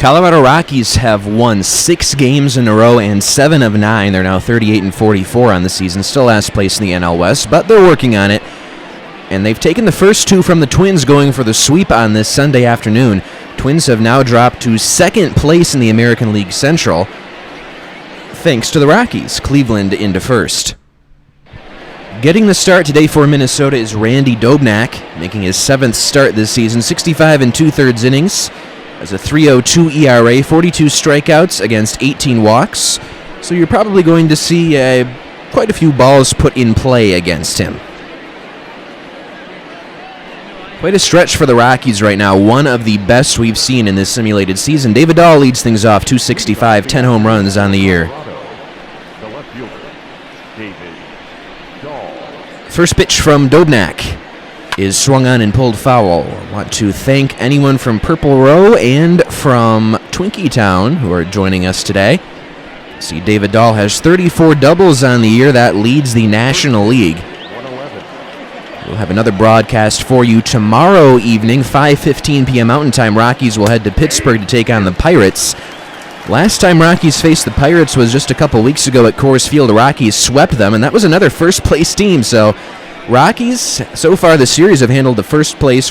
Colorado Rockies have won 6 games in a row and 7 of 9. They're now 38-44 on the season, still last place in the NL West, but they're working on it. And they've taken the first 2 from the Twins, going for the sweep on this Sunday afternoon. Twins have now dropped to second place in the American League Central, thanks to the Rockies. Cleveland into first. Getting the start today for Minnesota is Randy Dobnak, making his 7th start this season, 65 2/3 innings. Has a 3.02 ERA, 42 strikeouts against 18 walks. So you're probably going to see quite a few balls put in play against him. Quite a stretch for the Rockies right now, one of the best we've seen in this simulated season. David Dahl leads things off, 265, 10 home runs on the year. First pitch from Dobnak is swung on and pulled foul. I want to thank anyone from Purple Row and from Twinkie Town who are joining us today. See, David Dahl has 34 doubles on the year. That leads the National League. We'll have another broadcast for you tomorrow evening, 5:15 p.m. Mountain Time. Rockies will head to Pittsburgh to take on the Pirates. Last time Rockies faced the Pirates was just a couple weeks ago at Coors Field. The Rockies swept them, and that was another first-place team. So Rockies, so far this series, have handled the first-place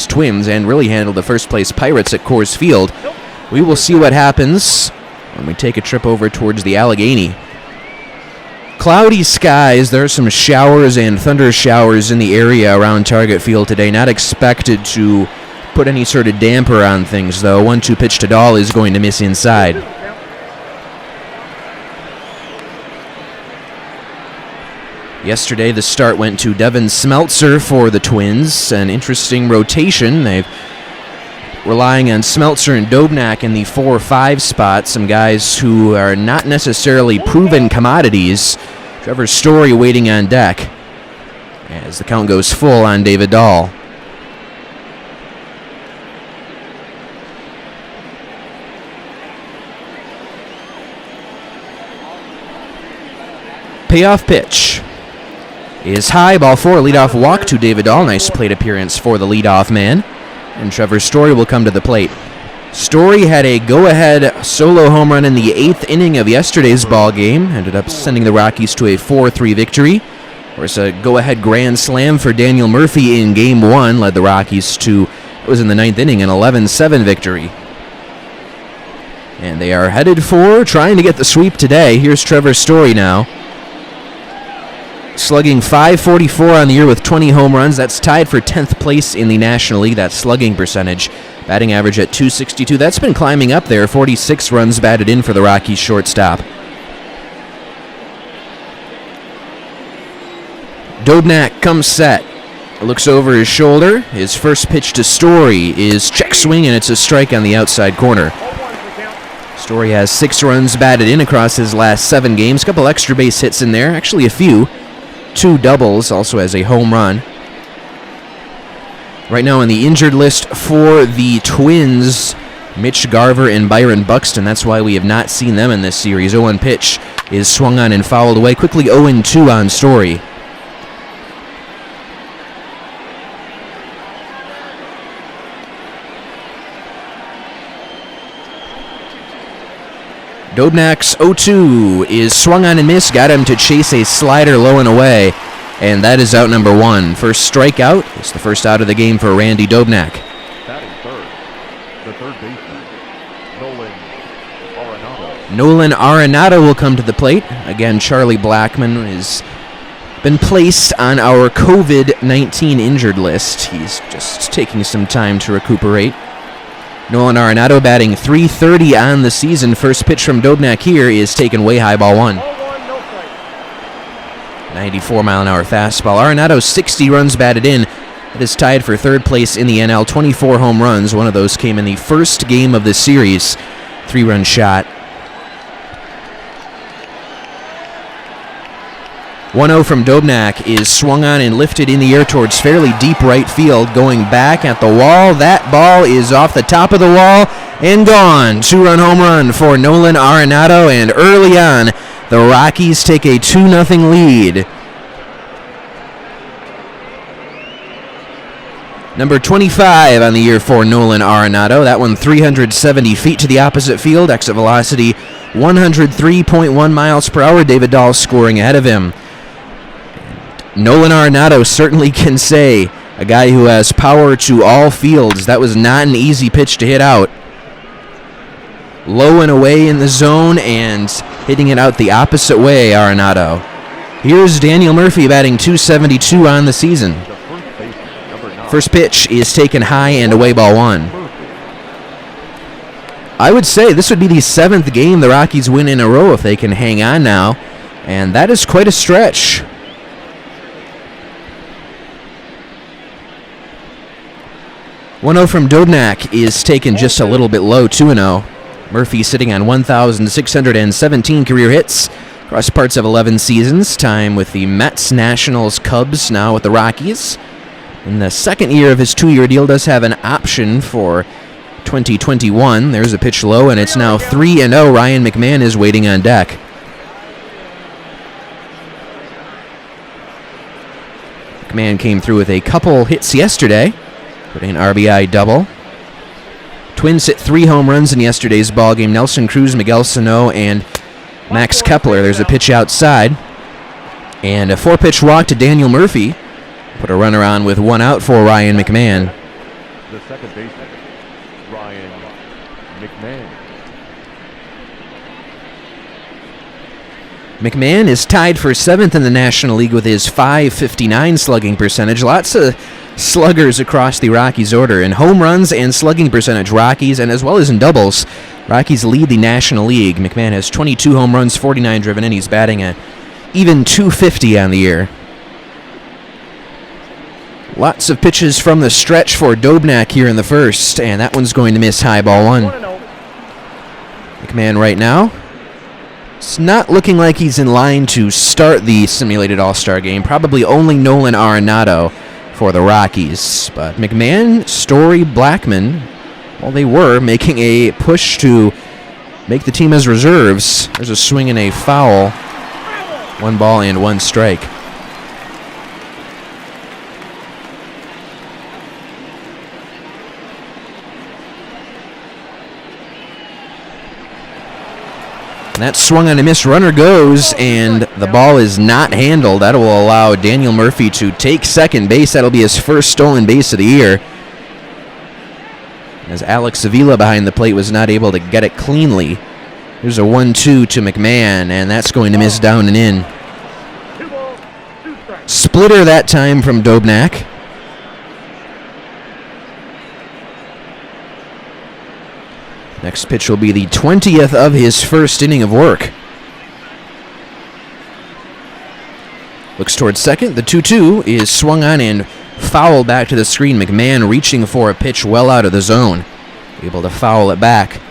Twins and really handled the first-place Pirates at Coors Field. We will see what happens when we take a trip over towards the Allegheny. Cloudy skies. There are some showers and thunder showers in the area around Target Field today. Not expected to put any sort of damper on things, though. 1-2 pitch to Dahl is going to miss inside. Yesterday, the start went to Devin Smeltzer for the Twins. An interesting rotation. They've relying on Smeltzer and Dobnak in the 4-5 spot. Some guys who are not necessarily proven commodities. Trevor Story waiting on deck as the count goes full on David Dahl. Payoff pitch is high, ball 4, leadoff walk to David Dahl. Nice plate appearance for the leadoff man. And Trevor Story will come to the plate. Story had a go-ahead solo home run in the 8th inning of yesterday's ball game. Ended up sending the Rockies to a 4-3 victory. Of course, a go-ahead grand slam for Daniel Murphy in Game 1 led the Rockies to, it was in the 9th inning, an 11-7 victory. And they are headed for trying to get the sweep today. Here's Trevor Story now. Slugging .544 on the year with 20 home runs. That's tied for 10th place in the National League. That slugging percentage. Batting average at .262. That's been climbing up there. 46 runs batted in for the Rockies shortstop. Dobnak comes set. Looks over his shoulder. His first pitch to Story is check swing, and it's a strike on the outside corner. Story has 6 runs batted in across his last 7 games. A couple extra base hits in there. Actually a few. 2 doubles, also has a home run. Right now on the injured list for the Twins, Mitch Garver and Byron Buxton. That's why we have not seen them in this series. 0-1 pitch is swung on and fouled away. Quickly 0-2 on Story. Dobnak's 0-2 is swung on and missed. Got him to chase a slider low and away. And that is out number 1. First strikeout. It's the first out of the game for Randy Dobnak. Batting third, the third baseman, Nolan Arenado. Nolan Arenado will come to the plate. Again, Charlie Blackmon has been placed on our COVID-19 injured list. He's just taking some time to recuperate. Nolan Arenado batting .330 on the season. First pitch from Dobnak here is taken way high, ball 1. 94-mile-an-hour fastball. Arenado's 60 runs batted in. It is tied for 3rd place in the NL. 24 home runs. One of those came in the first game of the series. 3-run shot. 1-0 from Dobnak is swung on and lifted in the air towards fairly deep right field. Going back at the wall. That ball is off the top of the wall and gone. 2-run home run for Nolan Arenado, and early on, the Rockies take a 2-0 lead. Number 25 on the year for Nolan Arenado. That one 370 feet to the opposite field. Exit velocity 103.1 miles per hour. David Dahl scoring ahead of him. Nolan Arenado certainly can say a guy who has power to all fields. That was not an easy pitch to hit out. Low and away in the zone and hitting it out the opposite way, Arenado. Here's Daniel Murphy batting .272 on the season. First pitch is taken high and away, ball one. I would say this would be the 7th game the Rockies win in a row if they can hang on now, and that is quite a stretch. 1-0 from Dobnak is taken just a little bit low, 2-0. Murphy sitting on 1,617 career hits across parts of 11 seasons, time with the Mets, Nationals, Cubs, now with the Rockies. In the second year of his 2-year deal, does have an option for 2021. There's a pitch low, and it's now 3-0. Ryan McMahon is waiting on deck. McMahon came through with a couple hits yesterday, putting an RBI double. Twins hit 3 home runs in yesterday's ballgame. Nelson Cruz, Miguel Sano, and Max Kepler. There's a pitch outside. And a 4-pitch walk to Daniel Murphy. Put a runner on with 1 out for Ryan McMahon. The second baseman, Ryan McMahon. McMahon is tied for 7th in the National League with his .559 slugging percentage. Lots of sluggers across the Rockies order. In home runs and slugging percentage, Rockies, and as well as in doubles, Rockies lead the National League. McMahon has 22 home runs, 49 driven in. He's batting at even .250 on the year. Lots of pitches from the stretch for Dobnak here in the first, and that one's going to miss high, ball one. McMahon right now, it's not looking like he's in line to start the simulated All-Star game. Probably only Nolan Arenado for the Rockies. But McMahon, Story, Blackman, well, they were making a push to make the team as reserves. There's a swing and a foul. 1 ball and 1 strike. And that swung on a miss. Runner goes, and the ball is not handled. That will allow Daniel Murphy to take second base. That'll be his first stolen base of the year, as Alex Avila behind the plate was not able to get it cleanly. There's a 1-2 to McMahon, and that's going to miss down and in. Splitter that time from Dobnak. Next pitch will be the 20th of his first inning of work. Looks towards second. The 2-2 is swung on and fouled back to the screen. McMahon reaching for a pitch well out of the zone. Able to foul it back.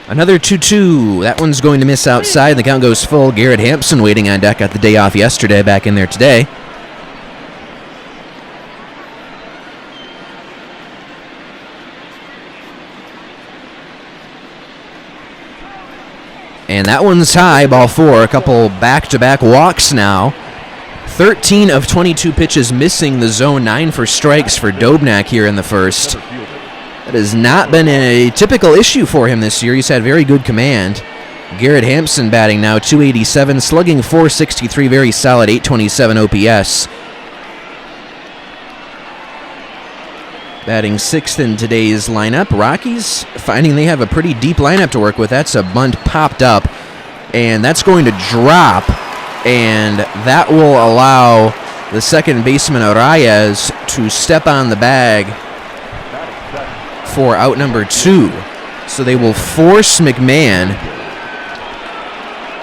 Another 2-2. That one's going to miss outside. The count goes full. Garrett Hampson waiting on deck. Got the day off yesterday. Back in there today. And that one's high, ball 4. A couple back-to-back walks now. 13 of 22 pitches missing the zone. 9 for strikes for Dobnak here in the first. That has not been a typical issue for him this year. He's had very good command. Garrett Hampson batting now, .287, slugging .463, very solid, .827 OPS. Batting 6th in today's lineup. Rockies finding they have a pretty deep lineup to work with. That's a bunt popped up, and that's going to drop, and that will allow the second baseman Arraez to step on the bag for out number 2. So they will force McMahon,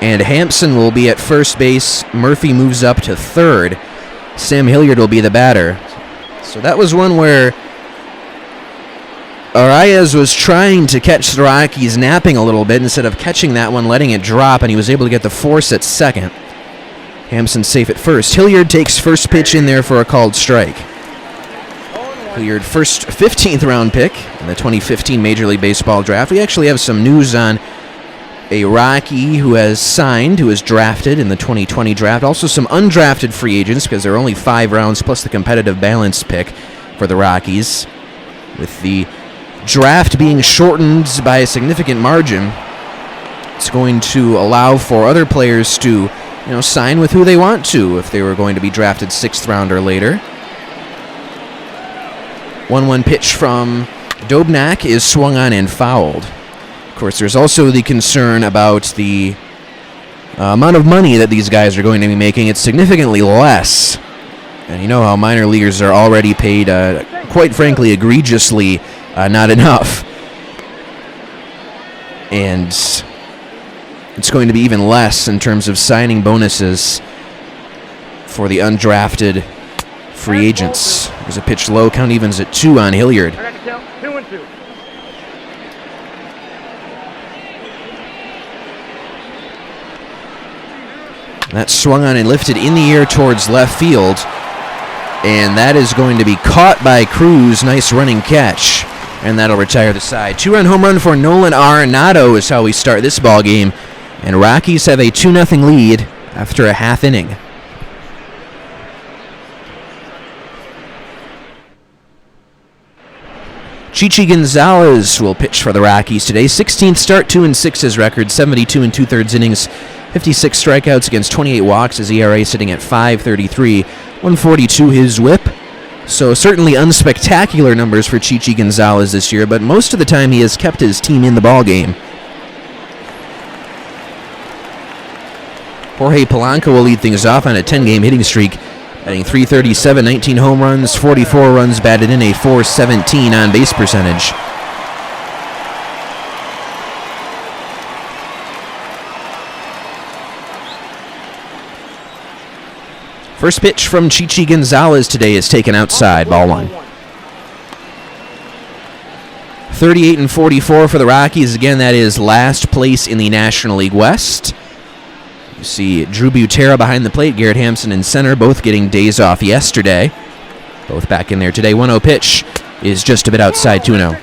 and Hampson will be at first base. Murphy moves up to third. Sam Hilliard will be the batter. So that was one where Arraez was trying to catch the Rockies napping a little bit. Instead of catching that one, letting it drop, and he was able to get the force at second. Hampson safe at first. Hilliard takes first pitch in there for a called strike. Hilliard, first 15th round pick in the 2015 Major League Baseball draft. We actually have some news on a Rocky who has signed, who was drafted in the 2020 draft. Also some undrafted free agents because there are only 5 rounds plus the competitive balance pick for the Rockies. With the draft being shortened by a significant margin, it's going to allow for other players to, sign with who they want to if they were going to be drafted 6th round or later. 1-1 pitch from Dobnak is swung on and fouled. Of course, there's also the concern about the amount of money that these guys are going to be making. It's significantly less. And you know how minor leaguers are already paid, quite frankly, egregiously not enough. And it's going to be even less in terms of signing bonuses for the undrafted free agents. There's a pitch low, count evens at 2 on Hilliard. I got the count, 2-2. That's swung on and lifted in the air towards left field. And that is going to be caught by Cruz. Nice running catch. And that'll retire the side. 2-run home run for Nolan Arenado is how we start this ball game. And Rockies have a 2-0 lead after a half inning. Chichi Gonzalez will pitch for the Rockies today. 16th start, 2-6 his record, 72 2/3 innings, 56 strikeouts against 28 walks. His ERA sitting at 5.33, 142 his whip. So certainly unspectacular numbers for Chichi Gonzalez this year, but most of the time he has kept his team in the ball game. Jorge Polanco will lead things off on a 10-game hitting streak, batting .337, 19 home runs, 44 runs batted in, a .417 on-base percentage. First pitch from Chichi Gonzalez today is taken outside, ball 1. 38-44 for the Rockies. Again, that is last place in the National League West. You see Drew Butera behind the plate, Garrett Hampson in center, both getting days off yesterday. Both back in there today. 1-0 pitch is just a bit outside, 2-0.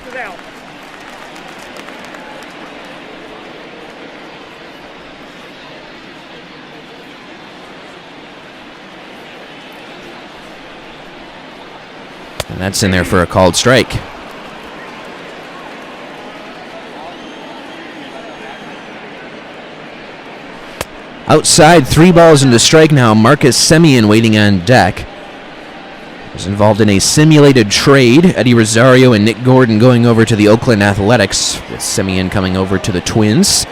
And that's in there for a called strike. Outside, 3 balls into strike now. Marcus Semien waiting on deck. Was involved in a simulated trade. Eddie Rosario and Nick Gordon going over to the Oakland Athletics, with Semien coming over to the Twins.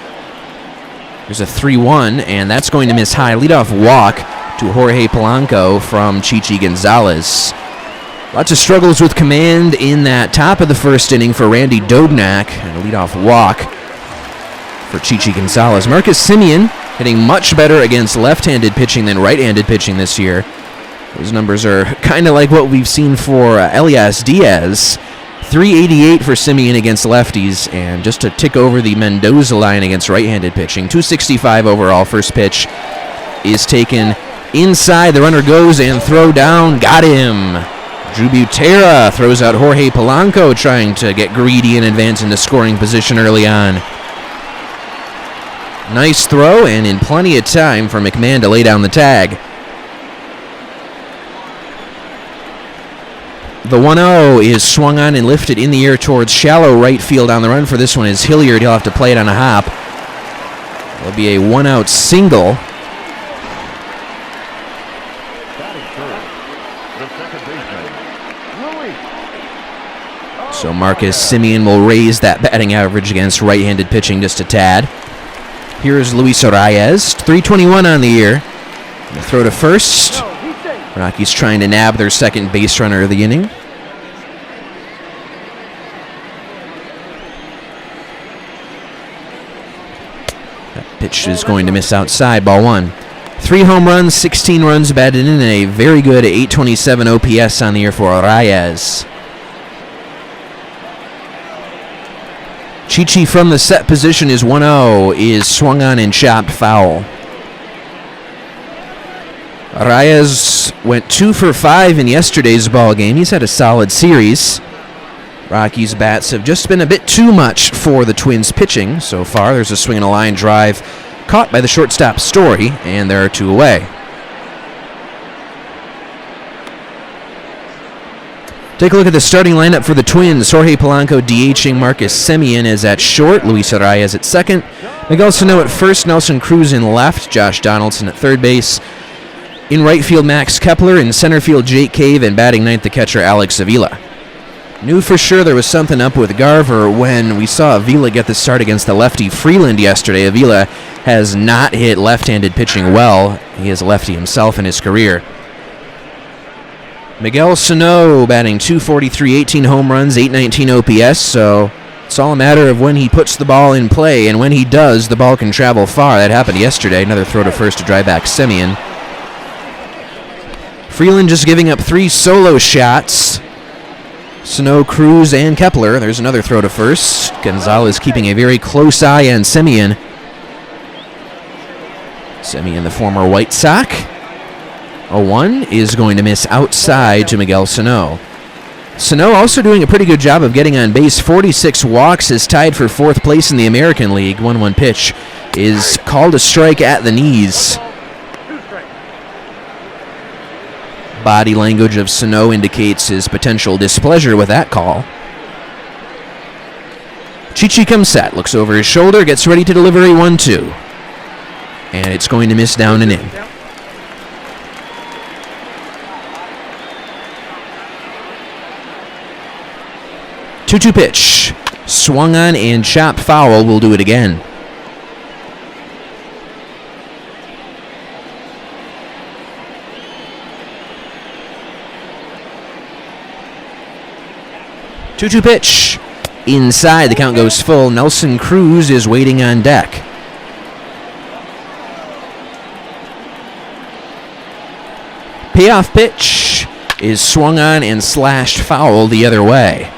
There's a 3-1, and that's going to miss high. Leadoff walk to Jorge Polanco from Chichi Gonzalez. Lots of struggles with command in that top of the first inning for Randy Dobnak, and a leadoff walk for Chichi Gonzalez. Marcus Semien hitting much better against left-handed pitching than right-handed pitching this year. Those numbers are kind of like what we've seen for Elias Diaz. 388 for Semien against lefties, and just to tick over the Mendoza line against right-handed pitching. 265 overall. First pitch is taken inside. The runner goes and throw down. Got him. Drew Butera throws out Jorge Polanco, trying to get greedy and advance into scoring position early on. Nice throw, and in plenty of time for McMahon to lay down the tag. The 1-0 is swung on and lifted in the air towards shallow right field. On the run for this one is Hilliard. He'll have to play it on a hop. It'll be a 1-out single. So Marcus Semien will raise that batting average against right-handed pitching just a tad. Here's Luis Arias, 321 on the year. The throw to first. Rockies trying to nab their second base runner of the inning. That pitch is going to miss outside, ball 1. 3 home runs, 16 runs batted in, and a very good 827 OPS on the year for Arias. Chichi from the set position is 1-0, is swung on and chopped foul. Arias went 2 for 5 in yesterday's ball game. He's had a solid series. Rockies' bats have just been a bit too much for the Twins' pitching so far. There's a swing and a line drive caught by the shortstop Story, and there are 2 away. Take a look at the starting lineup for the Twins. Jorge Polanco DHing, Marcus Semien is at short, Luis Arraez at second, Miguel Sano at first, Nelson Cruz in left, Josh Donaldson at third base. In right field, Max Kepler. In center field, Jake Cave. And batting ninth, the catcher, Alex Avila. Knew for sure there was something up with Garver when we saw Avila get the start against the lefty Freeland yesterday. Avila has not hit left-handed pitching well. He is a lefty himself in his career. Miguel Sano batting .243, 18 home runs, .819 OPS, so it's all a matter of when he puts the ball in play, and when he does, the ball can travel far. That happened yesterday. Another throw to first to drive back Semien. Freeland just giving up 3 solo shots. Sano, Cruz, and Kepler. There's another throw to first. Gonzalez keeping a very close eye on Semien. Semien, the former White Sox. 0-1 is going to miss outside to Miguel Sano. Sano also doing a pretty good job of getting on base. 46 walks, is tied for 4th place in the American League. 1-1 pitch is called a strike at the knees. Body language of Sano indicates his potential displeasure with that call. Chichi comes set, looks over his shoulder, gets ready to deliver a 1-2. And it's going to miss down and in. Two-two pitch. Swung on and chopped foul. Will do it again. Two-two pitch. Inside, the count goes full. Nelson Cruz is waiting on deck. Payoff pitch is swung on and slashed foul the other way.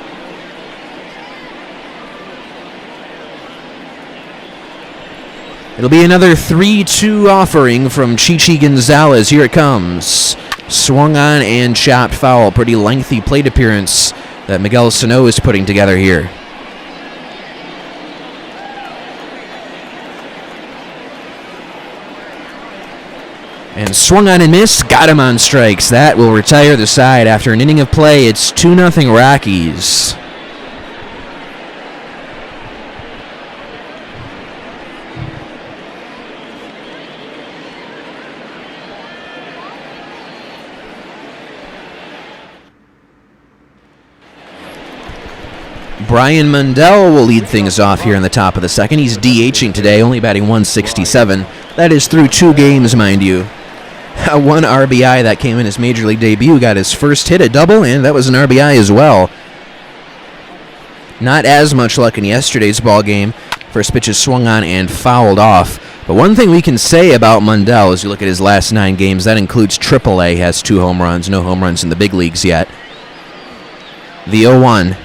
It'll be another 3-2 offering from Chichi Gonzalez. Here it comes. Swung on and chopped foul. Pretty lengthy plate appearance that Miguel Sano is putting together here. And swung on and missed. Got him on strikes. That will retire the side after an inning of play. It's 2-0 Rockies. Brian Mundell will lead things off here in the top of the second. He's DHing today, only batting .167. That is through 2 games, mind you. 1 RBI that came in his major league debut, got his first hit, a double, and that was an RBI as well. Not as much luck in yesterday's ball game. First pitch is swung on and fouled off. But one thing we can say about Mundell, as you look at his last 9 games, that includes AAA, has 2 home runs, no home runs in the big leagues yet. The 0-1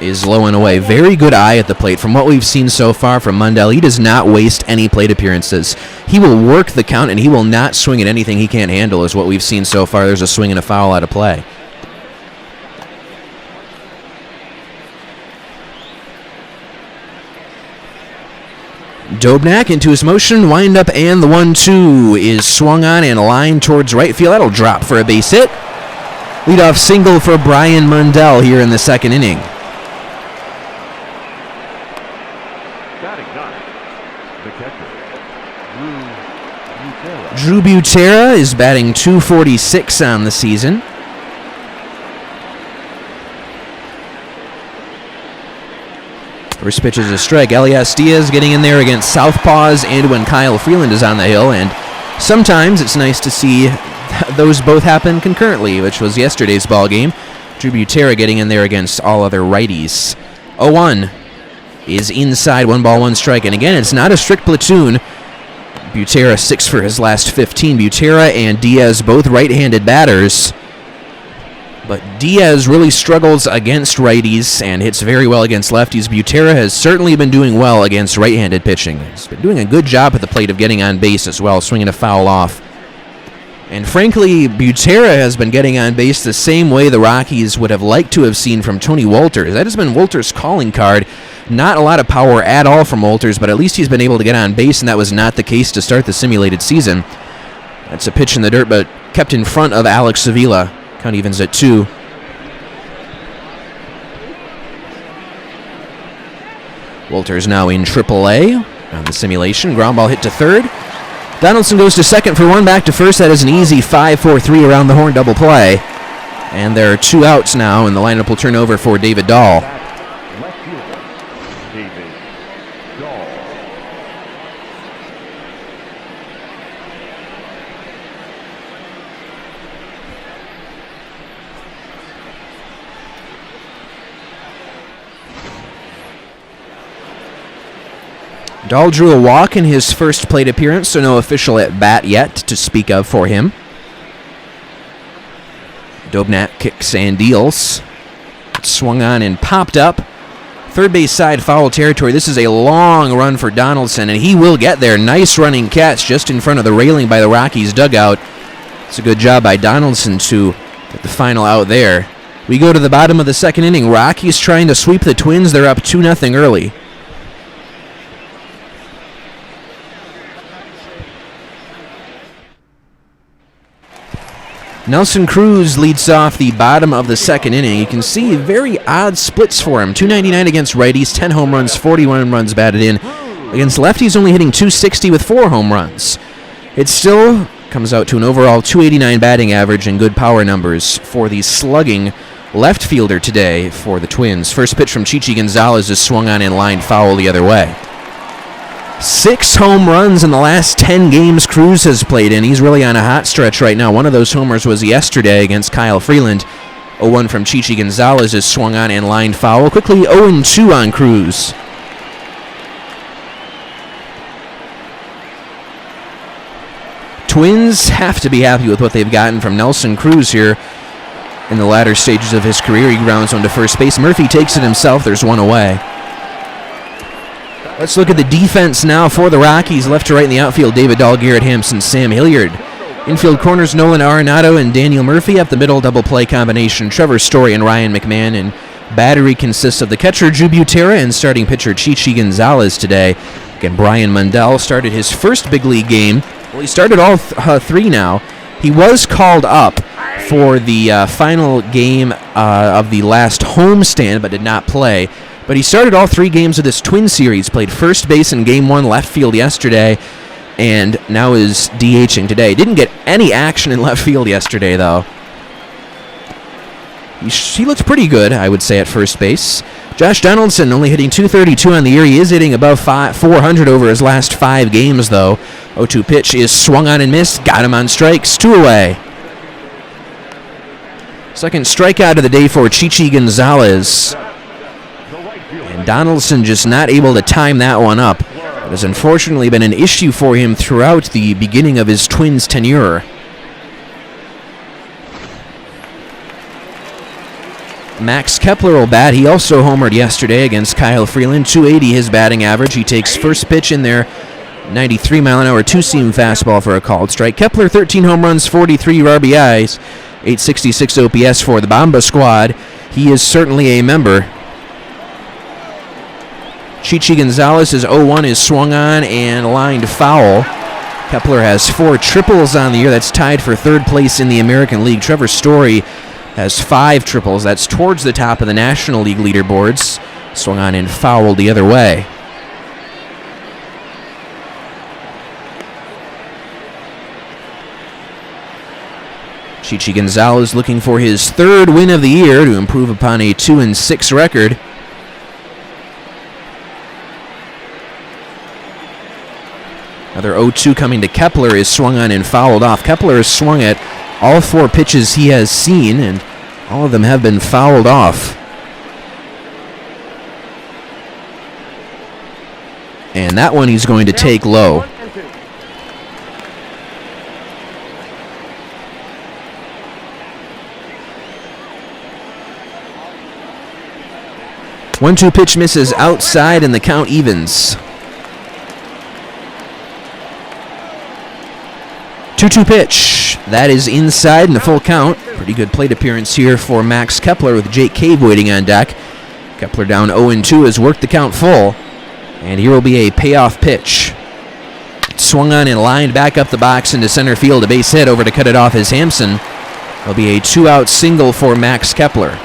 is low and away. Very good eye at the plate. From what we've seen so far from Mundell, he does not waste any plate appearances. He will work the count, and he will not swing at anything he can't handle, is what we've seen so far. There's a swing and a foul out of play. Dobnak into his motion, windup, and the 1-2 is swung on and lined towards right field. That'll drop for a base hit. Leadoff single for Brian Mundell here in the second inning. Drew Butera is batting .246 on the season. First pitch is a strike. Elias Diaz getting in there against southpaws and when Kyle Freeland is on the hill. And sometimes it's nice to see those both happen concurrently, which was yesterday's ball game. Drew Butera getting in there against all other righties. 0-1 is inside, 1 ball, 1 strike. And again, it's not a strict platoon. Butera 6 for his last 15. Butera and Diaz both right-handed batters. But Diaz really struggles against righties and hits very well against lefties. Butera has certainly been doing well against right-handed pitching. He's been doing a good job at the plate of getting on base as well, swinging a foul off. And frankly, Butera has been getting on base the same way the Rockies would have liked to have seen from Tony Wolters. That has been Wolters' calling card. Not a lot of power at all from Wolters, but at least he's been able to get on base, and that was not the case to start the simulated season. That's a pitch in the dirt, but kept in front of Alex Avila. Count evens at 2. Wolters now in AAA on the simulation. Ground ball hit to third. Donaldson goes to second for 1, back to first. That is an easy 5-4-3 around the horn double play. And there are 2 outs now, and the lineup will turn over for David Dahl. Left fielder, David Dahl. Dahl drew a walk in his first plate appearance, so no official at bat yet to speak of for him. Dobnak kicks and deals. It's swung on and popped up. Third base side, foul territory. This is a long run for Donaldson, and he will get there. Nice running catch just in front of the railing by the Rockies dugout. It's a good job by Donaldson to get the final out there. We go to the bottom of the second inning. Rockies trying to sweep the Twins. They're up 2-0 early. Nelson Cruz leads off the bottom of the second inning. You can see very odd splits for him. 299 against righties, 10 home runs, 41 runs batted in. Against lefties, only hitting 260 with 4 home runs. It still comes out to an overall 289 batting average and good power numbers for the slugging left fielder today for the Twins. First pitch from Chichi Gonzalez is swung on and lined foul the other way. 6 home runs in the last 10 games Cruz has played in. He's really on a hot stretch right now. One of those homers was yesterday against Kyle Freeland. 0-1 from Chichi Gonzalez is swung on and lined foul. Quickly 0-2 on Cruz. Twins have to be happy with what they've gotten from Nelson Cruz here in the latter stages of his career. He grounds one to first base. Murphy takes it himself. There's 1 away. Let's look at the defense now for the Rockies. Left to right in the outfield, David Dahl, Garrett Hampson, Sam Hilliard. Infield corners, Nolan Arenado and Daniel Murphy. Up the middle, double play combination, Trevor Story and Ryan McMahon. And battery consists of the catcher, Drew Butera, and starting pitcher, Chichi Gonzalez today. Again, Brian Mundell started his first big league game. Well, he started all 3 now. He was called up for the final game of the last homestand, but did not play. But he started all 3 games of this Twin series, played first base in Game 1, left field yesterday, and now is DHing today. Didn't get any action in left field yesterday, though. He looked pretty good, I would say, at first base. Josh Donaldson only hitting .232 on the year. He is hitting above 400 over his last 5 games, though. 0-2 pitch is swung on and missed. Got him on strikes. 2 away. Second strikeout of the day for Chichi Gonzalez. And Donaldson just not able to time that one up. It has unfortunately been an issue for him throughout the beginning of his Twins tenure. Max Kepler will bat. He also homered yesterday against Kyle Freeland. .280 his batting average. He takes first pitch in there. 93-mile-an-hour two-seam fastball for a called strike. Kepler, 13 home runs, 43 RBIs, 866 OPS for the Bomba squad. He is certainly a member. Chichi Gonzalez is 0-1, is swung on and lined foul. Kepler has 4 triples on the year. That's tied for 3rd place in the American League. Trevor Story has 5 triples. That's towards the top of the National League leaderboards. Swung on and fouled the other way. Chichi Gonzalez looking for his 3rd win of the year to improve upon a 2-6 record. Another 0-2 coming to Kepler is swung on and fouled off. Kepler has swung at all 4 pitches he has seen, and all of them have been fouled off. And that one he's going to take low. One-two pitch misses outside and the count evens. 2-2 pitch. pitch. That is inside and the full count. Pretty good plate appearance here for Max Kepler with Jake Cave waiting on deck. Kepler down 0-2 has worked the count full. And here will be a payoff pitch. Swung on and lined back up the box into center field. A base hit over to cut it off is Hampson. There'll be a 2-out single for Max Kepler.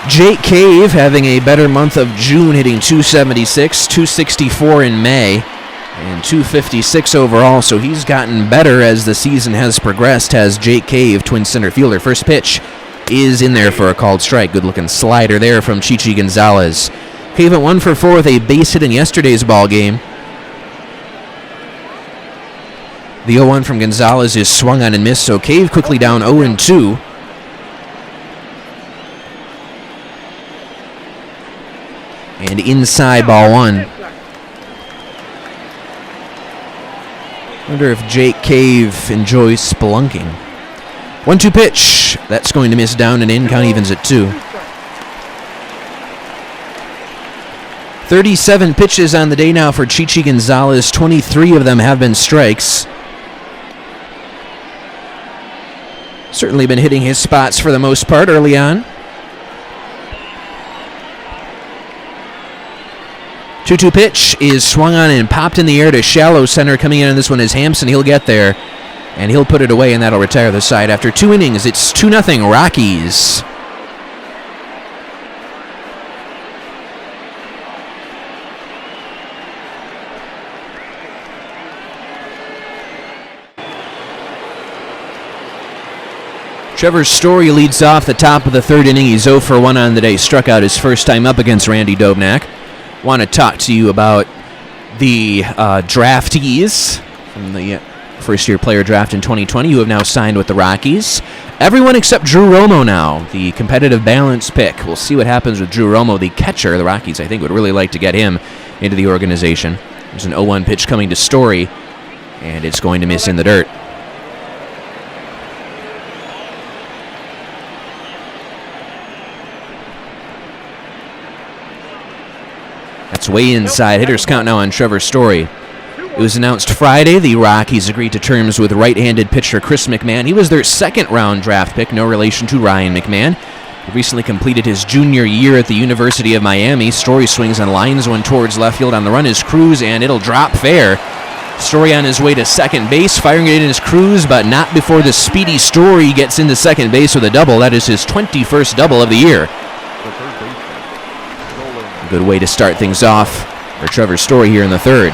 Jake Cave having a better month of June, hitting .276, .264 in May, and .256 overall, so he's gotten better as the season has progressed, has Jake Cave, Twins center fielder. First pitch is in there for a called strike. Good-looking slider there from Chichi Gonzalez. Cave went 1 for 4 with a base hit in yesterday's ball game. The 0-1 from Gonzalez is swung on and missed, so Cave quickly down 0-2. And inside ball 1. Wonder if Jake Cave enjoys spelunking. 1-2 pitch. That's going to miss down and in. Count evens at 2. 37 pitches on the day now for Chichi Gonzalez. 23 of them have been strikes. Certainly been hitting his spots for the most part early on. 2-2 pitch is swung on and popped in the air to shallow center. Coming in on this one is Hampson. He'll get there, and he'll put it away, and that'll retire the side. After 2 innings, it's 2-0 Rockies. Trevor Story leads off the top of the 3rd inning. He's 0 for 1 on the day. Struck out his first time up against Randy Dobnak. Want to talk to you about the draftees from the first-year player draft in 2020 who have now signed with the Rockies. Everyone except Drew Romo now, the competitive balance pick. We'll see what happens with Drew Romo, the catcher. The Rockies, I think, would really like to get him into the organization. There's an 0-1 pitch coming to Story, and it's going to miss in the dirt. That's way inside. Hitters count now on Trevor Story. It was announced Friday the Rockies agreed to terms with right-handed pitcher Chris McMahon. He was their 2nd-round draft pick, no relation to Ryan McMahon. He recently completed his junior year at the University of Miami. Story swings and lines one towards left field. On the run is Cruz, and it'll drop fair. Story on his way to second base, firing it in his Cruz, but not before the speedy Story gets into second base with a double. That is his 21st double of the year. Good way to start things off for Trevor Story here in the 3rd.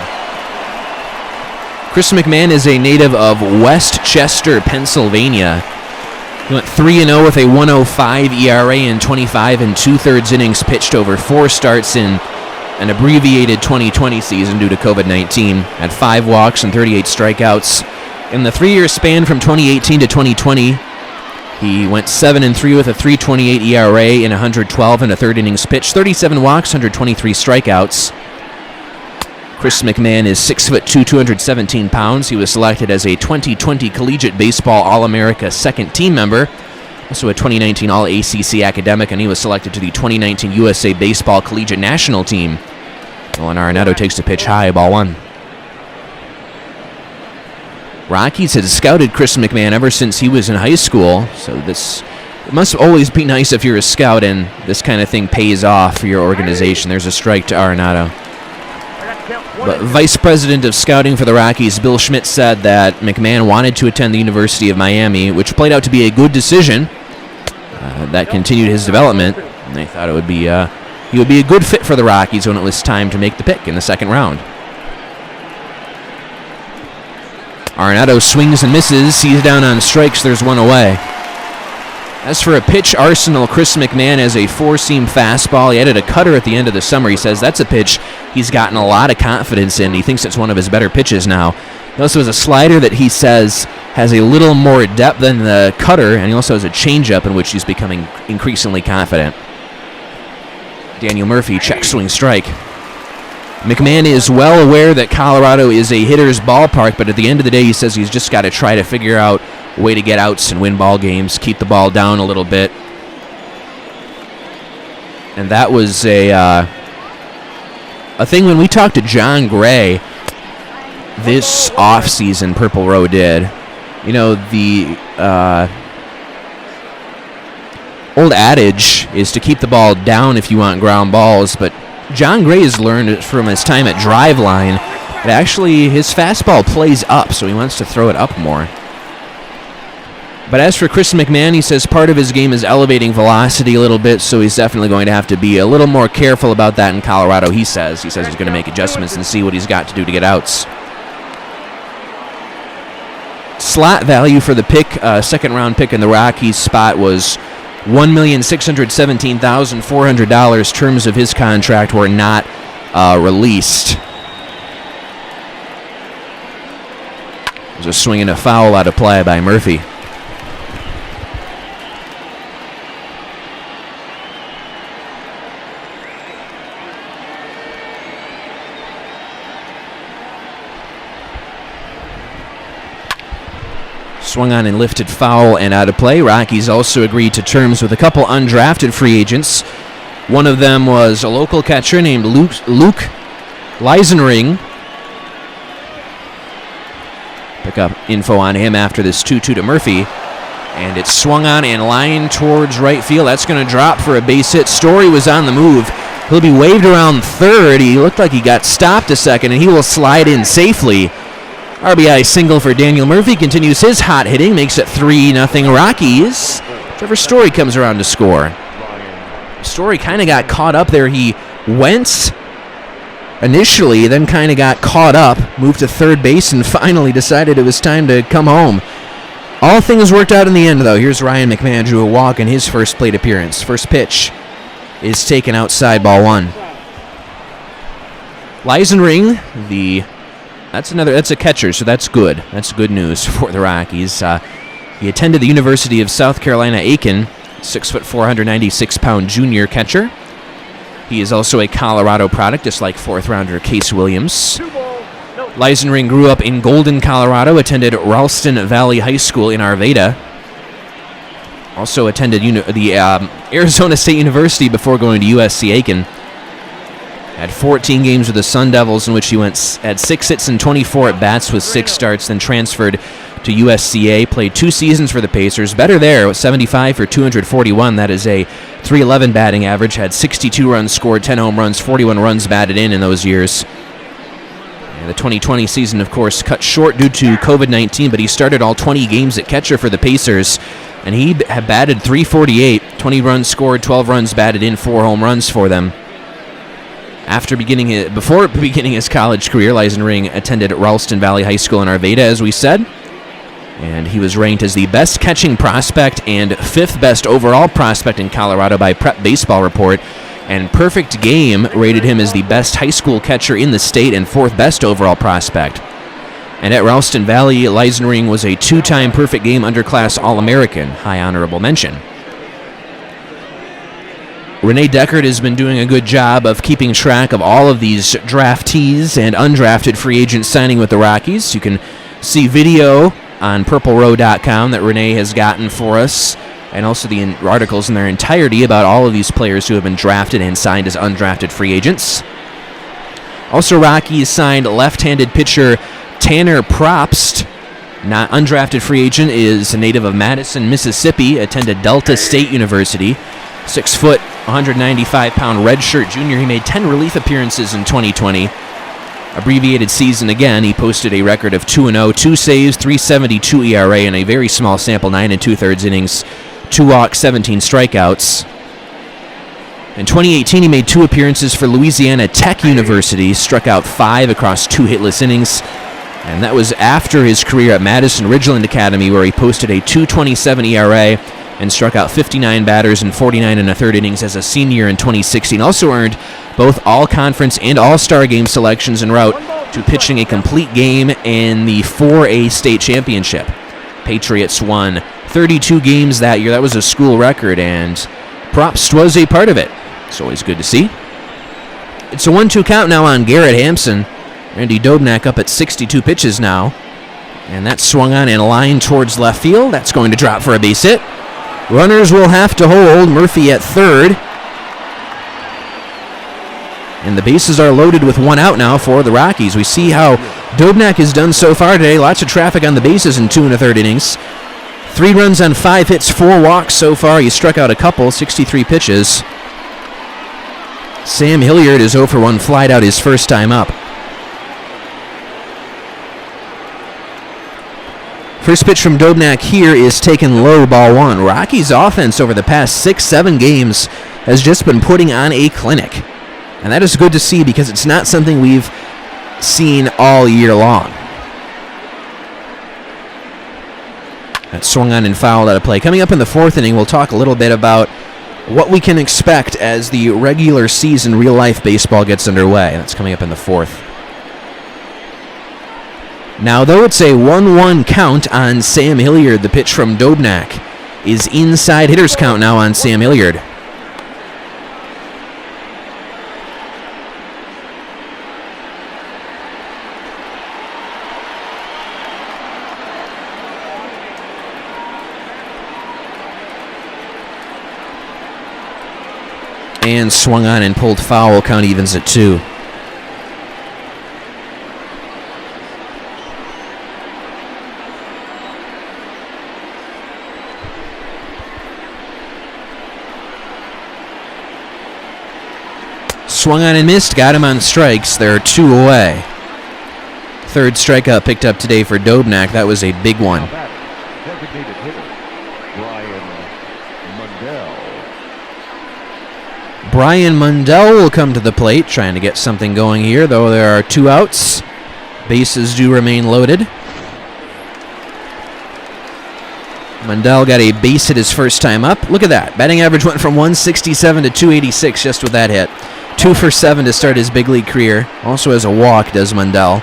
Chris McMahon is a native of West Chester, Pennsylvania. He went 3-0 with a 1.05 ERA in 25 2/3 innings pitched over 4 starts in an abbreviated 2020 season due to COVID-19. Had 5 walks and 38 strikeouts. In the 3-year span from 2018 to 2020, he went 7-3 with a 3.28 ERA in 112 1/3 innings pitched, 37 walks, 123 strikeouts. Chris McMahon is 6'2", 217 pounds. He was selected as a 2020 Collegiate Baseball All-America second team member, also a 2019 All-ACC academic, and he was selected to the 2019 USA Baseball Collegiate National Team. Nolan Arenado takes the pitch high, ball 1. Rockies had scouted Chris McMahon ever since he was in high school, so it must always be nice if you're a scout and this kind of thing pays off for your organization. There's a strike to Arenado. But Vice President of Scouting for the Rockies, Bill Schmidt, said that McMahon wanted to attend the University of Miami, which played out to be a good decision. That continued his development, and they thought he would be a good fit for the Rockies when it was time to make the pick in the 2nd round. Arenado swings and misses. He's down on strikes. There's 1 away. As for a pitch arsenal, Chris McMahon has a 4-seam fastball. He added a cutter at the end of the summer. He says that's a pitch he's gotten a lot of confidence in. He thinks it's one of his better pitches now. He also has a slider that he says has a little more depth than the cutter, and he also has a changeup in which he's becoming increasingly confident. Daniel Murphy, check, swing, strike. McMahon is well aware that Colorado is a hitter's ballpark, but at the end of the day, he says he's just got to try to figure out a way to get outs and win ball games, keep the ball down a little bit. And that was a thing when we talked to John Gray this offseason, Purple Row did. You know, the old adage is to keep the ball down if you want ground balls, but John Gray has learned from his time at Driveline that actually his fastball plays up, so he wants to throw it up more. But as for Chris McMahon, he says part of his game is elevating velocity a little bit, so he's definitely going to have to be a little more careful about that in Colorado, he says. He says he's going to make adjustments and see what he's got to do to get outs. Slot value for the pick, second-round pick in the Rockies spot was $1,617,400. Terms of his contract were not released. There's a swing and a foul out of play by Murphy. Swung on and lifted foul and out of play. Rockies also agreed to terms with a couple undrafted free agents. One of them was a local catcher named Luke Leisenring. Pick up info on him after this 2-2 to Murphy. And it's swung on and lined towards right field. That's going to drop for a base hit. Story was on the move. He'll be waved around third. He looked like he got stopped a second, and he will slide in safely. RBI single for Daniel Murphy, continues his hot hitting, makes it 3-0 Rockies. Trevor Story comes around to score. Story kind of got caught up there. He went initially, then kind of got caught up, moved to third base, and finally decided it was time to come home. All things worked out in the end, though. Here's Ryan McMahon, drew a walk in his first plate appearance. First pitch is taken outside, ball one. Leisenring, that's a catcher, so that's good. That's good news for the Rockies. He attended the University of South Carolina, Aiken, 6'4", 496-pound junior catcher. He is also a Colorado product, just like fourth-rounder Case Williams. Leisenring grew up in Golden, Colorado, attended Ralston Valley High School in Arvada. Also attended the Arizona State University before going to USC Aiken. Had 14 games with the Sun Devils in which he had 6 hits and 24 at-bats with 6 starts, then transferred to USCA, played 2 seasons for the Pacers. Better there, with 75 for 241. That is a .311 batting average. Had 62 runs scored, 10 home runs, 41 runs batted in those years. And the 2020 season, of course, cut short due to COVID-19, but he started all 20 games at catcher for the Pacers, and he had batted .348, 20 runs scored, 12 runs batted in, 4 home runs for them. Before beginning his college career, Leisenring attended Ralston Valley High School in Arvada, as we said. And he was ranked as the best catching prospect and 5th best overall prospect in Colorado by Prep Baseball Report. And Perfect Game rated him as the best high school catcher in the state and 4th best overall prospect. And at Ralston Valley, Leisenring was a 2-time Perfect Game underclass All-American, high honorable mention. Renee Deckard has been doing a good job of keeping track of all of these draftees and undrafted free agents signing with the Rockies. You can see video on purplerow.com that Renee has gotten for us, and also the articles in their entirety about all of these players who have been drafted and signed as undrafted free agents. Also, Rockies signed left-handed pitcher Tanner Probst. Not undrafted free agent, is a native of Madison, Mississippi, attended Delta State University. 6 foot, 195-pound redshirt junior. He made 10 relief appearances in 2020. Abbreviated season again. He posted a record of 2-0, 2 saves, 3.72 ERA, and a very small sample, 9 2/3 innings, 2 walks, 17 strikeouts. In 2018, he made 2 appearances for Louisiana Tech University, struck out 5 across 2 hitless innings, and that was after his career at Madison Ridgeland Academy, where he posted a 2.27 ERA and struck out 59 batters in 49 1/3 innings as a senior in 2016. Also earned both all-conference and all-star game selections en route to pitching a complete game in the 4A state championship. Patriots won 32 games that year. That was a school record, and Probst was a part of it. It's always good to see. It's a 1-2 count now on Garrett Hampson. Randy Dobnak up at 62 pitches now. And that swung on and lined towards left field. That's going to drop for a base hit. Runners will have to hold. Murphy at third. And the bases are loaded with one out now for the Rockies. We see how Dobnak has done so far today. Lots of traffic on the bases in 2 1/3 innings. 3 runs on 5 hits, 4 walks so far. He struck out a couple, 63 pitches. Sam Hilliard is 0 for 1, flied out his first time up. First pitch from Dobnak here is taken low, ball 1. Rockies' offense over the past 6-7 games has just been putting on a clinic. And that is good to see because it's not something we've seen all year long. That swung on and fouled out of play. Coming up in the 4th inning, we'll talk a little bit about what we can expect as the regular season real-life baseball gets underway. That's coming up in the 4th. Now, though, it's a 1-1 count on Sam Hilliard. The pitch from Dobnak is inside hitter's count now on Sam Hilliard. And swung on and pulled foul. Count evens at 2. Swung on and missed. Got him on strikes. There are 2 away. 3rd strikeout picked up today for Dobnak. That was a big one. Designated hitter, Brian Mundell. Brian Mundell will come to the plate, trying to get something going here, though there are 2 outs. Bases do remain loaded. Mundell got a base hit his first time up. Look at that. Batting average went from 167 to 286 just with that hit. 2 for 7 to start his big league career. Also has a walk, does Mundell.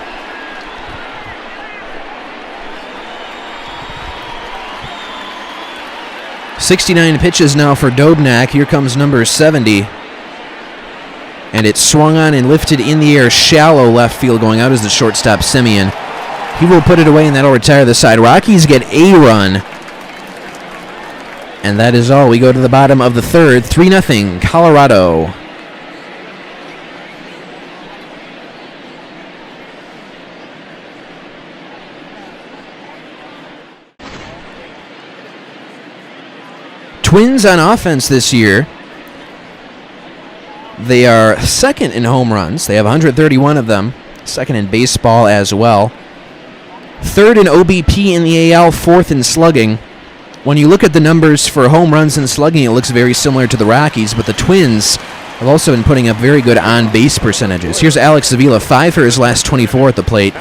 .69 pitches now for Dobnak. Here comes number 70. And it's swung on and lifted in the air, shallow left field, going out as the shortstop, Simeon. He will put it away, and that'll retire the side. Rockies get a run. And that is all. We go to the bottom of the 3rd. 3-0, Colorado. Twins on offense this year. They are 2nd in home runs. They have 131 of them. 2nd in baseball as well. 3rd in OBP in the AL, 4th in slugging. When you look at the numbers for home runs and slugging, it looks very similar to the Rockies, but the Twins have also been putting up very good on-base percentages. Here's Alex Avila, 5 for his last 24 at the plate.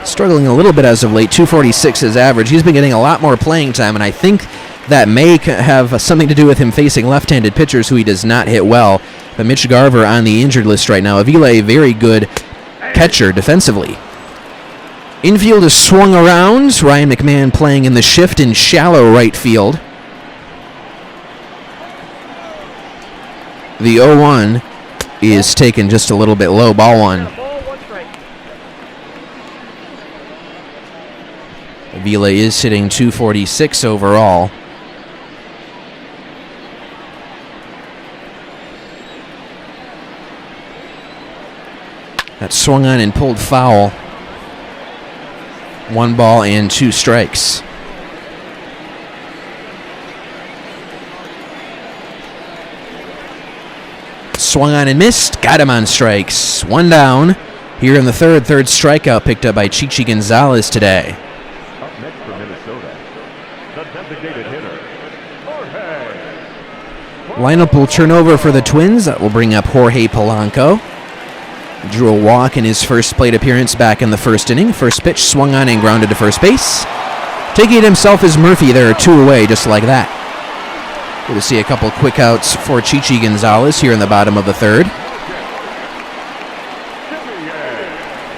Struggling a little bit as of late, 246 his average. He's been getting a lot more playing time, and I think that may have something to do with him facing left-handed pitchers who he does not hit well. But Mitch Garver on the injured list right now. Avila, a very good catcher defensively. Infield is swung around. Ryan McMahon playing in the shift in shallow right field. The 0-1 is taken just a little bit low. Ball 1. Avila is hitting 246 overall. That swung on and pulled foul. 1 ball and 2 strikes. Swung on and missed. Got him on strikes. 1 down. Here in the 3rd. 3rd strikeout picked up by Chichi Gonzalez today. Up next for Minnesota, the designated hitter, Jorge. Lineup will turn over for the Twins. That will bring up Jorge Polanco. Drew a walk in his first plate appearance back in the 1st inning. First pitch swung on and grounded to first base. Taking it himself is Murphy. There are 2 away just like that. Good to see a couple quick outs for Chichi Gonzalez here in the bottom of the 3rd.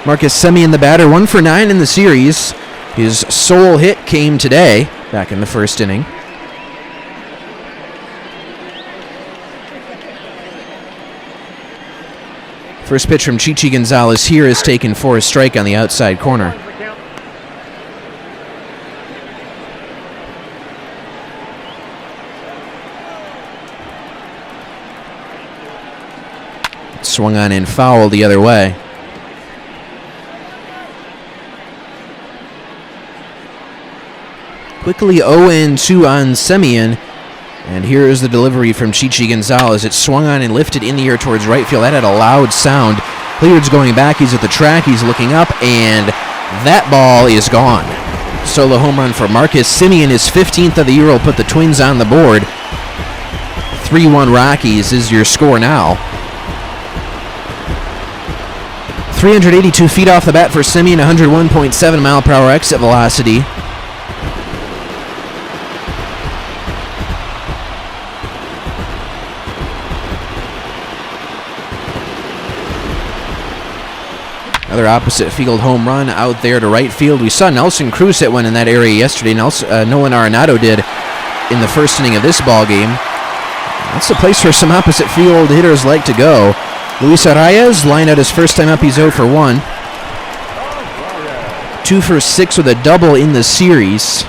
Marcus Semien, the batter, 1 for 9 in the series. His sole hit came today, back in the 1st inning. First pitch from Chichi Gonzalez here is taken for a strike on the outside corner. Swung on and fouled the other way. Quickly 0-2 on Semien. And here is the delivery from Chichi Gonzalez. It swung on and lifted in the air towards right field. That had a loud sound. Hilliard's going back. He's at the track. He's looking up, and that ball is gone. Solo home run for Marcus Semien. His 15th of the year will put the Twins on the board. 3-1 Rockies is your score now. 382 feet off the bat for Semien. 101.7 mile per hour exit velocity. Another opposite field home run out there to right field. We saw Nelson Cruz hit one in that area yesterday. Nolan Arenado did in the first inning of this ball game. That's the place where some opposite field hitters like to go. Luis Arraez lined out his first time up. He's 0 for 1. 2 for 6 with a double in the series.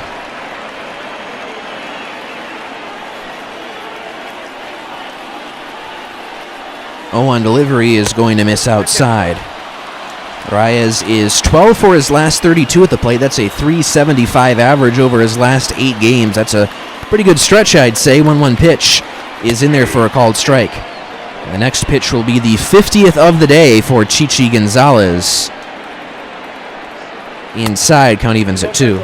On delivery is going to miss outside. Arraez is 12 for his last 32 at the plate. That's a .375 average over his last 8 games. That's a pretty good stretch, I'd say. 1-1 pitch is in there for a called strike. And the next pitch will be the 50th of the day for Chichi Gonzalez. Inside, count evens at 2.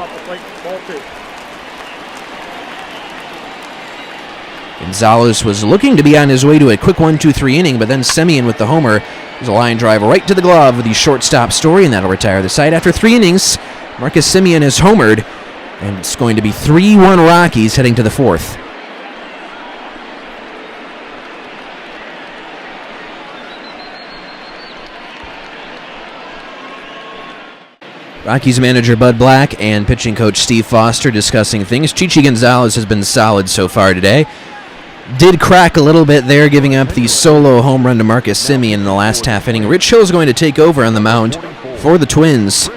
Gonzalez was looking to be on his way to a quick 1-2-3 inning, but then Semien with the homer. There's a line drive right to the glove of the shortstop Story, and that'll retire the side. After 3 innings, Marcus Semien has homered, and it's going to be 3-1 Rockies heading to the 4th. Rockies manager Bud Black and pitching coach Steve Foster discussing things. Chichi Gonzalez has been solid so far today. Did crack a little bit there, giving up the solo home run to Marcus Semien in the last half inning. Rich Hill is going to take over on the mound for the Twins,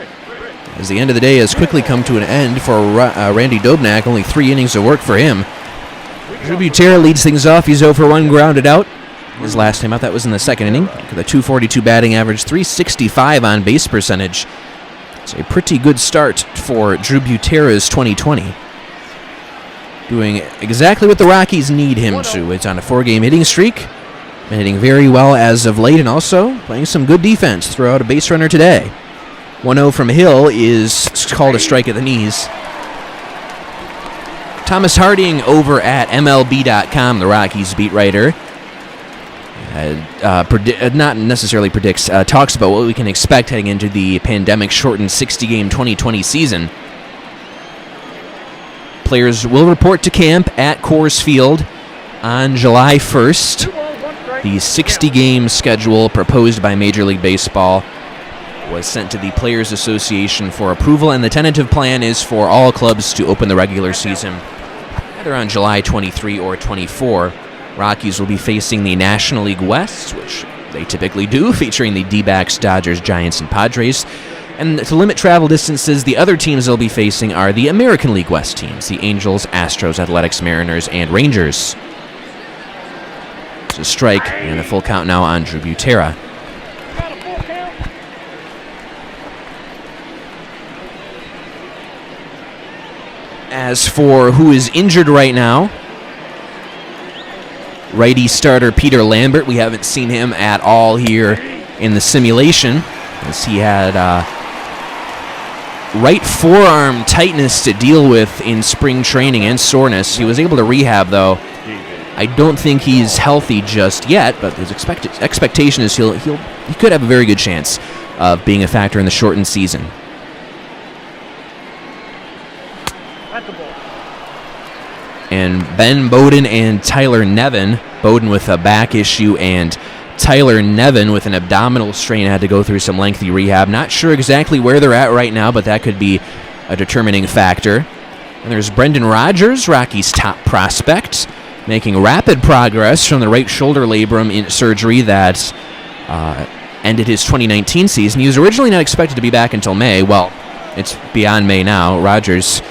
as the end of the day has quickly come to an end for Randy Dobnak. Only 3 innings of work for him. Drew Butera leads things off. He's 0 for 1, grounded out. His last time out, that was in the second inning. With a .242 batting average, .365 on base percentage. It's a pretty good start for Drew Butera's 2020. Doing exactly what the Rockies need him to. It's on a 4-game hitting streak. Been hitting very well as of late, and also playing some good defense. Throw out a base runner today. 1-0 from Hill is called a strike at the knees. Thomas Harding over at MLB.com, the Rockies beat writer, not necessarily predicts, talks about what we can expect heading into the pandemic-shortened 60-game 2020 season. Players will report to camp at Coors Field on July 1st. The 60-game schedule proposed by Major League Baseball was sent to the Players Association for approval, and the tentative plan is for all clubs to open the regular season either on July 23 or 24. Rockies will be facing the National League West, which they typically do, featuring the D-backs, Dodgers, Giants, and Padres. And to limit travel distances, the other teams they'll be facing are the American League West teams, the Angels, Astros, Athletics, Mariners, and Rangers. It's a strike and a full count now on Drew Butera. As for who is injured right now, righty starter Peter Lambert, we haven't seen him at all here in the simulation, as he had right forearm tightness to deal with in spring training and soreness. He was able to rehab, though. I don't think he's healthy just yet, but his expectation is he could have a very good chance of being a factor in the shortened season. And Ben Bowden and Tyler Nevin, Bowden with a back issue and Tyler Nevin with an abdominal strain, had to go through some lengthy rehab. Not sure exactly where they're at right now, but that could be a determining factor. And there's Brendan Rodgers, Rockies' top prospect, making rapid progress from the right shoulder labrum surgery that ended his 2019 season. He was originally not expected to be back until May. Well, it's beyond May now. Rodgers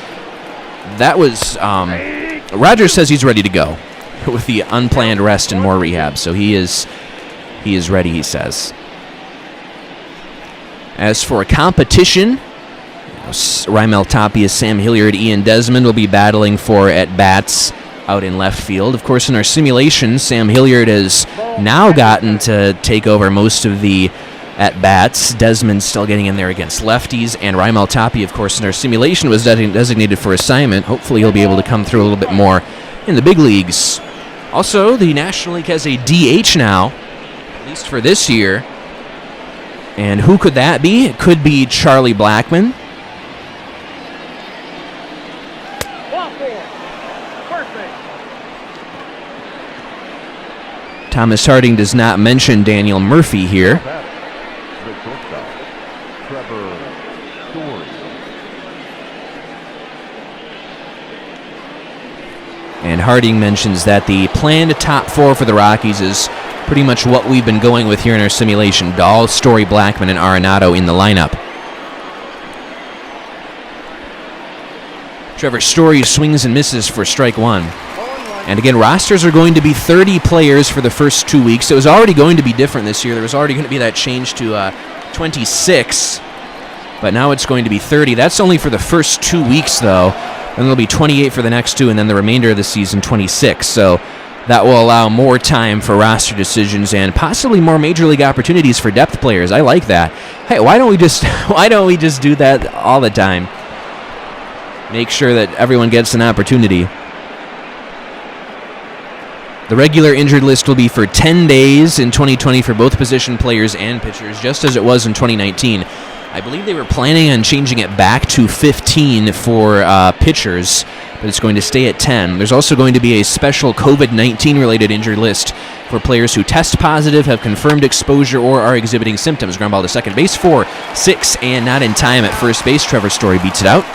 Rodgers says he's ready to go with the unplanned rest and more rehab. So he is He is ready, he says. As for competition, Raimel Tapia, Sam Hilliard, Ian Desmond will be battling for at-bats out in left field. Of course, in our simulation, Sam Hilliard has now gotten to take over most of the at-bats. Desmond still getting in there against lefties, and Raimel Tapia, of course, in our simulation was designated for assignment. Hopefully he'll be able to come through a little bit more in the big leagues. Also, the National League has a DH now, at least for this year. And who could that be? It could be Charlie Blackmon. Thomas Harding does not mention Daniel Murphy here. And Harding mentions that the planned top four for the Rockies is pretty much what we've been going with here in our simulation. Dahl, Story, Blackmon, and Arenado in the lineup. Trevor Story swings and misses for strike one. And again, rosters are going to be 30 players for the first 2 weeks. It was already going to be different this year. There was already going to be that change to 26. But now it's going to be 30. That's only for the first 2 weeks, though. And there'll be 28 for the next two, and then the remainder of the season, 26. So that will allow more time for roster decisions and possibly more major league opportunities for depth players. I like that. Hey, why don't we just do that all the time? Make sure that everyone gets an opportunity. The regular injured list will be for 10 days in 2020 for both position players and pitchers, just as it was in 2019. I believe they were planning on changing it back to 15 for pitchers, but it's going to stay at 10. There's also going to be a special COVID-19 related injured list for players who test positive, have confirmed exposure, or are exhibiting symptoms. Ground ball to second base for 6 and not in time at first base. Trevor Story beats it out.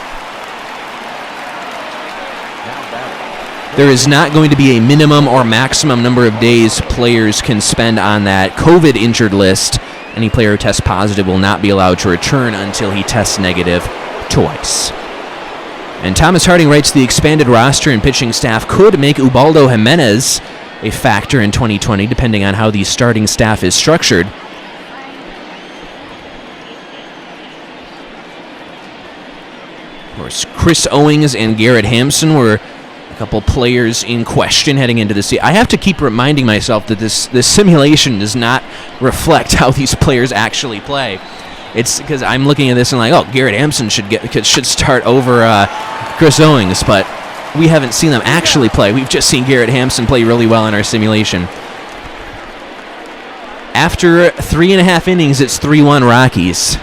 There is not going to be a minimum or maximum number of days players can spend on that COVID injured list. Any player who tests positive will not be allowed to return until he tests negative twice. And Thomas Harding writes the expanded roster and pitching staff could make Ubaldo Jimenez a factor in 2020, depending on how the starting staff is structured. Of course, Chris Owings and Garrett Hampson were couple players in question heading into the season. I have to keep reminding myself that this simulation does not reflect how these players actually play. It's because I'm looking at this and like, oh, Garrett Hampson should start over Chris Owings, but we haven't seen them actually play. We've just seen Garrett Hampson play really well in our simulation. After 3.5 innings, it's 3-1 Rockies.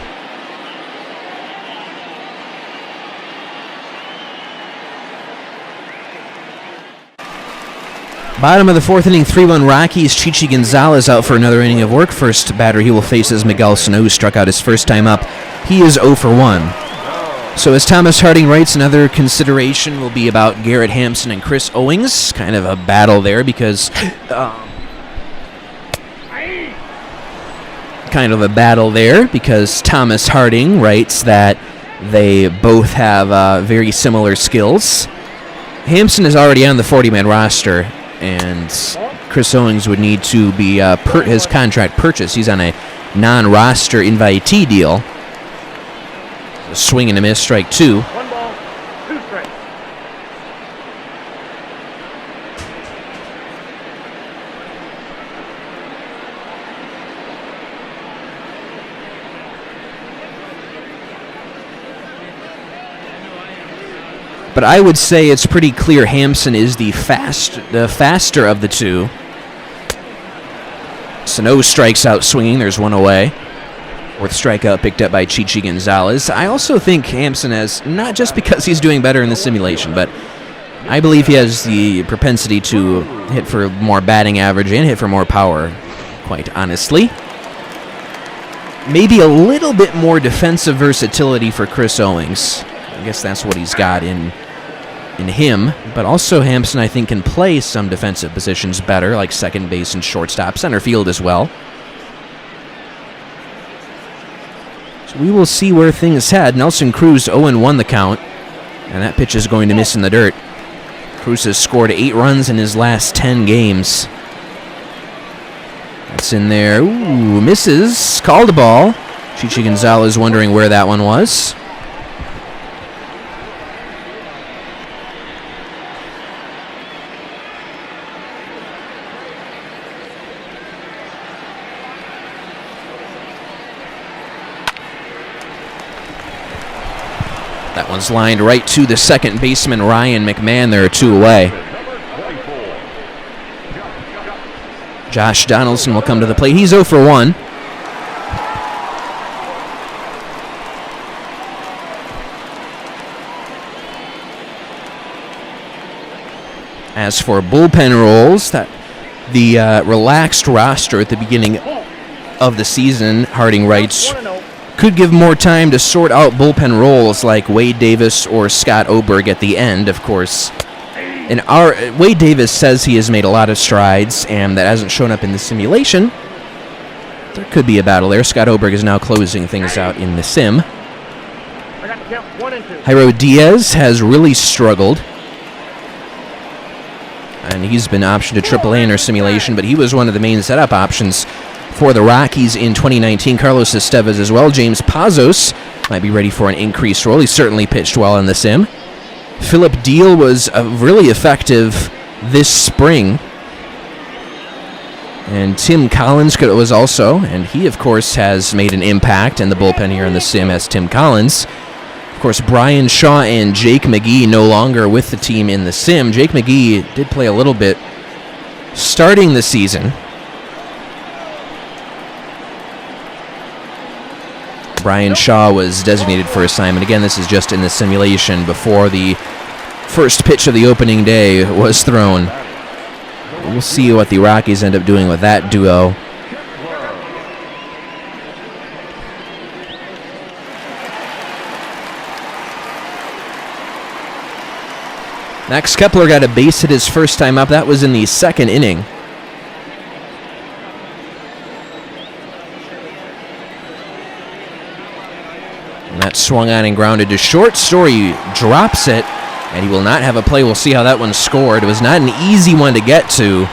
Bottom of the fourth inning, 3-1 Rockies. Chichi Gonzalez out for another inning of work. First batter he will face is Miguel Sano, who struck out his first time up. He is 0 for 1. So as Thomas Harding writes, another consideration will be about Garrett Hampson and Chris Owings. Kind of a battle there because... Thomas Harding writes that they both have very similar skills. Hampson is already on the 40-man roster, and Chris Owings would need to be his contract purchased. He's on a non-roster invitee deal. A swing and a miss, strike two. 1 ball, 2 strikes. But I would say it's pretty clear Hampson is the faster of the two. Sano strikes out swinging. There's one away. Fourth strikeout picked up by Chichi Gonzalez. I also think Hampson has, not just because he's doing better in the simulation, but I believe he has the propensity to hit for more batting average and hit for more power, quite honestly. Maybe a little bit more defensive versatility for Chris Owings. I guess that's what he's got in him, but also Hampson, I think, can play some defensive positions better, like second base and shortstop, center field as well. So we will see where things head. Nelson Cruz 0-1 the count, and that pitch is going to miss in the dirt. Cruz has scored 8 runs in his last 10 games. It's in there. Ooh, misses. Called a ball. Chichi Gonzalez wondering where that one was. That one's lined right to the second baseman, Ryan McMahon. There are 2 away. Josh Donaldson will come to the plate. He's 0 for 1. As for bullpen roles, that the relaxed roster at the beginning of the season, Harding writes, could give more time to sort out bullpen roles like Wade Davis or Scott Oberg at the end, of course. And Wade Davis says he has made a lot of strides, and that hasn't shown up in the simulation. There could be a battle there. Scott Oberg is now closing things out in the sim. Jairo Diaz has really struggled, and he's been optioned to AAA in our simulation, but he was one of the main setup options for the Rockies in 2019. Carlos Estevez as well. James Pazos might be ready for an increased role. He certainly pitched well in the sim. Philip Deal was really effective this spring. And Tim Collins was also, and he of course has made an impact in the bullpen here in the sim as Tim Collins. Of course, Brian Shaw and Jake McGee no longer with the team in the sim. Jake McGee did play a little bit starting the season. Brian Shaw was designated for assignment. Again, this is just in the simulation before the first pitch of the opening day was thrown. We'll see what the Rockies end up doing with that duo. Max Kepler got a base hit his first time up. That was in the second inning. And that swung on and grounded to short. Story drops it, and he will not have a play. We'll see how that one scored. It was not an easy one to get to.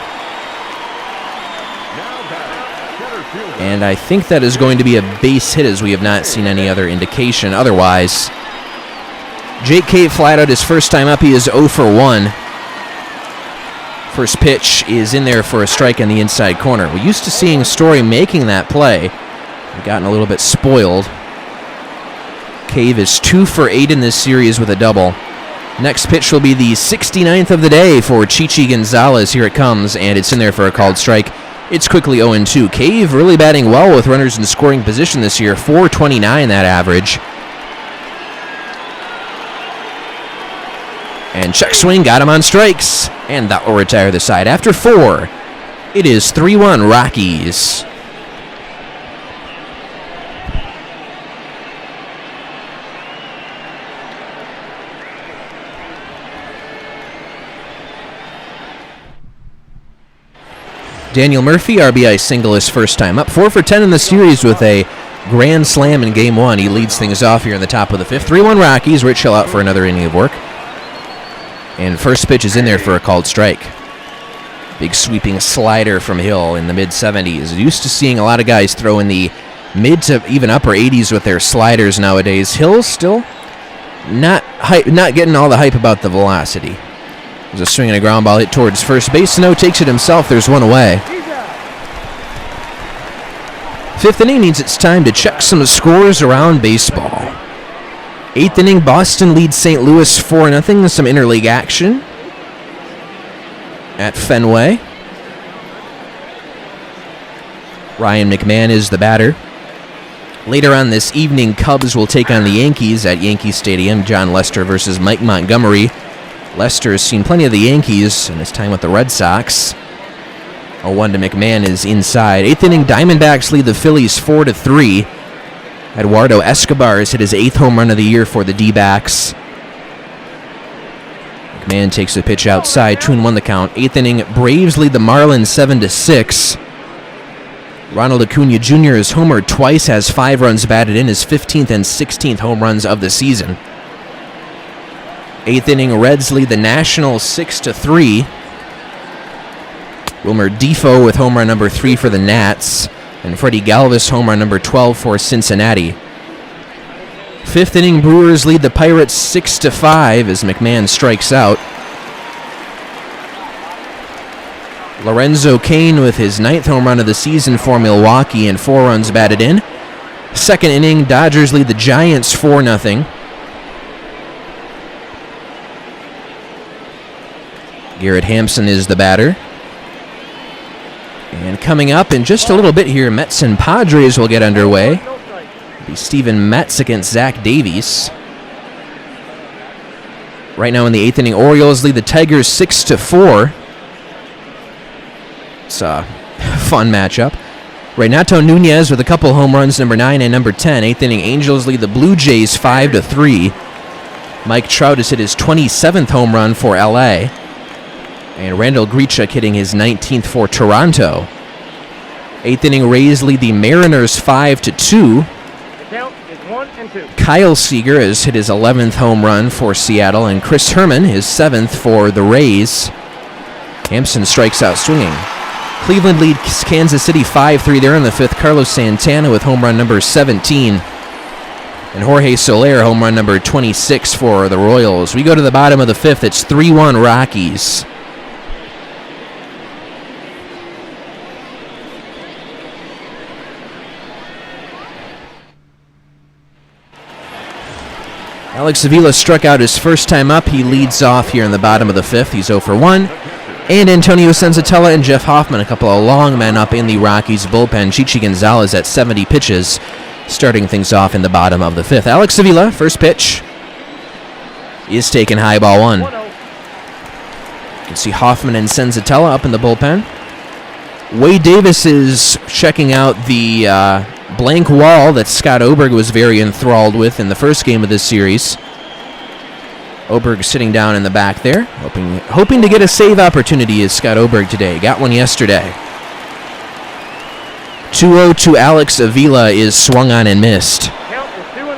And I think that is going to be a base hit, as we have not seen any other indication otherwise. Jake Cave flat out his first time up. He is 0 for 1. First pitch is in there for a strike in the inside corner. We're used to seeing Story making that play. We've gotten a little bit spoiled. Cave is 2 for 8 in this series with a double. Next pitch will be the 69th of the day for Chichi Gonzalez. Here it comes, and it's in there for a called strike. It's quickly 0-2. Cave really batting well with runners in scoring position this year. .429 that average. And check swing got him on strikes. And that will retire the side. After 4, it is 3-1 Rockies. Daniel Murphy, RBI single his first time up. 4 for 10 in the series with a grand slam in Game 1. He leads things off here in the top of the 5th. 3-1 Rockies. Rich Hill out for another inning of work. And first pitch is in there for a called strike. Big sweeping slider from Hill in the mid-70s. Used to seeing a lot of guys throw in the mid to even upper 80s with their sliders nowadays. Hill still not getting all the hype about the velocity. There's a swing and a ground ball hit towards first base. Snow takes it himself. There's one away. 5th inning means it's time to check some scores around baseball. 8th inning, Boston leads St. Louis 4-0. Some interleague action at Fenway. Ryan McMahon is the batter. Later on this evening, Cubs will take on the Yankees at Yankee Stadium. John Lester versus Mike Montgomery. Lester has seen plenty of the Yankees in his time with the Red Sox. 0-1 to McMahon is inside. 8th inning, Diamondbacks lead the Phillies 4-3. Eduardo Escobar has hit his 8th home run of the year for the D-backs. McMahon takes the pitch outside. 2-1 the count. 8th inning, Braves lead the Marlins 7-6. Ronald Acuna Jr. has homered twice, has 5 runs batted in, his 15th and 16th home runs of the season. 8th inning, Reds lead the Nationals 6-3. Wilmer Defoe with home run number 3 for the Nats. And Freddie Galvis, home run number 12 for Cincinnati. Fifth inning, Brewers lead the Pirates 6-5 as McMahon strikes out. Lorenzo Cain with his 9th home run of the season for Milwaukee and 4 runs batted in. Second inning, Dodgers lead the Giants 4-0. Garrett Hampson is the batter. And coming up in just a little bit here, Mets and Padres will get underway. It'll be Steven Metz against Zach Davies. Right now in the 8th inning, Orioles lead the Tigers 6-4. It's a fun matchup. Renato Nunez with a couple home runs, number 9 and number 10. 8th inning, Angels lead the Blue Jays 5-3. Mike Trout has hit his 27th home run for LA. And Randall Grichuk hitting his 19th for Toronto. 8th inning, Rays lead the Mariners 5-2. The count is 1-2. Kyle Seager has hit his 11th home run for Seattle, and Chris Herman his 7th for the Rays. Hampson strikes out swinging. Cleveland leads Kansas City 5-3 there in the 5th. Carlos Santana with home run number 17. And Jorge Soler, home run number 26 for the Royals. We go to the bottom of the 5th. It's 3-1 Rockies. Alex Avila struck out his first time up. He leads off here in the bottom of the 5th. He's 0 for 1. And Antonio Senzatella and Jeff Hoffman, a couple of long men up in the Rockies bullpen. Chichi Gonzalez at 70 pitches, starting things off in the bottom of the 5th. Alex Avila, first pitch, is taken high, ball 1. You can see Hoffman and Senzatella up in the bullpen. Wade Davis is checking out the blank wall that Scott Oberg was very enthralled with in the first game of this series. Oberg sitting down in the back there, hoping to get a save opportunity is Scott Oberg today. Got one yesterday. 2-0 to Alex Avila is swung on and missed. Count is 2-1.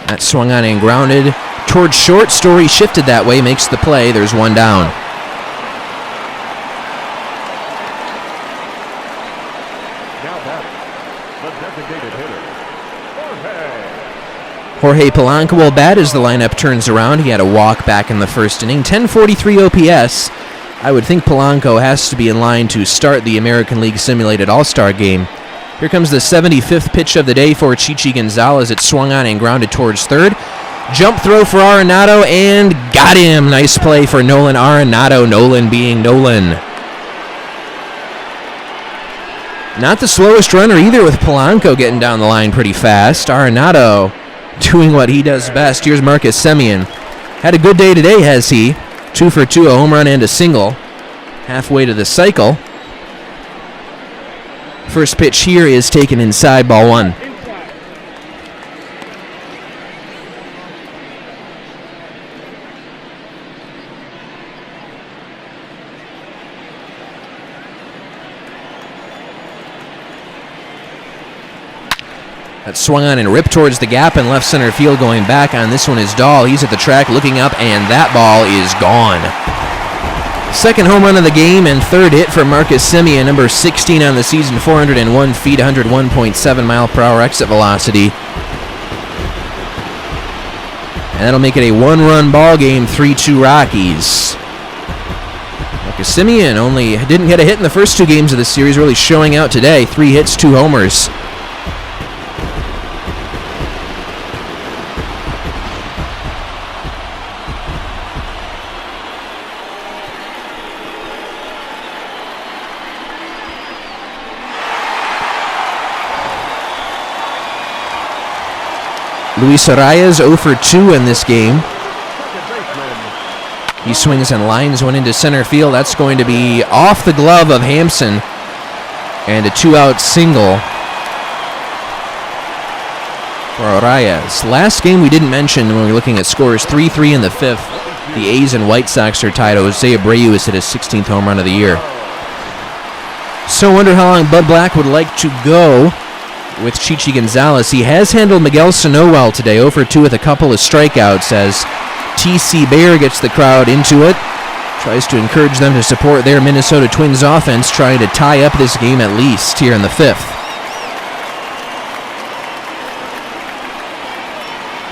That swung on and grounded towards short. Story shifted that way, makes the play. There's one down. Jorge Polanco will bat as the lineup turns around. He had a walk back in the first inning. 1043 OPS. I would think Polanco has to be in line to start the American League Simulated All-Star Game. Here comes the 75th pitch of the day for Chichi Gonzalez. It swung on and grounded towards third. Jump throw for Arenado and got him. Nice play for Nolan Arenado. Nolan being Nolan. Not the slowest runner either, with Polanco getting down the line pretty fast. Arenado doing what he does best. Here's Marcus Semien. Had a good day today, has he? 2 for 2, a home run and a single. Halfway to the cycle. First pitch here is taken inside, ball 1. That swung on and ripped towards the gap in left center field. Going back on this one is Dahl. He's at the track looking up, and that ball is gone. Second home run of the game and third hit for Marcus Semien, number 16 on the season, 401 feet, 101.7 mile per hour exit velocity. And that'll make it a one-run ball game, 3-2 Rockies. Marcus Semien only didn't get a hit in the first 2 games of the series, really showing out today. 3 hits, 2 homers. Luis Arraez 0 for 2 in this game. He swings and lines one into center field. That's going to be off the glove of Hampson. And a 2-out single for Arraez. Last game we didn't mention when we were looking at scores, 3-3 in the 5th. The A's and White Sox are tied. Jose Abreu has hit his 16th home run of the year. So I wonder how long Bud Black would like to go with Chichi Gonzalez. He has handled Miguel Sano well today, 0 for 2 with a couple of strikeouts as T.C. Bayer gets the crowd into it. Tries to encourage them to support their Minnesota Twins offense, trying to tie up this game at least here in the 5th.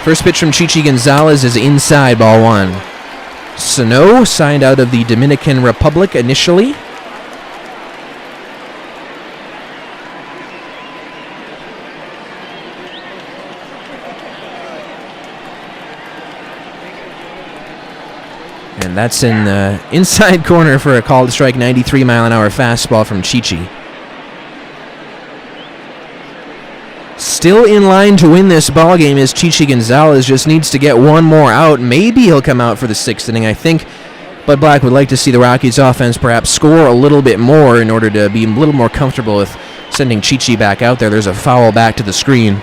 First pitch from Chichi Gonzalez is inside, ball 1. Sano signed out of the Dominican Republic initially. And that's in the inside corner for a called strike, 93-mile-an-hour fastball from Chichi. Still in line to win this ball game is Chichi Gonzalez. Just needs to get one more out. Maybe he'll come out for the 6th inning. I think Bud Black would like to see the Rockies offense perhaps score a little bit more in order to be a little more comfortable with sending Chichi back out there. There's a foul back to the screen.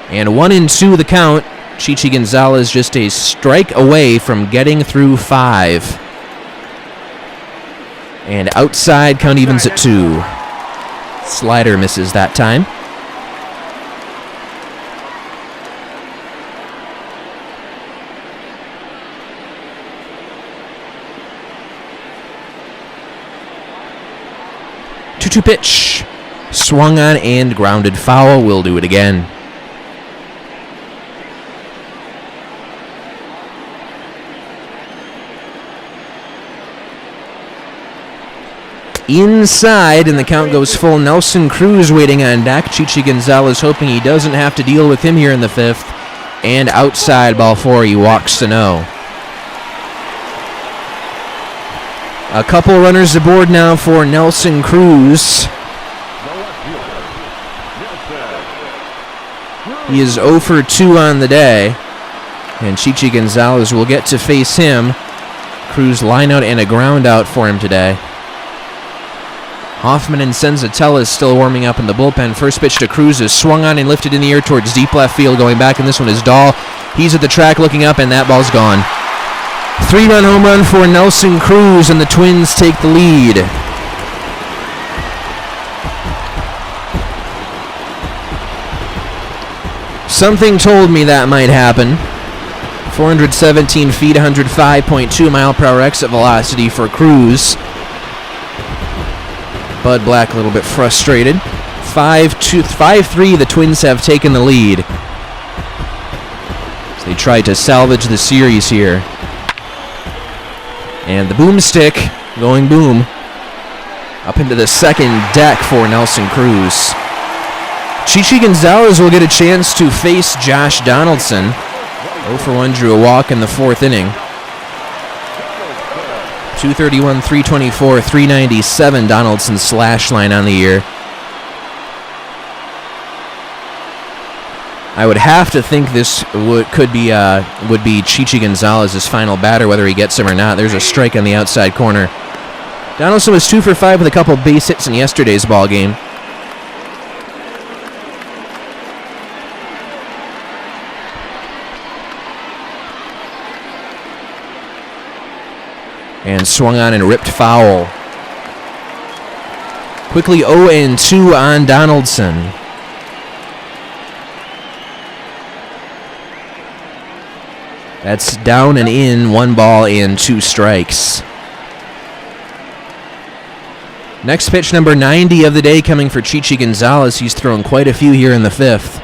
And 1-2 the count. Chichi Gonzalez just a strike away from getting through 5. And outside, count evens at 2. Slider misses that time. Two pitch. Swung on and grounded foul. We'll do it again. Inside, and the count goes full. Nelson Cruz waiting on deck. Chichi Gonzalez hoping he doesn't have to deal with him here in the 5th. And outside, ball 4, he walks Sano. A couple runners aboard now for Nelson Cruz. He is 0 for 2 on the day. And Chichi Gonzalez will get to face him. Cruz line out and a ground out for him today. Hoffman and Senzatella is still warming up in the bullpen. First pitch to Cruz is swung on and lifted in the air towards deep left field. Going back, and this one is Dahl. He's at the track looking up, and that ball's gone. 3-run home run for Nelson Cruz, and the Twins take the lead. Something told me that might happen. 417 feet, 105.2 mile-per-hour exit velocity for Cruz. Bud Black a little bit frustrated. 5-3, the Twins have taken the lead. So they tried to salvage the series here. And the boomstick going boom up into the second deck for Nelson Cruz. Chichi Gonzalez will get a chance to face Josh Donaldson. 0 for 1 drew a walk in the 4th inning. 231, 324, 397 Donaldson's slash line on the year. I would have to think this would be Chichi Gonzalez's final batter, whether he gets him or not. There's a strike on the outside corner. Donaldson was 2 for 5 with a couple base hits in yesterday's ball game. And swung on and ripped foul. Quickly 0-2 on Donaldson. That's down and in, 1 ball and 2 strikes. Next pitch, number 90 of the day, coming for Chichi Gonzalez. He's thrown quite a few here in the 5th.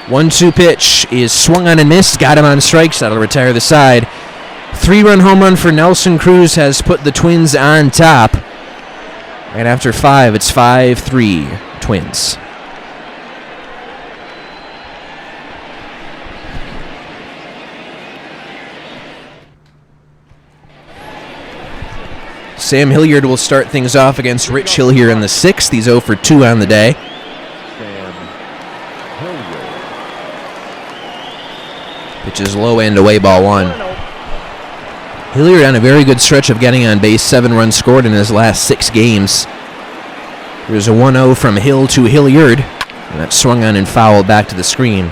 1-2 pitch is swung on and missed. Got him on strikes. That'll retire the side. 3-run home run for Nelson Cruz has put the Twins on top. Right after 5, it's 5-3 Twins. Sam Hilliard will start things off against Rich Hill here in the 6th. He's 0 for 2 on the day. Pitch is low end away, ball 1. Hilliard on a very good stretch of getting on base, 7 runs scored in his last 6 games. There's a 1-0 from Hill to Hilliard, and that swung on and fouled back to the screen.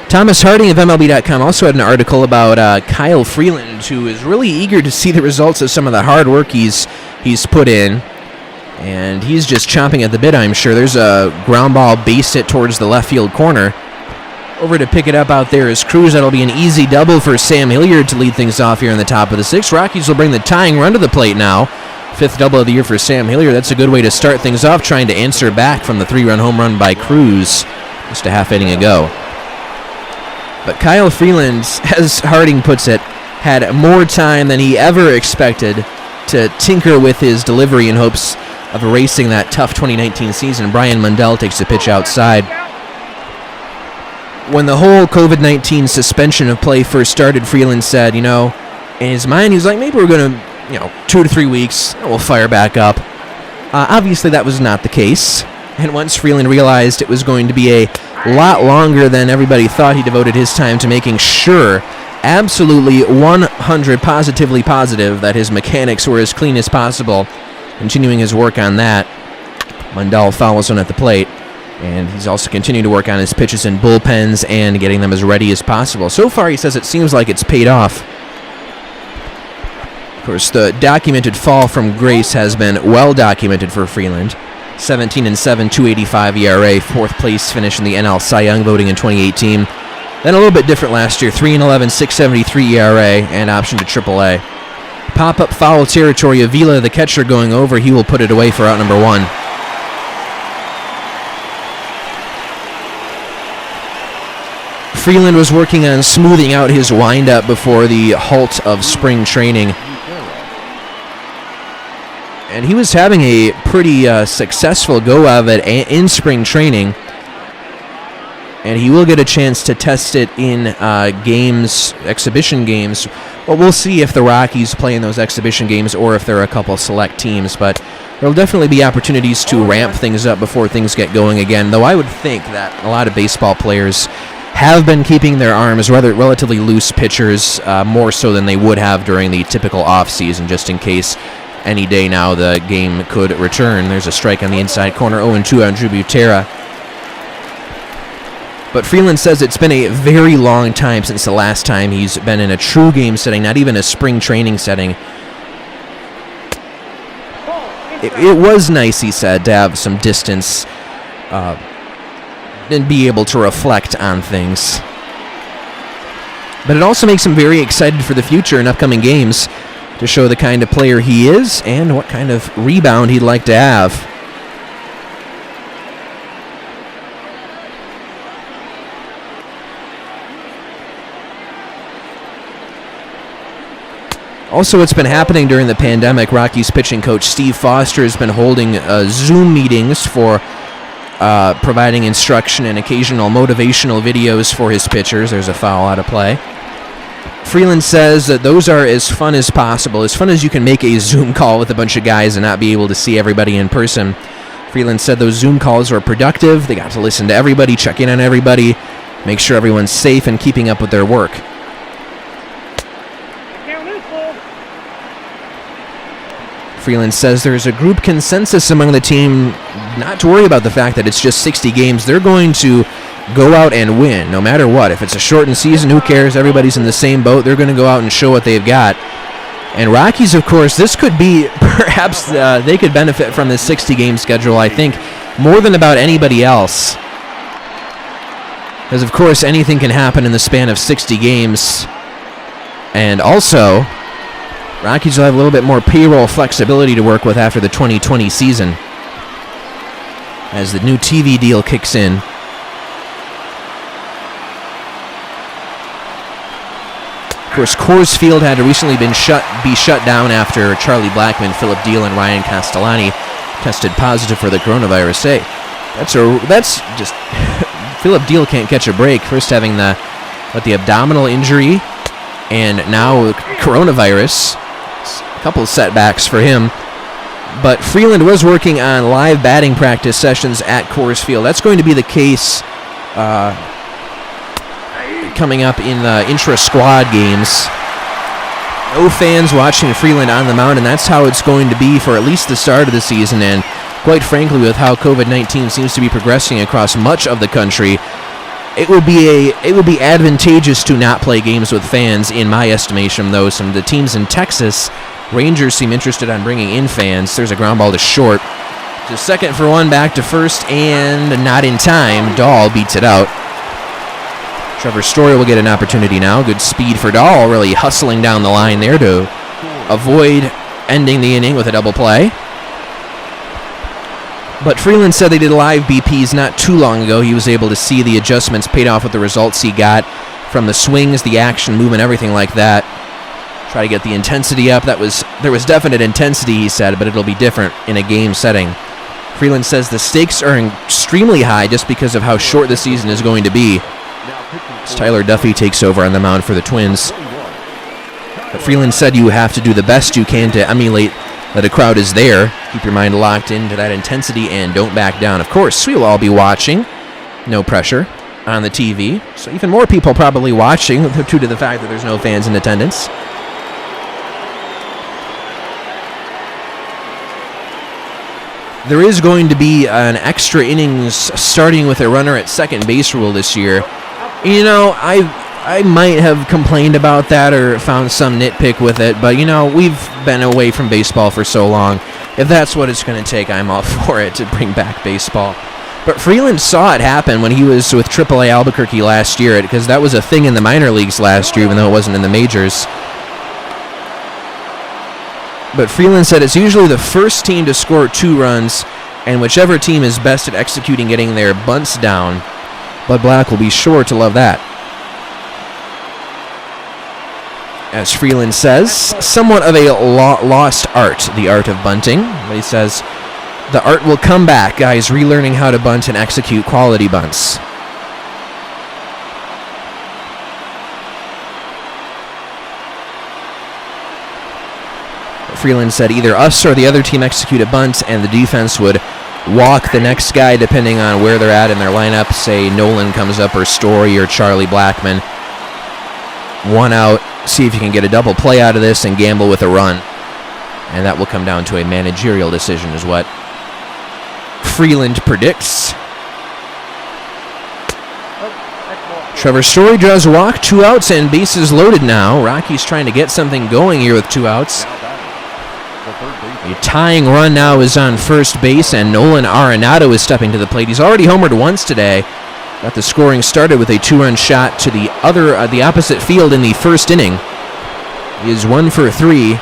Thomas Harding of MLB.com also had an article about Kyle Freeland, who is really eager to see the results of some of the hard work he's put in. And he's just chomping at the bit, I'm sure. There's a ground ball base hit towards the left field corner. Over to pick it up out there is Cruz. That'll be an easy double for Sam Hilliard to lead things off here in the top of the sixth. Rockies will bring the tying run to the plate now. 5th double of the year for Sam Hilliard. That's a good way to start things off, trying to answer back from the 3-run home run by Cruz just a half inning ago. But Kyle Freeland, as Harding puts it, had more time than he ever expected to tinker with his delivery in hopes of erasing that tough 2019 season. Brian Mundell takes the pitch outside. When the whole COVID-19 suspension of play first started, Freeland said, in his mind, he was like, maybe we're going to, 2 to 3 weeks, and we'll fire back up. Obviously, that was not the case. And once Freeland realized it was going to be a lot longer than everybody thought, he devoted his time to making sure, absolutely 100 positively positive, that his mechanics were as clean as possible. Continuing his work on that, Mundell follows on at the plate, and he's also continuing to work on his pitches and bullpens and getting them as ready as possible. So far, he says it seems like it's paid off. Of course, the documented fall from grace has been well documented for Freeland. 17-7, 2.85 ERA, 4th place finish in the NL Cy Young voting in 2018. Then a little bit different last year, 3-11, 6.73 ERA, and option to AAA. Pop-up foul territory. Avila, the catcher, going over. He will put it away for out number 1. Freeland was working on smoothing out his windup before the halt of spring training. And he was having a pretty successful go of it in spring training. And he will get a chance to test it in games, exhibition games. Well, we'll see if the Rockies play in those exhibition games or if there are a couple select teams. But there will definitely be opportunities to ramp things up before things get going again. Though I would think that a lot of baseball players have been keeping their arms relatively loose, pitchers, more so than they would have during the typical off-season, just in case any day now the game could return. There's a strike on the inside corner, 0-2 on Drew Butera. But Freeland says it's been a very long time since the last time he's been in a true game setting, not even a spring training setting. It was nice, he said, to have some distance and be able to reflect on things. But it also makes him very excited for the future in upcoming games to show the kind of player he is and what kind of rebound he'd like to have. Also, what's been happening during the pandemic, Rockies pitching coach Steve Foster has been holding Zoom meetings for providing instruction and occasional motivational videos for his pitchers. There's a foul out of play. Freeland says that those are as fun as possible, as fun as you can make a Zoom call with a bunch of guys and not be able to see everybody in person. Freeland said those Zoom calls were productive. They got to listen to everybody, check in on everybody, make sure everyone's safe and keeping up with their work. Freeland says there's a group consensus among the team not to worry about the fact that it's just 60 games. They're going to go out and win, no matter what. If it's a shortened season, who cares? Everybody's in the same boat. They're going to go out and show what they've got. And Rockies, of course, this could be, perhaps they could benefit from this 60-game schedule, I think, more than about anybody else. Because, of course, anything can happen in the span of 60 games. And also, Rockies will have a little bit more payroll flexibility to work with after the 2020 season as the new TV deal kicks in. Of course, Coors Field had recently be shut down after Charlie Blackmon, Philip Deal, and Ryan Castellani tested positive for the coronavirus. Hey, that's just Philip Deal can't catch a break. First having the abdominal injury, and now coronavirus. A couple of setbacks for him. But Freeland was working on live batting practice sessions at Coors Field. That's going to be the case coming up in the intra-squad games. No fans watching Freeland on the mound, and that's how it's going to be for at least the start of the season. And quite frankly, with how COVID-19 seems to be progressing across much of the country, it would be advantageous to not play games with fans, in my estimation. Though some of the teams in Texas, Rangers seem interested on bringing in fans. There's a ground ball to short. To second for one, back to first, and not in time. Dahl beats it out. Trevor Story will get an opportunity now. Good speed for Dahl, really hustling down the line there to avoid ending the inning with a double play. But Freeland said they did live BPs not too long ago. He was able to see the adjustments paid off with the results he got from the swings, the action, movement, everything like that. Try to get the intensity up. There was definite intensity, he said, but it'll be different in a game setting. Freeland says the stakes are extremely high just because of how short the season is going to be. As Tyler Duffy takes over on the mound for the Twins. But Freeland said you have to do the best you can to emulate that a crowd is there. Keep your mind locked into that intensity and don't back down. Of course, we will all be watching. No pressure on the TV. So even more people probably watching due to the fact that there's no fans in attendance. There is going to be an extra innings starting with a runner at second base rule this year. You know, I might have complained about that or found some nitpick with it, but, you know, we've been away from baseball for so long. If that's what it's going to take, I'm all for it to bring back baseball. But Freeland saw it happen when he was with AAA Albuquerque last year, because that was a thing in the minor leagues last year, even though it wasn't in the majors. But Freeland said it's usually the first team to score 2 runs, and whichever team is best at executing getting their bunts down. Bud Black will be sure to love that. As Freeland says, somewhat of a lost art, the art of bunting. But he says, the art will come back, guys relearning how to bunt and execute quality bunts. Freeland said either us or the other team execute a bunt and the defense would walk the next guy depending on where they're at in their lineup. Say Nolan comes up or Story or Charlie Blackmon. 1 out, see if you can get a double play out of this and gamble with a run. And that will come down to a managerial decision is what Freeland predicts. Trevor Story draws a walk, 2 outs and bases loaded now. Rocky's trying to get something going here with 2 outs. A tying run now is on first base, and Nolan Arenado is stepping to the plate. He's already homered once today. Got the scoring started with a 2-run shot to the opposite field in the first inning. He is 1 for 3.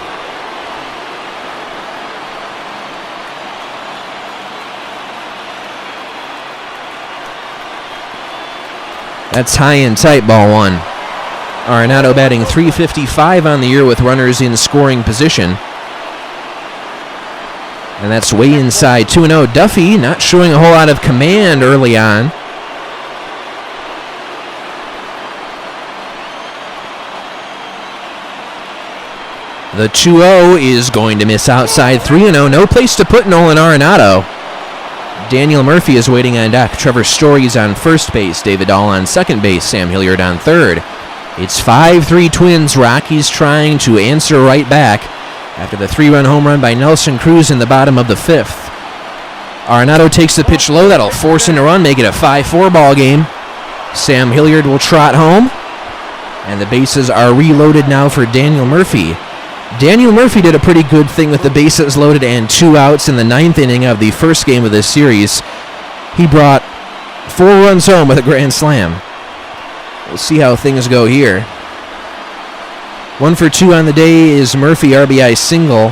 That's high and tight, ball 1. Arenado batting .355 on the year with runners in scoring position. And that's way inside 2-0. Duffy not showing a whole lot of command early on. The 2-0 is going to miss outside 3-0. No place to put Nolan Arenado. Daniel Murphy is waiting on deck. Trevor Story is on first base. David Dahl on second base. Sam Hilliard on third. It's 5-3 Twins. Rockies trying to answer right back after the 3-run home run by Nelson Cruz in the bottom of the 5th. Arenado takes the pitch low. That'll force in a run, make it a 5-4 ball game. Sam Hilliard will trot home. And the bases are reloaded now for Daniel Murphy. Daniel Murphy did a pretty good thing with the bases loaded and 2 outs in the 9th inning of the first game of this series. He brought 4 runs home with a grand slam. We'll see how things go here. 1 for 2 on the day is Murphy, RBI single.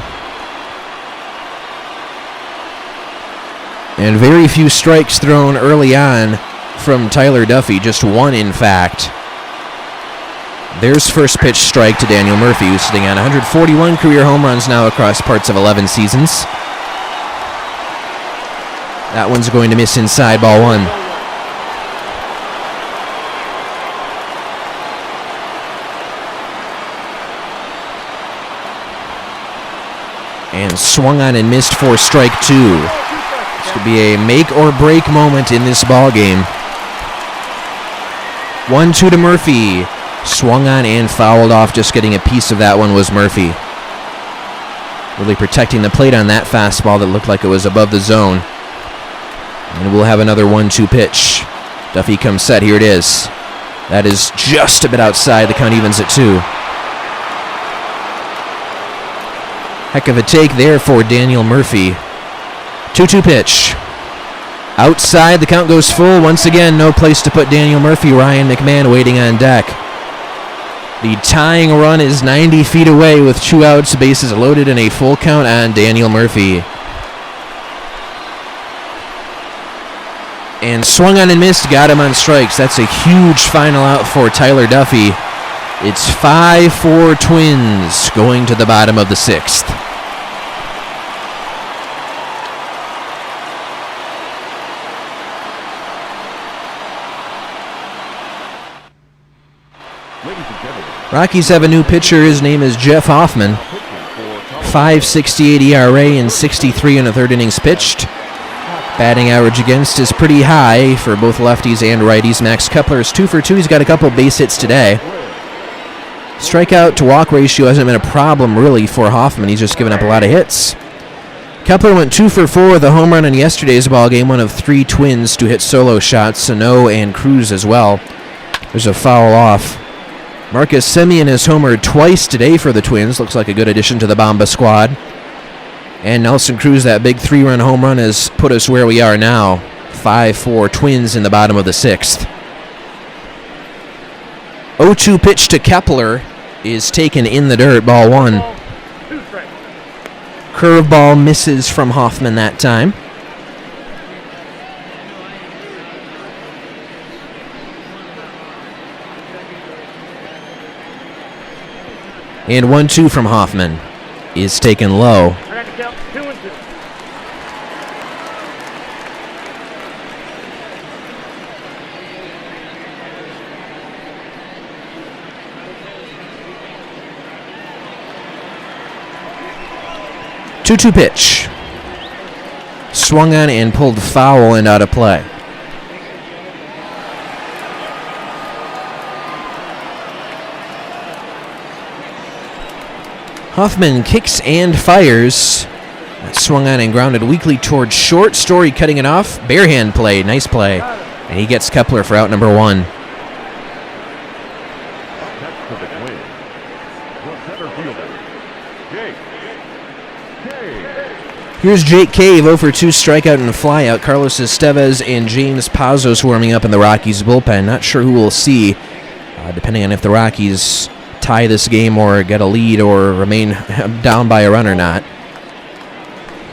And very few strikes thrown early on from Tyler Duffy, just 1 in fact. There's first pitch strike to Daniel Murphy, who's sitting on 141 career home runs now across parts of 11 seasons. That one's going to miss inside, ball 1. And swung on and missed for strike 2. This could be a make or break moment in this ball game. 1-2 to Murphy. Swung on and fouled off. Just getting a piece of that one was Murphy. Really protecting the plate on that fastball that looked like it was above the zone. And we'll have another 1-2 pitch. Duffy comes set. Here it is. That is just a bit outside. The count evens at 2. Heck of a take there for Daniel Murphy. 2-2 pitch. Outside, the count goes full. Once again, no place to put Daniel Murphy. Ryan McMahon waiting on deck. The tying run is 90 feet away with 2 outs, bases loaded, and a full count on Daniel Murphy. And swung on and missed, got him on strikes. That's a huge final out for Tyler Duffy. It's 5-4 Twins going to the bottom of the 6th. Rockies have a new pitcher. His name is Jeff Hoffman. 5.68 ERA and 63 in the 3rd innings pitched. Batting average against is pretty high for both lefties and righties. Max Kepler is 2 for 2. He's got a couple base hits today. Strikeout to walk ratio hasn't been a problem really for Hoffman. He's just given up a lot of hits. Kepler went 2 for 4 with a home run in yesterday's ball game. One of 3 Twins to hit solo shots, Sano and Cruz as well. There's a foul off. Marcus Semien has homered twice today for the Twins. Looks like a good addition to the Bomba squad. And Nelson Cruz, that big 3-run home run, has put us where we are now. 5-4 Twins in the bottom of the 6th. 0-2 pitch to Kepler is taken in the dirt, ball 1. Curveball misses from Hoffman that time. And 1-2 from Hoffman is taken low. I got to count 2-2. Two-two pitch. Swung on and pulled foul and out of play. Hoffman kicks and fires. That swung on and grounded weakly towards short. Story cutting it off. Barehand play. Nice play. And he gets Kepler for out number 1. Next to the Twins, the center fielder, Jake Cave. Here's Jake Cave, 0 for 2 strikeout and a flyout. Carlos Estevez and James Pazos warming up in the Rockies bullpen. Not sure who we'll see, depending on if the Rockies tie this game or get a lead or remain down by a run or not.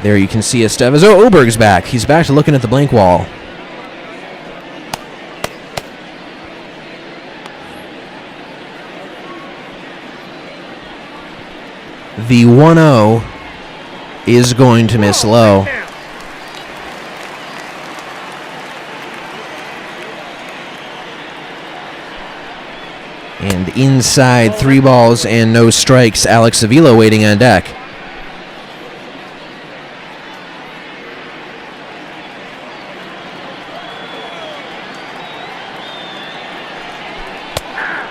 There you can see Estevez. Oh, Oberg's back. He's back to looking at the blank wall. The 1-0 is going to miss low. And inside, 3 balls and no strikes. Alex Avila waiting on deck.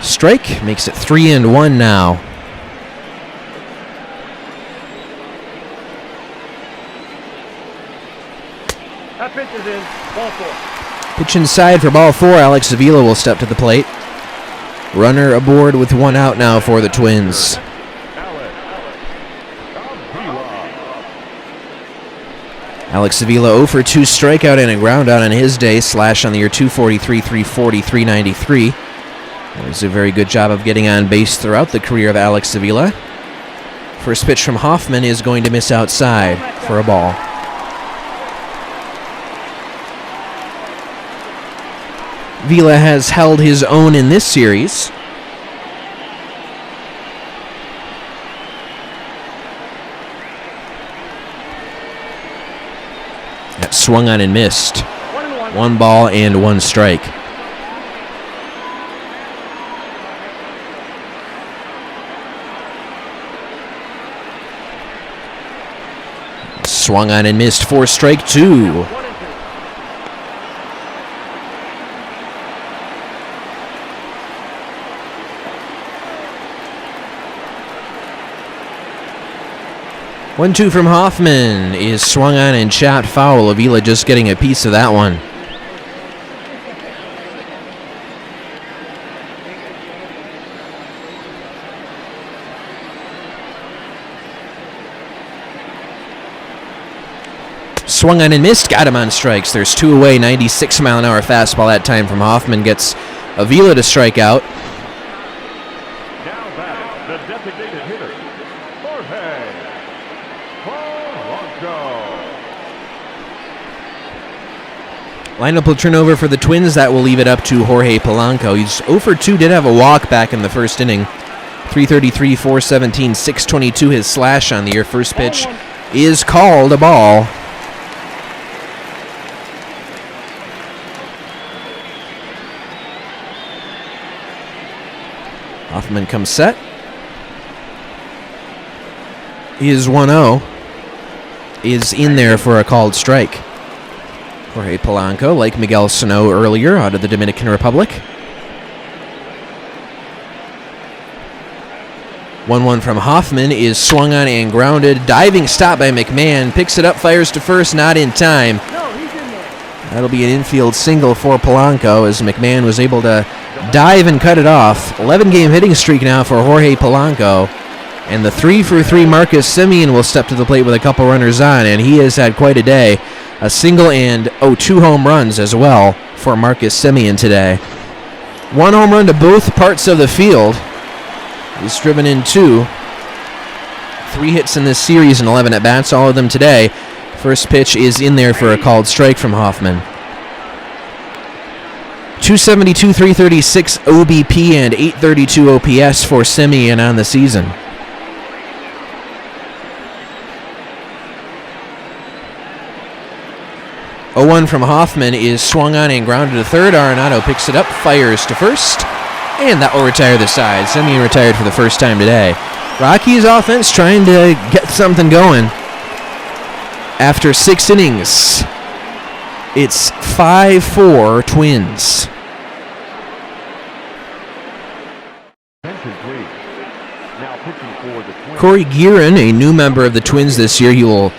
Strike makes it 3-1 now. That pitch is in. Ball 4. Pitch inside for ball 4. Alex Avila will step to the plate. Runner aboard with 1 out now for the Twins. Alex Avila 0 for 2 strikeout and a ground out on his day. Slash on the year 243, 340, 393. That was a very good job of getting on base throughout the career of Alex Avila. First pitch from Hoffman is going to miss outside for a ball. Avila has held his own in this series. That swung on and missed. 1 ball and 1 strike. Swung on and missed for strike 2. 1-2 from Hoffman is swung on and shot foul. Avila just getting a piece of that one. swung on and missed. Got him on strikes. There's 2 away. 96-mile-an-hour fastball that time from Hoffman. Gets Avila to strike out. Now batting, the designated hitter, Jorge Polanco. Lineup will turn over for the Twins. That will leave it up to Jorge Polanco. He's 0 for 2. Did have a walk back in the first inning. 333, 417, 622 his slash on the year. First pitch is called a ball. Hoffman comes set. Is 1-0. Is in there for a called strike. Jorge Polanco, like Miguel Sano earlier, out of the Dominican Republic. 1-1 from Hoffman is swung on and grounded. Diving stop by McMahon. Picks it up, fires to first, not in time. That'll be an infield single for Polanco as McMahon was able to dive and cut it off. 11-game hitting streak now for Jorge Polanco. And the 3 for 3 Marcus Semien will step to the plate with a couple runners on, and he has had quite a day. A single and 2 home runs as well for Marcus Semien today. 1 home run to both parts of the field. He's driven in 2. 3 hits in this series and 11 at-bats, all of them today. First pitch is in there for a called strike from Hoffman. 272, 336 OBP and 832 OPS for Semien on the season. Oh, 1 from Hoffman is swung on and grounded to third. Arenado picks it up, fires to first, and that will retire the side. Semien retired for the first time today. Rockies offense trying to get something going. After 6 innings, it's 5-4 Twins. Corey Guerin, a new member of the Twins this year, he will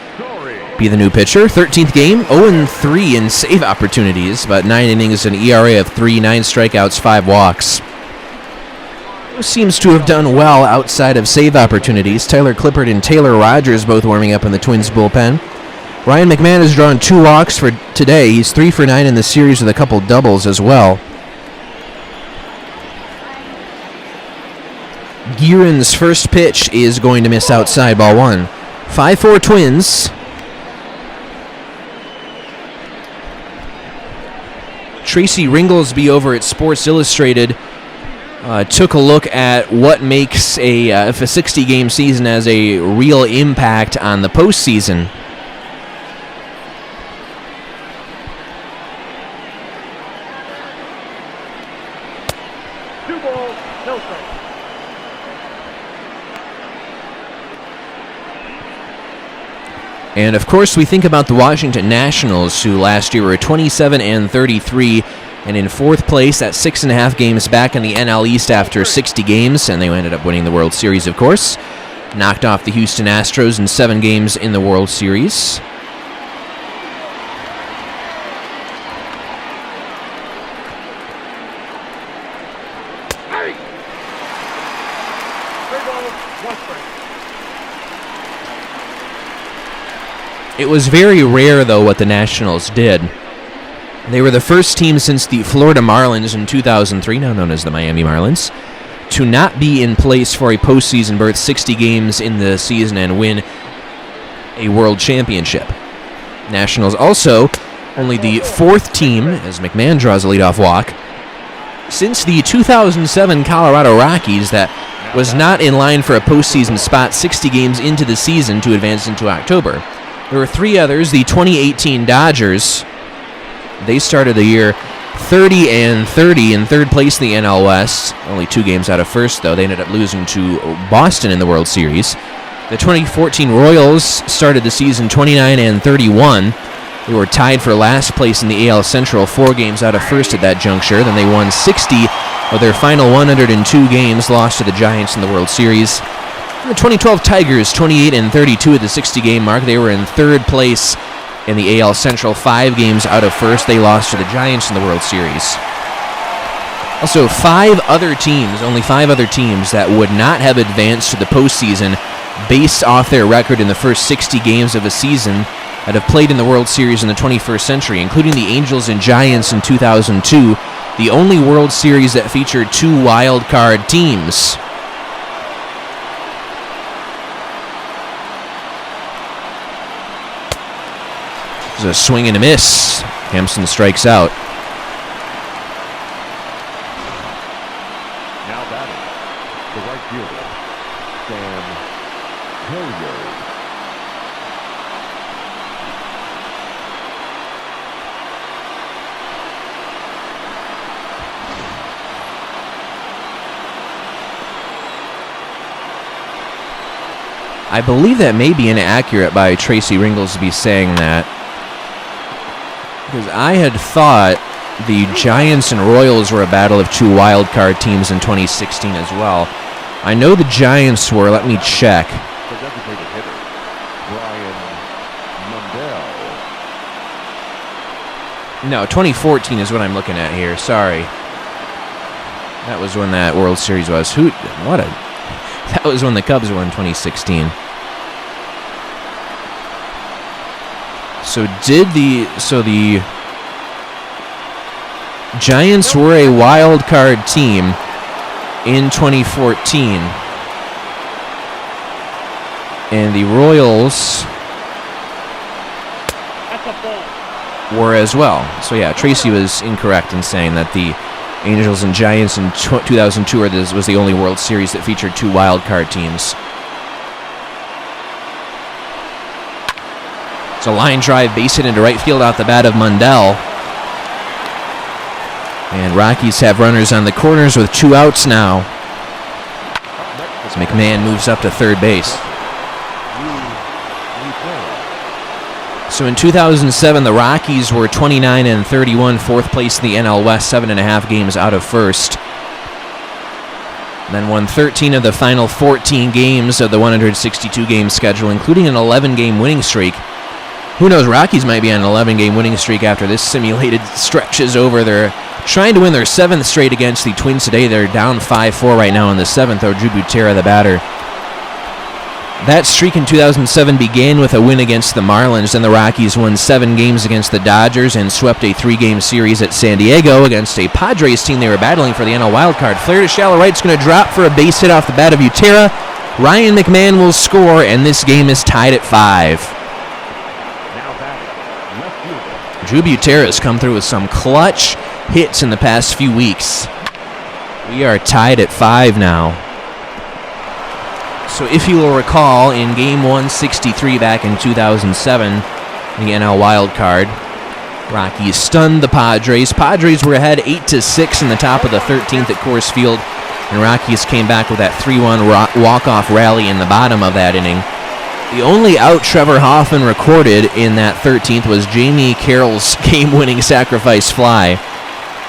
be the new pitcher. 13th game, 0-3 in save opportunities, but 9 innings, an ERA of 3, 9 strikeouts, 5 walks. Seems to have done well outside of save opportunities. Tyler Clippard and Taylor Rogers both warming up in the Twins bullpen. Ryan McMahon has drawn 2 walks for today. He's 3 for 9 in the series with a couple doubles as well. Guerin's first pitch is going to miss outside, ball 1. 5-4 Twins. Tracy Ringlesby over at Sports Illustrated took a look at what makes a 60-game season as a real impact on the postseason. And of course, we think about the Washington Nationals, who last year were 27-33 and in 4th place at 6.5 games back in the NL East after 60 games, and they ended up winning the World Series, of course. Knocked off the Houston Astros in 7 games in the World Series. It was very rare, though, what the Nationals did. They were the first team since the Florida Marlins in 2003, now known as the Miami Marlins, to not be in place for a postseason berth, 60 games in the season, and win a world championship. Nationals also only the 4th team, as McMahon draws a leadoff walk, since the 2007 Colorado Rockies that was not in line for a postseason spot 60 games into the season to advance into October. There were 3 others. The 2018 Dodgers, they started the year 30-30 in 3rd place in the NL West. Only 2 games out of first, though. They ended up losing to Boston in the World Series. The 2014 Royals started the season 29-31. They were tied for last place in the AL Central, 4 games out of first at that juncture. Then they won 60 of their final 102 games, lost to the Giants in the World Series. The 2012 Tigers, 28-32 at the 60-game mark. They were in 3rd place in the AL Central, 5 games out of first. They lost to the Giants in the World Series. Also, 5 other teams, only 5 other teams that would not have advanced to the postseason based off their record in the first 60 games of a season that have played in the World Series in the 21st century, including the Angels and Giants in 2002, the only World Series that featured 2 wild card teams. There's a swing and a miss. Hampson strikes out. Now batting, the right fielder, Sam Hilliard. I believe that may be inaccurate by Tracy Ringlesby saying that, because I had thought the Giants and Royals were a battle of 2 wild card teams in 2016 as well. I know the Giants were. Let me check. The designated hitter, Brian Mundell. No, 2014 is what I'm looking at here. Sorry. That was when that World Series was. That was when the Cubs won 2016. So the Giants were a wild card team in 2014, and the Royals were as well. So yeah, Tracy was incorrect in saying that the Angels and Giants in 2002 was the only World Series that featured 2 wild card teams. It's a line drive, base hit into right field out the bat of Mundell. And Rockies have runners on the corners with 2 outs now, as McMahon moves up to third base. So in 2007, the Rockies were 29-31, 4th place in the NL West, 7.5 games out of first. Then won 13 of the final 14 games of the 162-game schedule, including an 11-game winning streak. Who knows, Rockies might be on an 11-game winning streak after this simulated stretch is over. They're trying to win their 7th straight against the Twins today. They're down 5-4 right now in the 7th, though. Drew Butera, the batter. That streak in 2007 began with a win against the Marlins. Then the Rockies won 7 games against the Dodgers and swept a 3-game series at San Diego against a Padres team they were battling for the NL wildcard. Flare to shallow right's going to drop for a base hit off the bat of Butera. Ryan McMahon will score, and this game is tied at 5. Drew Butera has come through with some clutch hits in the past few weeks. We are tied at 5 now. So if you will recall, in Game 163 back in 2007, the NL wild card, Rockies stunned the Padres. Padres were ahead 8-6 in the top of the 13th at Coors Field, and Rockies came back with that 3-1 walk-off rally in the bottom of that inning. The only out Trevor Hoffman recorded in that 13th was Jamie Carroll's game-winning sacrifice fly.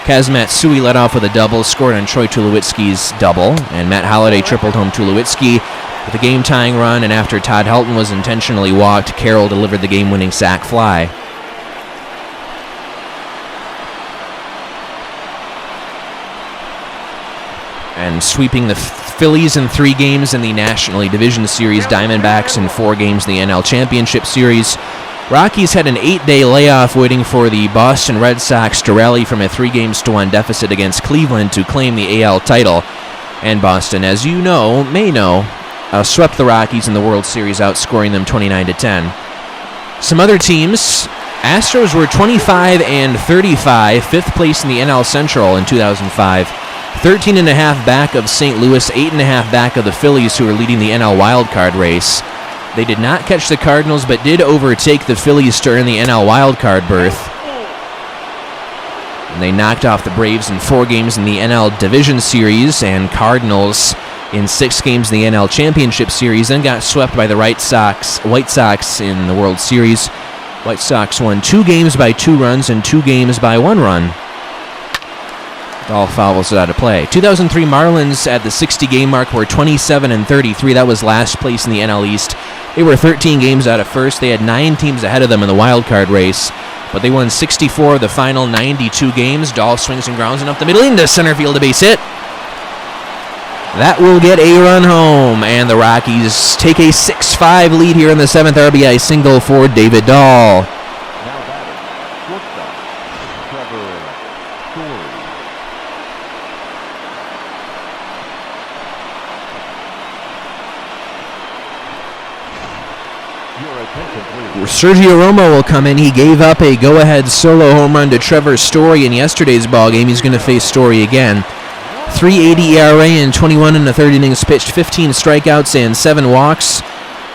Kaz Matsui led off with a double, scored on Troy Tulowitzki's double, and Matt Holliday tripled home Tulowitzki with a game-tying run, and after Todd Helton was intentionally walked, Carroll delivered the game-winning sac fly. And sweeping the Phillies in 3 games in the National League Division Series, Diamondbacks in 4 games in the NL Championship Series. Rockies had an 8-day layoff waiting for the Boston Red Sox to rally from a 3-1 deficit against Cleveland to claim the AL title. And Boston, as you may know, swept the Rockies in the World Series, outscoring them 29-10. Some other teams, Astros were 25-35, 5th place in the NL Central in 2005. 13.5 back of St. Louis, 8.5 back of the Phillies, who are leading the NL wildcard race. They did not catch the Cardinals, but did overtake the Phillies to earn the NL wildcard berth. And they knocked off the Braves in 4 games in the NL Division Series, and Cardinals in 6 games in the NL Championship Series, then got swept by the White Sox in the World Series. White Sox won 2 games by 2 runs and 2 games by 1 run. All fouls out of play. 2003 Marlins at the 60-game mark were 27-33. That was last place in the NL East. They were 13 games out of first. They had 9 teams ahead of them in the wild card race, but they won 64 of the final 92 games. Dahl swings and grounds and up the middle into center field, a base hit. That will get a run home, and the Rockies take a 6-5 lead here in the 7th RBI single for David Dahl. Now batting, shortstop, Trevor Story. Your attention, please. Sergio Romo will come in. He gave up a go-ahead solo home run to Trevor Story in yesterday's ballgame. He's going to face Story again. 3.80 ERA in 21 and a third innings pitched, 15 strikeouts and 7 walks.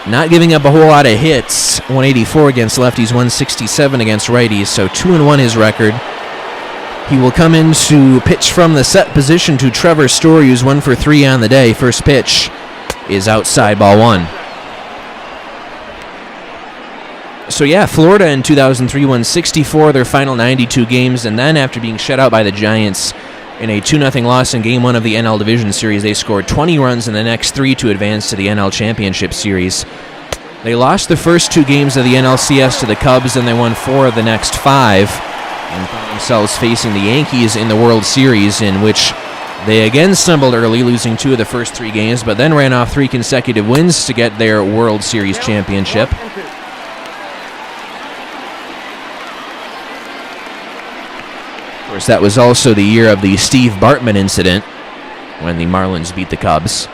Not giving up a whole lot of hits. 184 against lefties, 167 against righties, so 2-1 his record. He will come in to pitch from the set position to Trevor Story, who's 1 for 3 on the day. First pitch is outside, ball 1. So yeah, Florida in 2003 won 64 of their final 92 games, and then after being shut out by the Giants in a 2-0 loss in Game 1 of the NL Division Series, they scored 20 runs in the next 3 to advance to the NL Championship Series. They lost the first 2 games of the NLCS to the Cubs, and they won 4 of the next 5, and found themselves facing the Yankees in the World Series, in which they again stumbled early, losing 2 of the first 3 games, but then ran off 3 consecutive wins to get their World Series championship. Of course, that was also the year of the Steve Bartman incident when the Marlins beat the Cubs.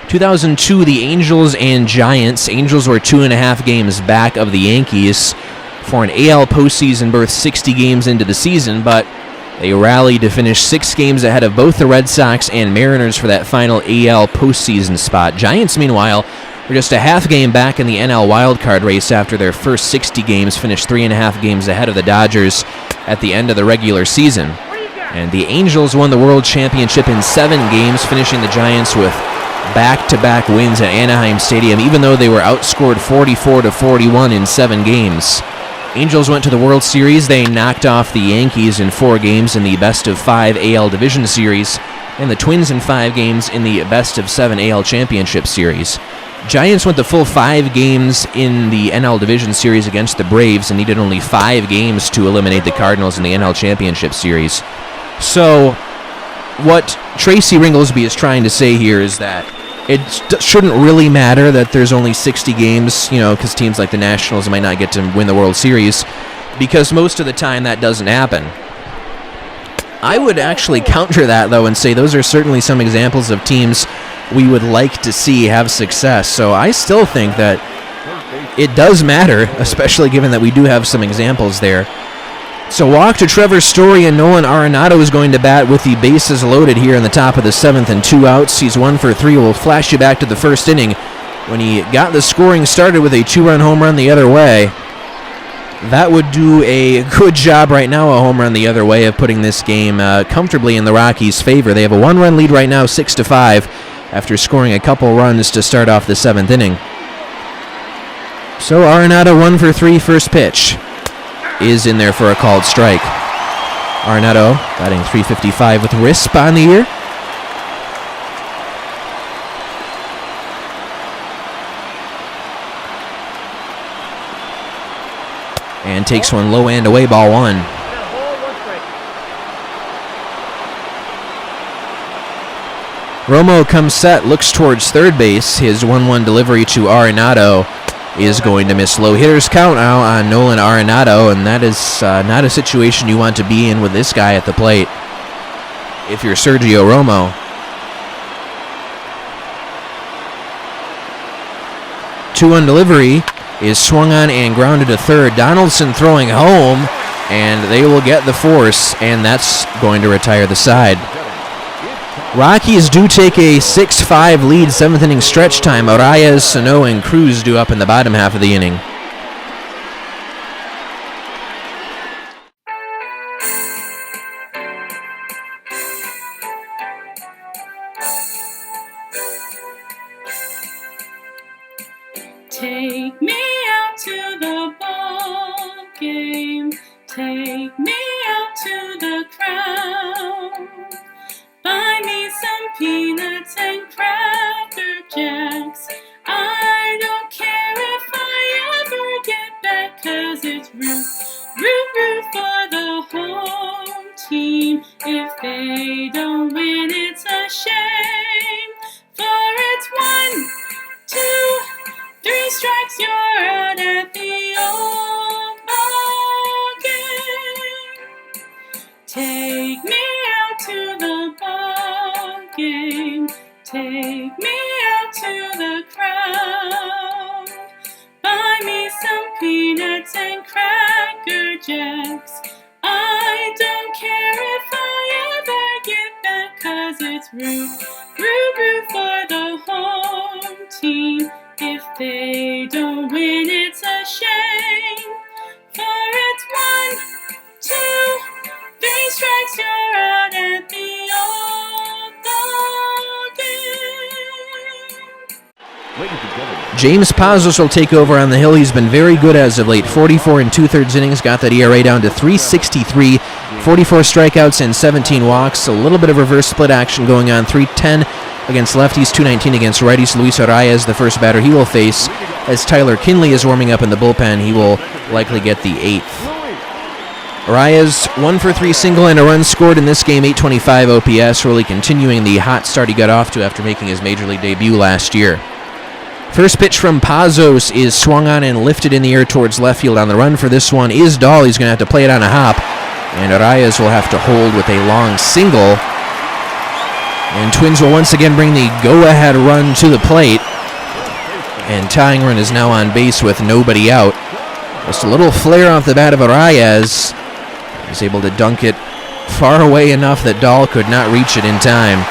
2002, the Angels and Giants. Angels were 2.5 games back of the Yankees for an AL postseason berth 60 games into the season, but they rallied to finish 6 games ahead of both the Red Sox and Mariners for that final AL postseason spot. Giants, meanwhile, were just a half game back in the NL wildcard race after their first 60 games, finished 3.5 games ahead of the Dodgers at the end of the regular season. And the Angels won the World Championship in 7 games, finishing the Giants with back-to-back wins at Anaheim Stadium, even though they were outscored 44-41 in 7 games. Angels went to the World Series. They knocked off the Yankees in 4 games in the best-of-5 AL Division Series, and the Twins in 5 games in the best-of-7 AL Championship Series. Giants went the full 5 games in the NL Division Series against the Braves and needed only 5 games to eliminate the Cardinals in the NL Championship Series. So, what Tracy Ringlesby is trying to say here is that it shouldn't really matter that there's only 60 games, because teams like the Nationals might not get to win the World Series, because most of the time that doesn't happen. I would actually counter that, though, and say those are certainly some examples of teams we would like to see have success. So I still think that it does matter, especially given that we do have some examples there. So walk to Trevor Story, and Nolan Arenado is going to bat with the bases loaded here in the top of the 7th and 2 outs. He's 1 for 3. We'll flash you back to the first inning when he got the scoring started with a 2-run home run the other way. That would do a good job right now, a home run the other way, of putting this game comfortably in the Rockies' favor. They have a 1-run lead right now, 6-5, after scoring a couple runs to start off the 7th inning. So Arenado 1 for 3, first pitch is in there for a called strike. Arenado batting .355 with RISP on the year. And takes one low and away, ball 1. Romo comes set, looks towards third base. His 1-1 delivery to Arenado is going to miss. Low hitters count now on Nolan Arenado, and that is not a situation you want to be in with this guy at the plate if you're Sergio Romo. 2-1 delivery is swung on and grounded to third. Donaldson throwing home, and they will get the force, and that's going to retire the side. Rockies do take a 6-5 lead, 7th inning stretch time. Arraez, Sano, and Cruz do up in the bottom half of the inning. Take me out to the ball game. Take me out to the crowd. Buy me some peanuts and Cracker Jacks. I don't care if I ever get back, 'cause it's root for the home team. If they don't win, it's a shame. James Pazos will take over on the hill. He's been very good as of late. 44 and 2/3 innings, got that ERA down to 3.63, 44 strikeouts and 17 walks. A little bit of reverse split action going on. 310 against lefties, 219 against righties. Luis Arraez, the first batter he will face, as Tyler Kinley is warming up in the bullpen. He will likely get the 8th. Arraez, 1 for 3 single and a run scored in this game, 825 OPS, really continuing the hot start he got off to after making his major league debut last year. First pitch from Pazos is swung on and lifted in the air towards left field. On the run for this one is Dahl. He's going to have to play it on a hop, and Arraez will have to hold with a long single. And Twins will once again bring the go-ahead run to the plate, and tying run is now on base with nobody out. Just a little flare off the bat of Arraez. He's able to dunk it far away enough that Dahl could not reach it in time.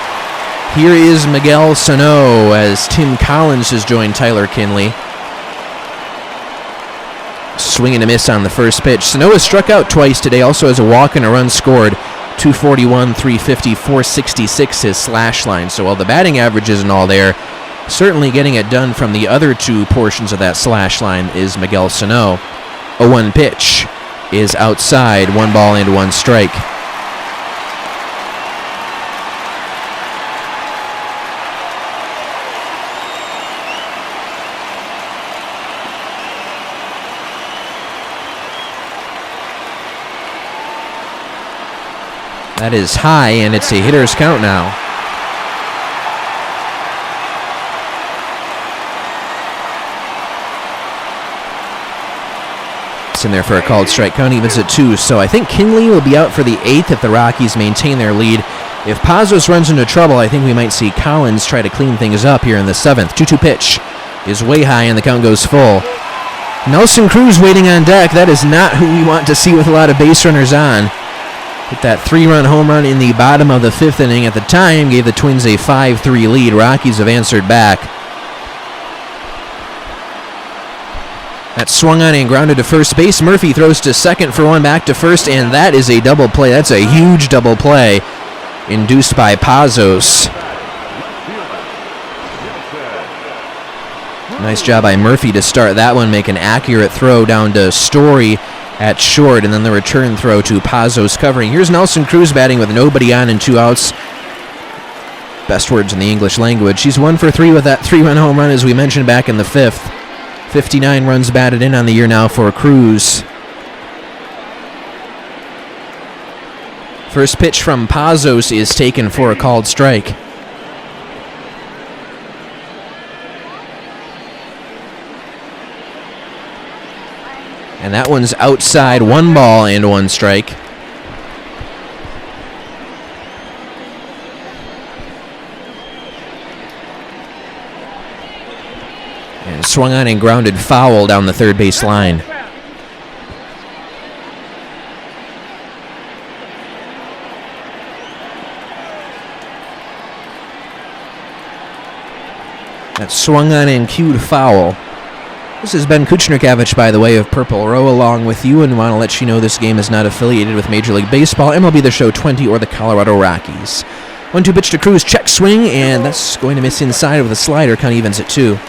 Here is Miguel Sano as Tim Collins has joined Tyler Kinley. Swing and a miss on the first pitch. Sano has struck out twice today, also has a walk and a run scored. 241, 350, 466 his slash line. So while the batting average isn't all there, certainly getting it done from the other two portions of that slash line is Miguel Sano. A 1 pitch is outside, 1 ball and 1 strike. That is high, and it's a hitter's count now. It's in there for a called strike. Count evens at 2, so I think Kinley will be out for the 8th if the Rockies maintain their lead. If Pazos runs into trouble, I think we might see Collins try to clean things up here in the 7th. 2-2 pitch is way high, and the count goes full. Nelson Cruz waiting on deck. That is not who we want to see with a lot of base runners on. Hit that 3-run home run in the bottom of the 5th inning. At the time, gave the Twins a 5-3 lead. Rockies have answered back. That's swung on and grounded to first base. Murphy throws to second for 1, back to first, and that is a double play. That's a huge double play induced by Pazos. Nice job by Murphy to start that one, make an accurate throw down to Story at short, and then the return throw to Pazos covering. Here's Nelson Cruz batting with nobody on and 2 outs. Best words in the English language. He's 1 for 3 with that 3-run home run, as we mentioned back in the 5th. 59 runs batted in on the year now for Cruz. First pitch from Pazos is taken for a called strike. And that one's outside, 1 ball and 1 strike. And swung on and grounded foul down the third base line. That's swung on and cued foul. This is Ben Kuchnerkavich, by the way, of Purple Row, along with you, and want to let you know this game is not affiliated with Major League Baseball, MLB The Show 20, or the Colorado Rockies. 1-2 pitch to Cruz, check swing, and that's going to miss inside with a slider. Count evens at 2.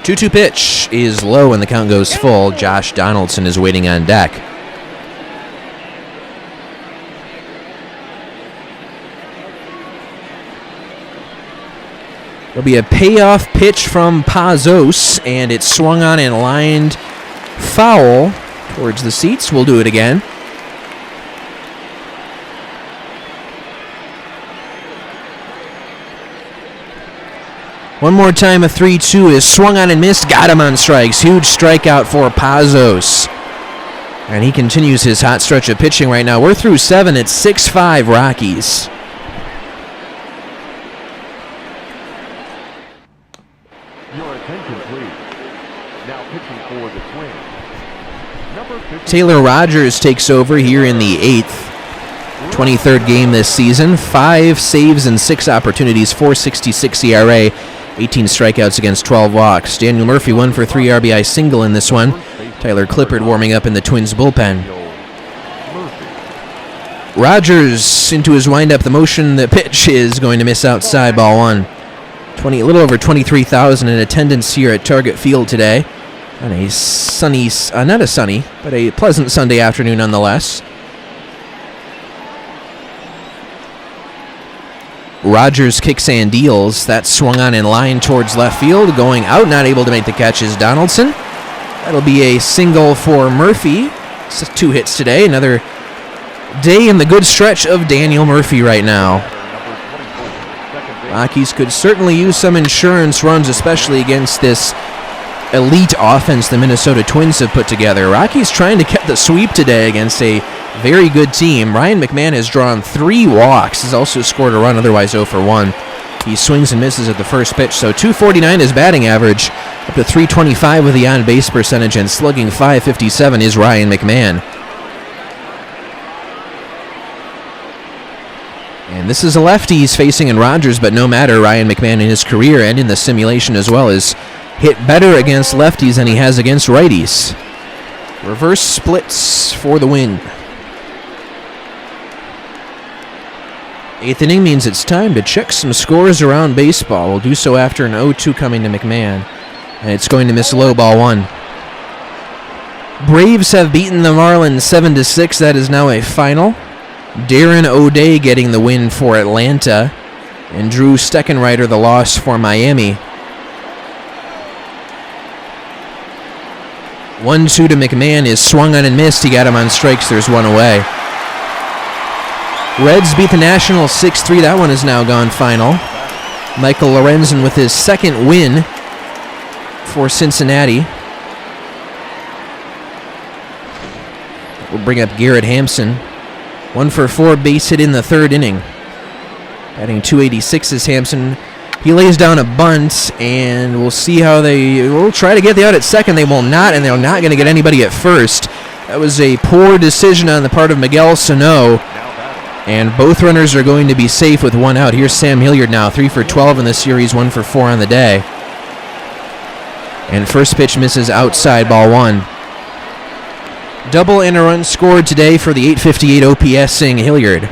Two-two pitch is low and the count goes full. Josh Donaldson is waiting on deck. There'll be a payoff pitch from Pazos, and it's swung on and lined foul towards the seats. We'll do it again. One more time, a 3-2 is swung on and missed. Got him on strikes. Huge strikeout for Pazos. And he continues his hot stretch of pitching right now. We're through 7. It's 6-5 Rockies. Your attention, please. Now pitching for the Twins. Number 50. Taylor Rogers takes over here in the 8th. 23rd game this season. 5 saves and 6 opportunities. 4.66 ERA. 18 strikeouts against 12 walks. Daniel Murphy 1 for 3 RBI single in this one. Tyler Clippard warming up in the Twins bullpen. Rogers into his windup. The motion, the pitch is going to miss outside, ball one. A little over 23,000 in attendance here at Target Field today on a sunny, not a sunny, but a pleasant Sunday afternoon nonetheless. Rogers kicks and deals. That swung on in line towards left field. Going out, not able to make the catch is Donaldson. That'll be a single for Murphy. 2 hits today. Another day in the good stretch of Daniel Murphy right now. Rockies could certainly use some insurance runs, especially against this elite offense the Minnesota Twins have put together. Rockies trying to get the sweep today against a very good team. Ryan McMahon has drawn 3 walks. He's also scored a run, otherwise 0 for 1. He swings and misses at the first pitch, so 249 is batting average, up to 325 with the on-base percentage, and slugging 557 is Ryan McMahon. And this is a lefty he's facing in Rogers, but no matter, Ryan McMahon in his career and in the simulation as well has hit better against lefties than he has against righties. Reverse splits for the win. 8th inning means it's time to check some scores around baseball. We'll do so after an 0-2 coming to McMahon. And it's going to miss low, ball one. Braves have beaten the Marlins 7-6. That is now a final. Darren O'Day getting the win for Atlanta. And Drew Steckenrider the loss for Miami. 1-2 to McMahon is swung on and missed. He got him on strikes. There's one away. Reds beat the Nationals 6-3. That one is now gone final. Michael Lorenzen with his second win for Cincinnati. We'll bring up Garrett Hampson. 1 for 4 base hit in the 3rd inning. Batting .286 is Hampson. He lays down a bunt, and we'll see how they will try to get the out at second. They will not, and they're not going to get anybody at first. That was a poor decision on the part of Miguel Sano. And both runners are going to be safe with 1 out. Here's Sam Hilliard now, 3 for 12 in the series, 1 for 4 on the day. And first pitch misses outside, ball one. Double and a run scored today for the .858 OPS-ing Hilliard.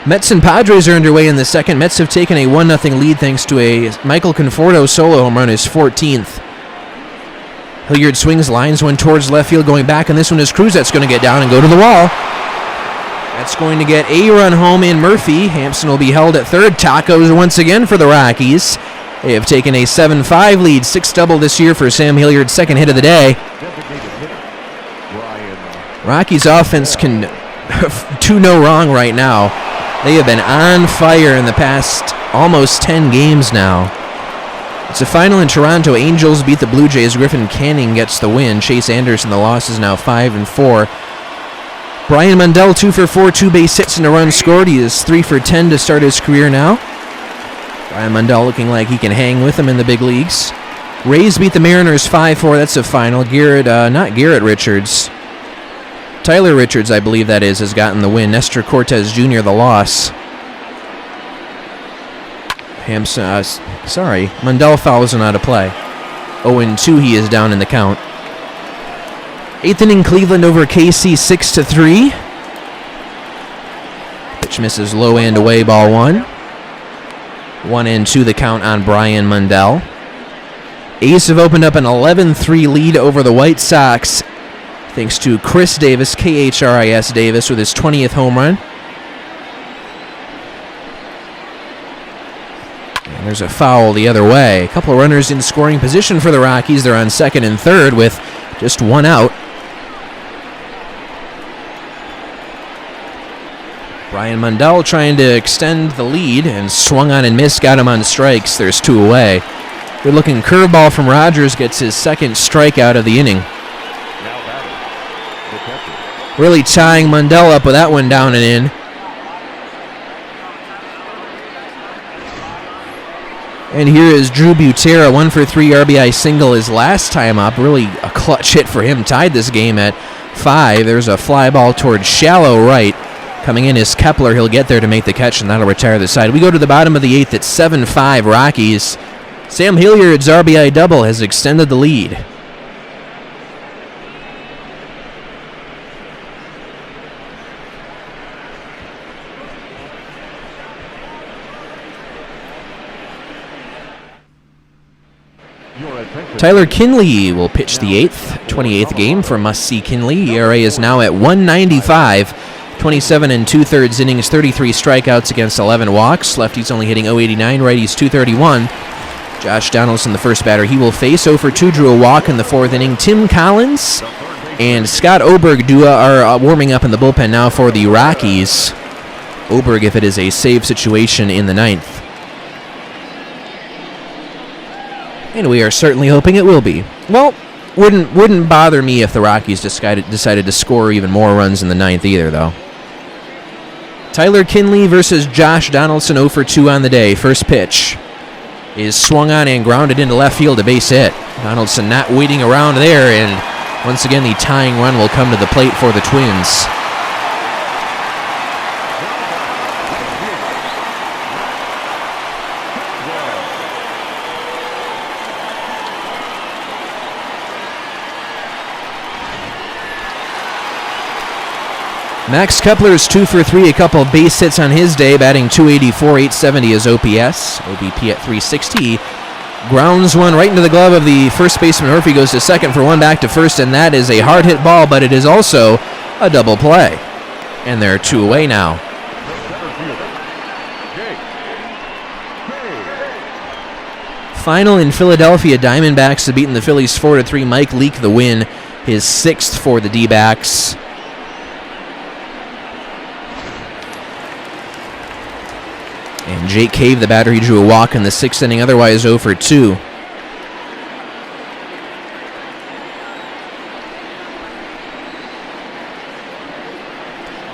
Mets and Padres are underway in the second. Mets have taken a 1-0 lead thanks to a Michael Conforto solo home run, his 14th. Hilliard swings, lines one towards left field, going back, and this one is Cruz. That's going to get down and go to the wall. That's going to get a run home in Murphy. Hampson will be held at third. Tacos once again for the Rockies. They have taken a 7-5 lead, 6-double this year for Sam Hilliard's second hit of the day. Rockies offense can do no wrong right now. They have been on fire in the past almost 10 games now. It's a final in Toronto. Angels beat the Blue Jays. Griffin Canning gets the win. Chase Anderson, the loss is now 5-4. Brian Mundell, 2 for 4, 2 base hits and a run scored. He is 3 for 10 to start his career now. Brian Mundell looking like he can hang with them in the big leagues. Rays beat the Mariners 5-4. That's a final. Not Garrett Richards. Tyler Richards, I believe that is, has gotten the win. Nestor Cortez Jr. the loss. Mundell fouls him out of play. 0-2, he is down in the count. 8th inning, Cleveland over KC 6-3. Pitch misses low and away, ball one. 1-2 the count on Brian Mundell. A's have opened up an 11-3 lead over the White Sox thanks to Chris Davis, K-H-R-I-S Davis, with his 20th home run. And there's a foul the other way. A couple of runners in scoring position for the Rockies. They're on second and third with just 1 out. Brian Mundell trying to extend the lead and swung on and missed, got him on strikes. There's 2 away. Good looking curveball from Rogers gets his second strikeout of the inning. Really tying Mundell up with that one down and in. And here is Drew Butera, 1 for 3 RBI single his last time up. Really a clutch hit for him. Tied this game at 5. There's a fly ball towards shallow right. Coming in is Kepler. He'll get there to make the catch, and that'll retire the side. We go to the bottom of the 8th at 7-5 Rockies. Sam Hilliard's RBI double has extended the lead. Tyler Kinley will pitch the 28th game for must-see Kinley. ERA is now at 1.95, 27 and 2/3 innings, 33 strikeouts against 11 walks. Lefty's only hitting .089, righty's .231. Josh Donaldson, the first batter he will face. 0-for-2, drew a walk in the 4th inning. Tim Collins and Scott Oberg are warming up in the bullpen now for the Rockies. Oberg, if it is a save situation in the 9th. And we are certainly hoping it will be. Well, wouldn't bother me if the Rockies decided to score even more runs in the 9th either, though. Tyler Kinley versus Josh Donaldson, 0-for-2 on the day. First pitch is swung on and grounded into left field, a base hit. Donaldson not waiting around there, and once again the tying run will come to the plate for the Twins. Max Kepler's 2-for-3, a couple base hits on his day, batting .284, .870 is OPS. OBP at .360. Grounds one right into the glove of the first baseman. Murphy goes to second for one, back to first, and that is a hard hit ball, but it is also a double play. And they're 2 away now. Final in Philadelphia, Diamondbacks have beaten the Phillies 4-3. Mike Leake the win, his 6th for the D-backs. And Jake Cave, the batter, he drew a walk in the 6th inning, otherwise 0-for-2.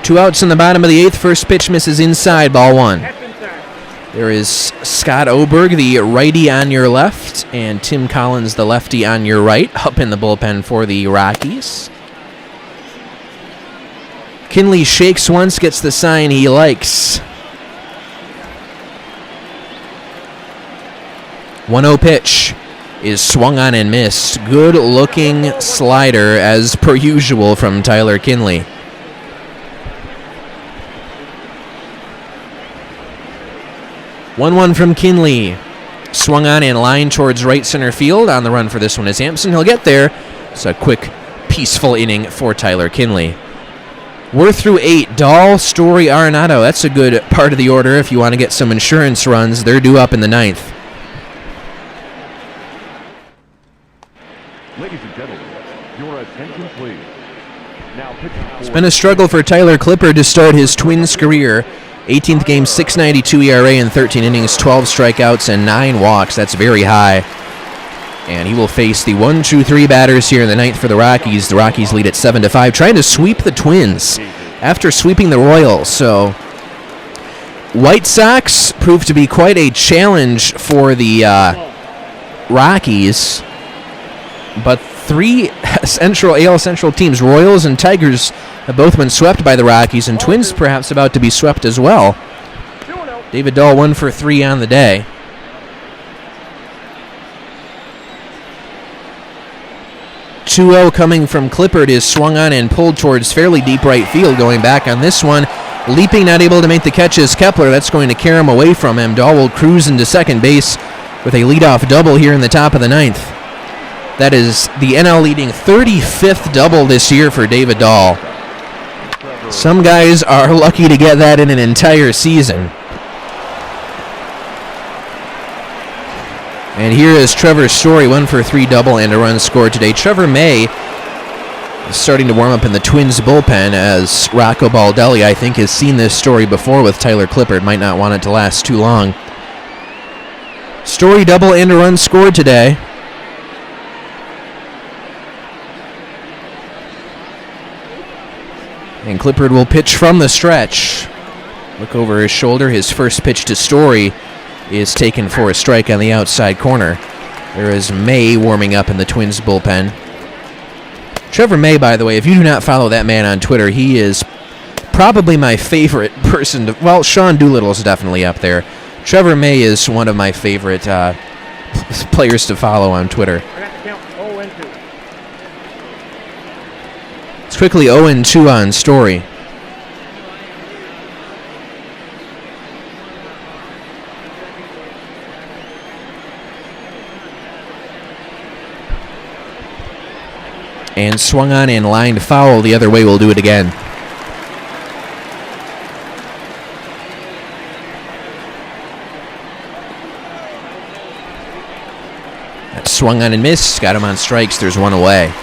Two outs in the bottom of the 8th. First pitch misses inside, ball 1. There is Scott Oberg, the righty on your left, and Tim Collins, the lefty on your right, up in the bullpen for the Rockies. Kinley shakes once, gets the sign he likes. 1-0 pitch is swung on and missed. Good looking slider as per usual from Tyler Kinley. One from Kinley. Swung on and lined towards right center field. On the run for this one is Hampson. He'll get there. It's a quick, peaceful inning for Tyler Kinley. We're through 8. Dahl, Story, Arenado. That's a good part of the order if you want to get some insurance runs. They're due up in the 9th. Ladies and gentlemen, your attention please. Now pitching for... It's been a struggle for Tyler Clippard to start his Twins career. 18th game, 6.92 ERA in 13 innings, 12 strikeouts and 9 walks. That's very high. And he will face the 1-2-3 batters here in the 9th for the Rockies. The Rockies lead at 7-5, trying to sweep the Twins after sweeping the Royals. So White Sox proved to be quite a challenge for the Rockies. But 3 AL Central teams, Royals and Tigers, have both been swept by the Rockies, and Twins perhaps about to be swept as well. David Dahl 1-for-3 on the day. .2-0 coming from Clippard is swung on and pulled towards fairly deep right field. Going back on this one, leaping, not able to make the catch is Kepler. That's going to carry him away from him. Dahl will cruise into second base with a leadoff double here in the top of the 9th. That is the NL leading 35th double this year for David Dahl. Some guys are lucky to get that in an entire season. And here is Trevor Story, 1-for-3 double and a run scored today. Trevor May is starting to warm up in the Twins bullpen, as Rocco Baldelli, I think, has seen this story before with Tyler Clippard. Might not want it to last too long. Story double and a run scored today. And Clippard will pitch from the stretch. Look over his shoulder. His first pitch to Story is taken for a strike on the outside corner. There is May warming up in the Twins bullpen. Trevor May, by the way, if you do not follow that man on Twitter, he is probably my favorite person to... Well, Sean Doolittle's definitely up there. Trevor May is one of my favorite players to follow on Twitter. I got the count 0 and 2. It's quickly 0-2 on Story. And swung on and lined foul the other way. We'll do it again. That swung on and missed. Got him on strikes. There's one away.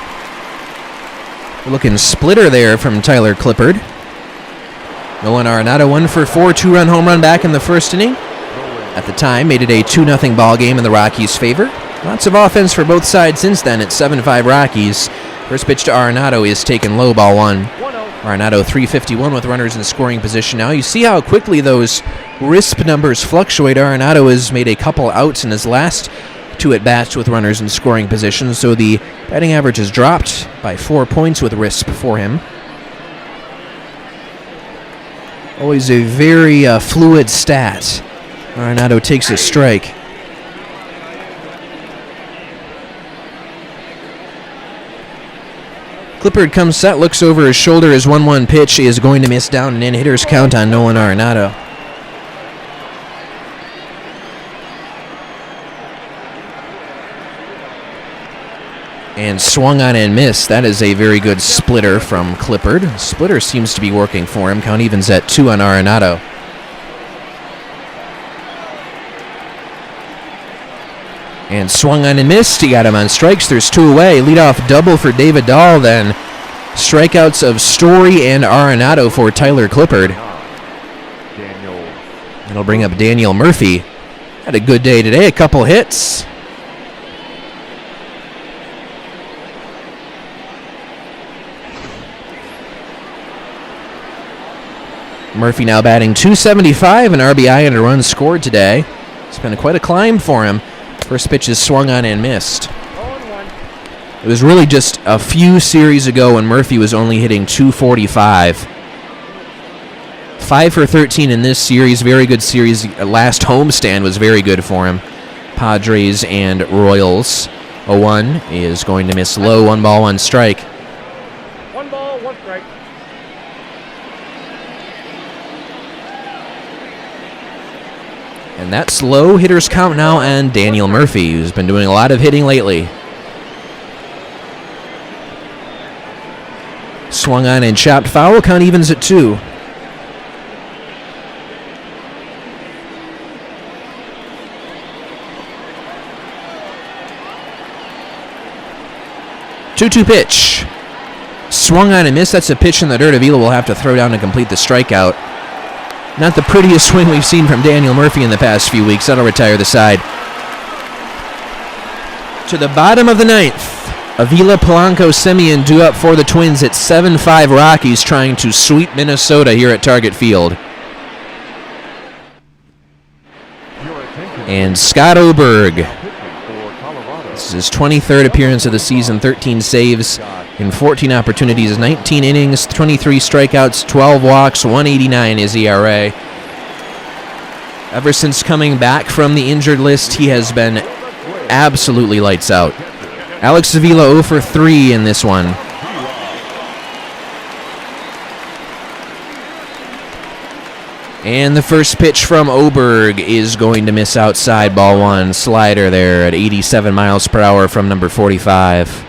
Looking splitter there from Tyler Clippard. Nolan Arenado 1 for 4, 2-run home run back in the first inning. At the time, made it a 2-0 ball game in the Rockies' favor. Lots of offense for both sides since then at 7-5 Rockies. First pitch to Arenado is taken low, ball 1. Arenado 351 with runners in scoring position now. You see how quickly those RISP numbers fluctuate. Arenado has made a couple outs in his last 2 at-bats with runners in scoring position, so the batting average has dropped by 4 points with RISP for him. Always a very fluid stat. Arenado takes a strike. Clippard comes set, looks over his shoulder. His 1-1 pitch is going to miss down and in. Hitter's count on Nolan Arenado. And swung on and missed. That is a very good splitter from Clippard. Splitter seems to be working for him. Count evens at 2 on Arenado. And swung on and missed. He got him on strikes. There's 2 away. Leadoff double for David Dahl. Then strikeouts of Story and Arenado for Tyler Clippard. It'll bring up Daniel Murphy. Had a good day today. A couple hits. Murphy now batting .275, an RBI and a run scored today. It's been quite a climb for him. First pitch is swung on and missed. It was really just a few series ago when Murphy was only hitting .245. 5 for 13 in this series. Very good series. Last homestand was very good for him. Padres and Royals. 0-1 is going to miss low. 1 ball, 1 strike. 1 ball, 1 strike. And that's low. Hitters count now on Daniel Murphy, who's been doing a lot of hitting lately. Swung on and chopped foul. Count evens at 2. Two-two pitch. Swung on and missed. That's a pitch in the dirt. Avila will have to throw down to complete the strikeout. Not the prettiest swing we've seen from Daniel Murphy in the past few weeks. That'll retire the side. To the bottom of the 9th. Avila, Polanco, Semien due up for the Twins at 7-5 Rockies, trying to sweep Minnesota here at Target Field. And Scott Oberg. This is his 23rd appearance of the season, 13 saves in 14 opportunities, 19 innings, 23 strikeouts, 12 walks, 189 is ERA. Ever since coming back from the injured list, he has been absolutely lights out. Alex Avila 0 for 3 in this one. And the first pitch from Oberg is going to miss outside, ball 1. Slider there at 87 miles per hour from number 45.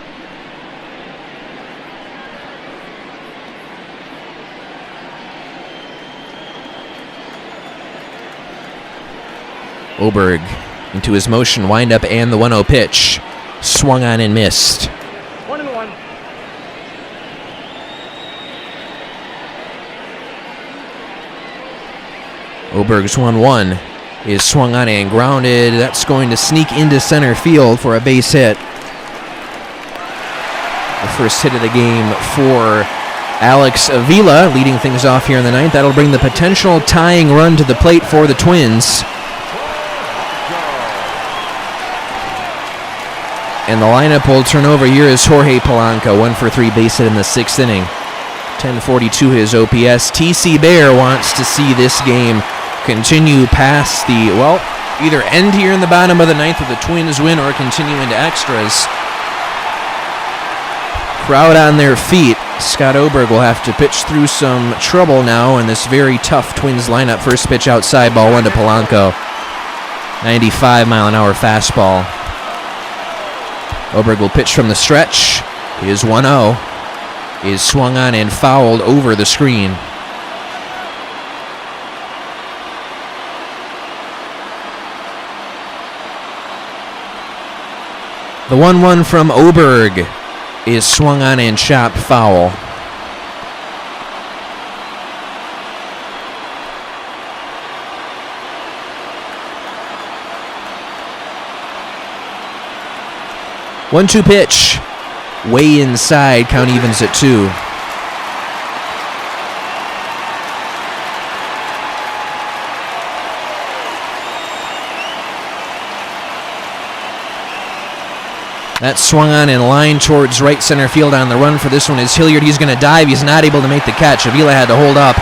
Oberg into his motion windup and the 1-0 pitch. Swung on and missed. 1-1. Oberg's 1-1 is swung on and grounded. That's going to sneak into center field for a base hit. The first hit of the game for Alex Avila, leading things off here in the 9th. That'll bring the potential tying run to the plate for the Twins. And the lineup will turn over. Here is Jorge Polanco, 1 for 3 base hit in the 6th inning. 1042 his OPS. TC Bear wants to see this game continue past the, well, either end here in the bottom of the ninth with the Twins win or continue into extras. Crowd on their feet. Scott Oberg will have to pitch through some trouble now in this very tough Twins lineup. First pitch outside, ball one to Polanco. 95-mile-an-hour fastball. Oberg will pitch from the stretch. Is 1-0. Is swung on and fouled over the screen. The 1-1 from Oberg is swung on and chopped foul. One-two pitch. Way inside, count evens at 2. That swung on in line towards right center field. On the run for this one is Hilliard. He's going to dive. He's not able to make the catch. Avila had to hold up.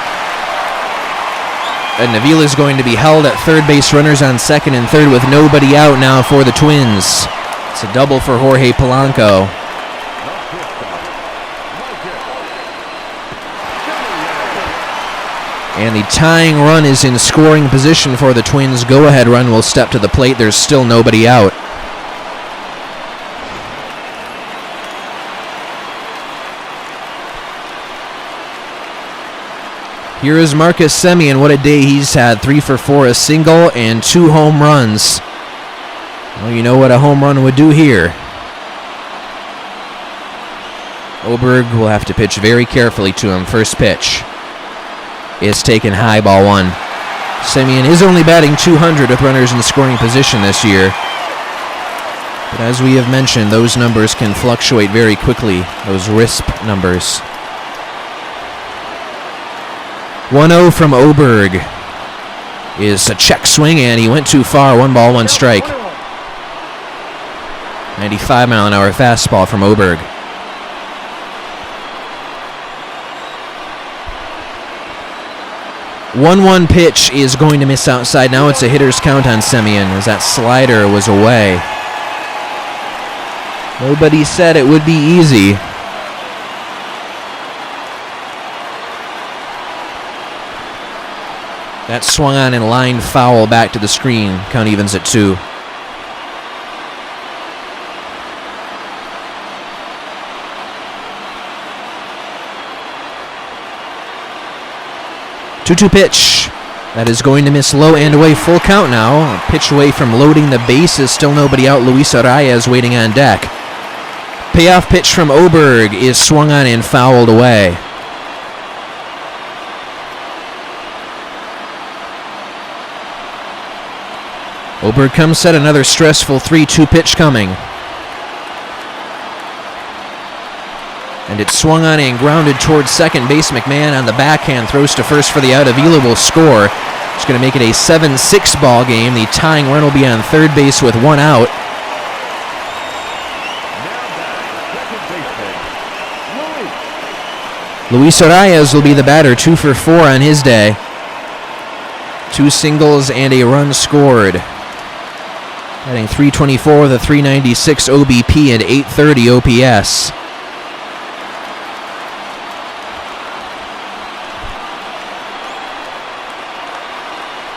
And Avila is going to be held at third base. Runners on second and third with nobody out now for the Twins. It's a double for Jorge Polanco. And the tying run is in scoring position for the Twins. Go-ahead run will step to the plate. There's still nobody out. Here is Marcus Semien. What a day he's had. 3 for 4, a single, and 2 home runs. Well, you know what a home run would do here. Oberg will have to pitch very carefully to him. First pitch is taken high, ball 1. Semien is only batting .200 with runners in scoring position this year. But as we have mentioned, those numbers can fluctuate very quickly, those RISP numbers. 1-0 from Oberg is a check swing, and he went too far. 1 ball, 1 strike. 95-mile-an-hour fastball from Oberg. One pitch is going to miss outside. Now it's a hitter's count on Semien as that slider was away. Nobody said it would be easy. That swung on and lined foul back to the screen. Count evens at 2. Two-two pitch. That is going to miss low and away. Full count now. A pitch away from loading the bases. Still nobody out. Luis Arraez waiting on deck. Payoff pitch from Oberg is swung on and fouled away. Oberg comes set. Another stressful 3-2 pitch coming. And it's swung on and grounded towards second base. McMahon on the backhand throws to first for the out. Avila will score. It's going to make it a 7-6 ball game. The tying run will be on third base with 1 out. Luis Arraez will be the batter. 2 for 4 on his day. 2 singles and a run scored. Batting .324 with a .396 OBP and .830 OPS.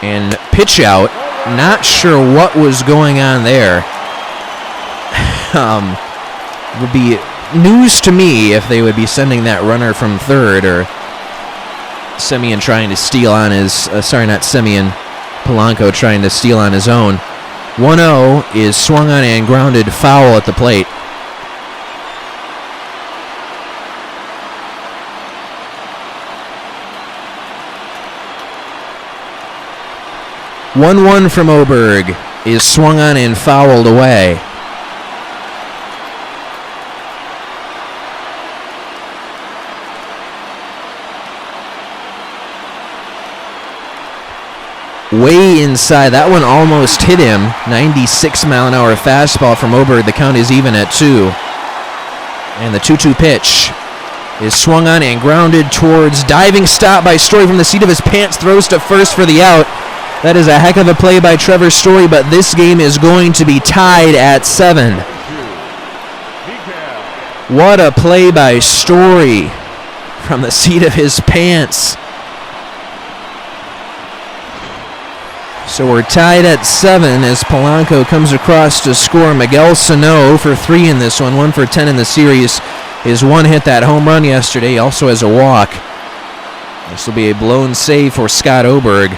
And pitch out. Not sure what was going on there. Would be news to me if they would be sending that runner from third, or Semien trying to steal on his... sorry, not Semien. Polanco trying to steal on his own. 1-0 is swung on and grounded foul at the plate. One from Oberg is swung on and fouled away. Way inside. That one almost hit him. 96-mile-an-hour fastball from Oberg. The count is even at 2. And the 2-2 pitch is swung on and grounded towards diving stop by Story from the seat of his pants. Throws to first for the out. That is a heck of a play by Trevor Story, but this game is going to be tied at 7. What a play by Story from the seat of his pants. So we're tied at 7 as Polanco comes across to score. Miguel Sano for 3 in this one, 1 for 10 in the series. His one hit that home run yesterday. He also has a walk. This will be a blown save for Scott Oberg.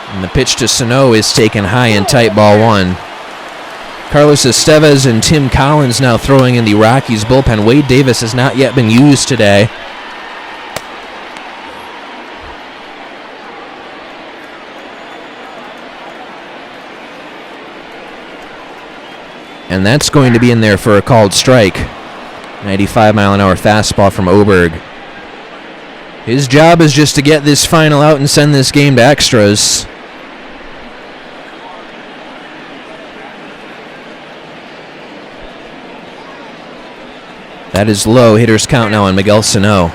And the pitch to Sano is taken high and tight, ball 1. Carlos Estevez and Tim Collins now throwing in the Rockies bullpen. Wade Davis has not yet been used today. And that's going to be in there for a called strike. 95-mile-an-hour fastball from Oberg. His job is just to get this final out and send this game to extras. That is low. Hitter's count now on Miguel Sano.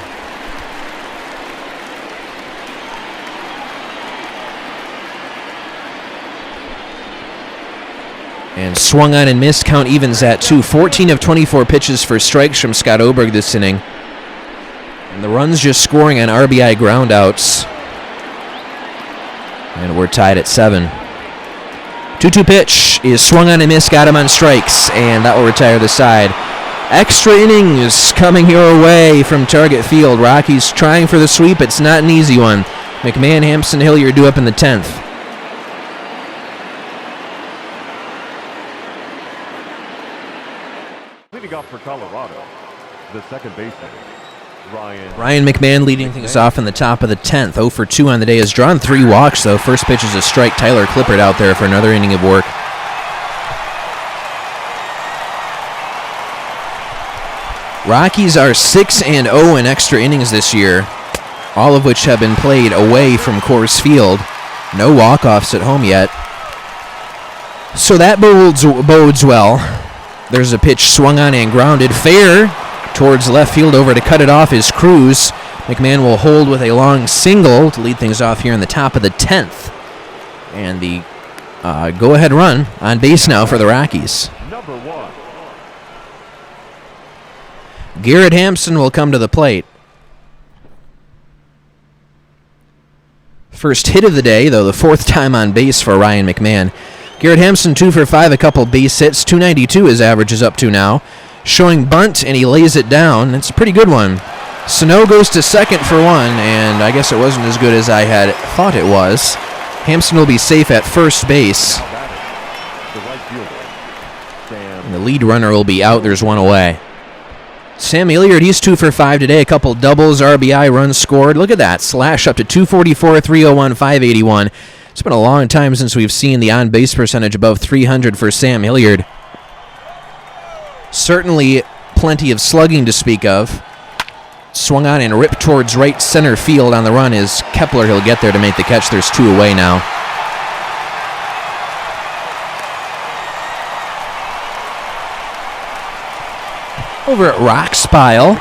And swung on and missed. Count evens at 2. 14 of 24 pitches for strikes from Scott Oberg this inning. And the runs just scoring on RBI groundouts. And we're tied at 7. 2-2 pitch is swung on and missed. Got him on strikes. And that will retire the side. Extra innings coming your way from Target Field. Rockies trying for the sweep. It's not an easy one. McMahon, Hampson, Hilliard due up in the 10th. Leading off for Colorado, the second baseman, Ryan McMahon leading things off in the top of the 10th. 0 for 2 on the day. Has drawn 3 walks, though. First pitch is a strike. Tyler Clippard out there for another inning of work. Rockies are 6-0 in extra innings this year, all of which have been played away from Coors Field. No walk-offs at home yet. So that bodes well. There's a pitch swung on and grounded. Fair towards left field. Over to cut it off is Cruz. McMahon will hold with a long single to lead things off here in the top of the 10th. And the go-ahead run on base now for the Rockies. number 1. Garrett Hampson will come to the plate. First hit of the day, though, the 4th time on base for Ryan McMahon. Garrett Hampson 2 for 5, a couple base hits. 292 his average is up to now. Showing bunt, and he lays it down. It's a pretty good one. Sano goes to second for 1, and I guess it wasn't as good as I had thought it was. Hampson will be safe at first base. The right fielder, And the lead runner will be out. There's 1 away. Sam Hilliard, he's 2 for 5 today. A couple doubles, RBI, runs scored. Look at that. Slash up to 244, 301, 581. It's been a long time since we've seen the on-base percentage above 300 for Sam Hilliard. Certainly plenty of slugging to speak of. Swung on and ripped towards right center field on the run is Kepler. He'll get there to make the catch. There's 2 away now. Over at Rockspile,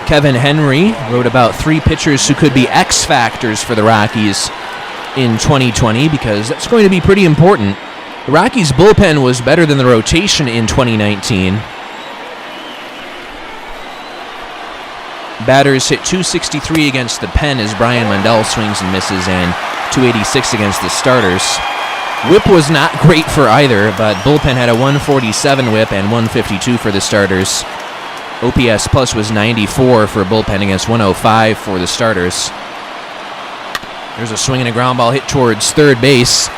Kevin Henry wrote about 3 pitchers who could be X factors for the Rockies in 2020 because that's going to be pretty important. The Rockies' bullpen was better than the rotation in 2019. Batters hit 263 against the pen as Brian Mundell swings and misses, and 286 against the starters. Whip was not great for either, but bullpen had a 147 whip and 152 for the starters. OPS plus was 94 for bullpen against 105 for the starters. There's a swing and a ground ball hit towards third base.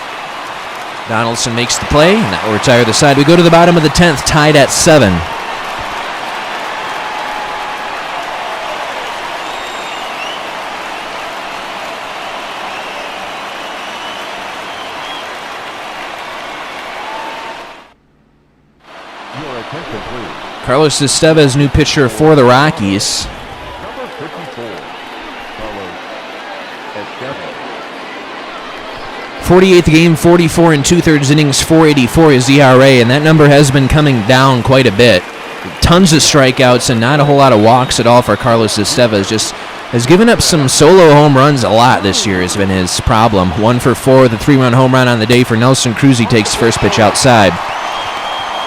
Donaldson makes the play, and that will retire the side. We go to the bottom of the 10th, tied at 7. your attention please. Carlos Estevez, new pitcher for the Rockies. Number 54, Carlos Estevez. 48th game, 44 and 2/3 innings, 4.84 is ERA, and that number has been coming down quite a bit. Tons of strikeouts and not a whole lot of walks at all for Carlos Estevez. Just has given up some solo home runs a lot this year, has been his problem. 1 for 4, the 3-run home run on the day for Nelson Cruz. He takes first pitch outside.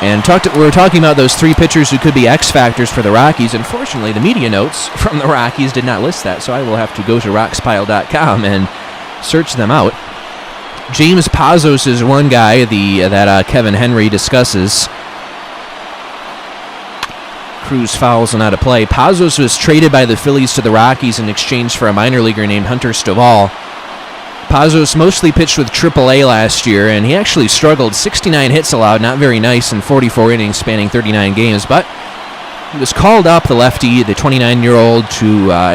And we were talking about those 3 pitchers who could be X factors for the Rockies. Unfortunately, the media notes from the Rockies did not list that, so I will have to go to roxpile.com and search them out. James Pazos is one guy that Kevin Henry discusses. Cruz fouls and out of play. Pazos was traded by the Phillies to the Rockies in exchange for a minor leaguer named Hunter Stovall. Pazos mostly pitched with AAA last year, and he actually struggled. 69 hits allowed, not very nice in 44 innings spanning 39 games, but he was called up, the lefty, the 29-year-old,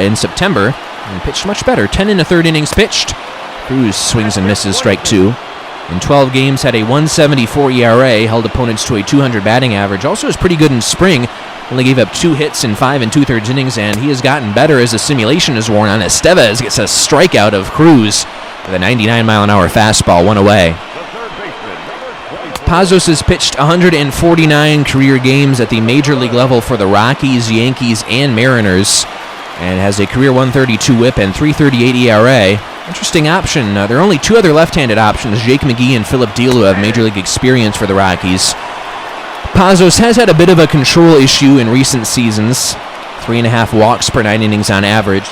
in September, and pitched much better. 10 1/3 innings pitched. Cruz swings and misses, strike 2. In 12 games, had a 1.74 ERA, held opponents to a 200 batting average. Also was pretty good in spring. Only gave up 2 hits in 5 2/3 innings, and he has gotten better as the simulation is worn on. Estevez gets a strikeout of Cruz with a 99-mile-an-hour fastball, 1 away. Pazos has pitched 149 career games at the major league level for the Rockies, Yankees, and Mariners, and has a career 132 whip and 3.38 ERA. Interesting option. There are only 2 other left-handed options, Jake McGee and Philip Diehl, who have major league experience for the Rockies. Pazos has had a bit of a control issue in recent seasons. 3.5 walks per 9 innings on average.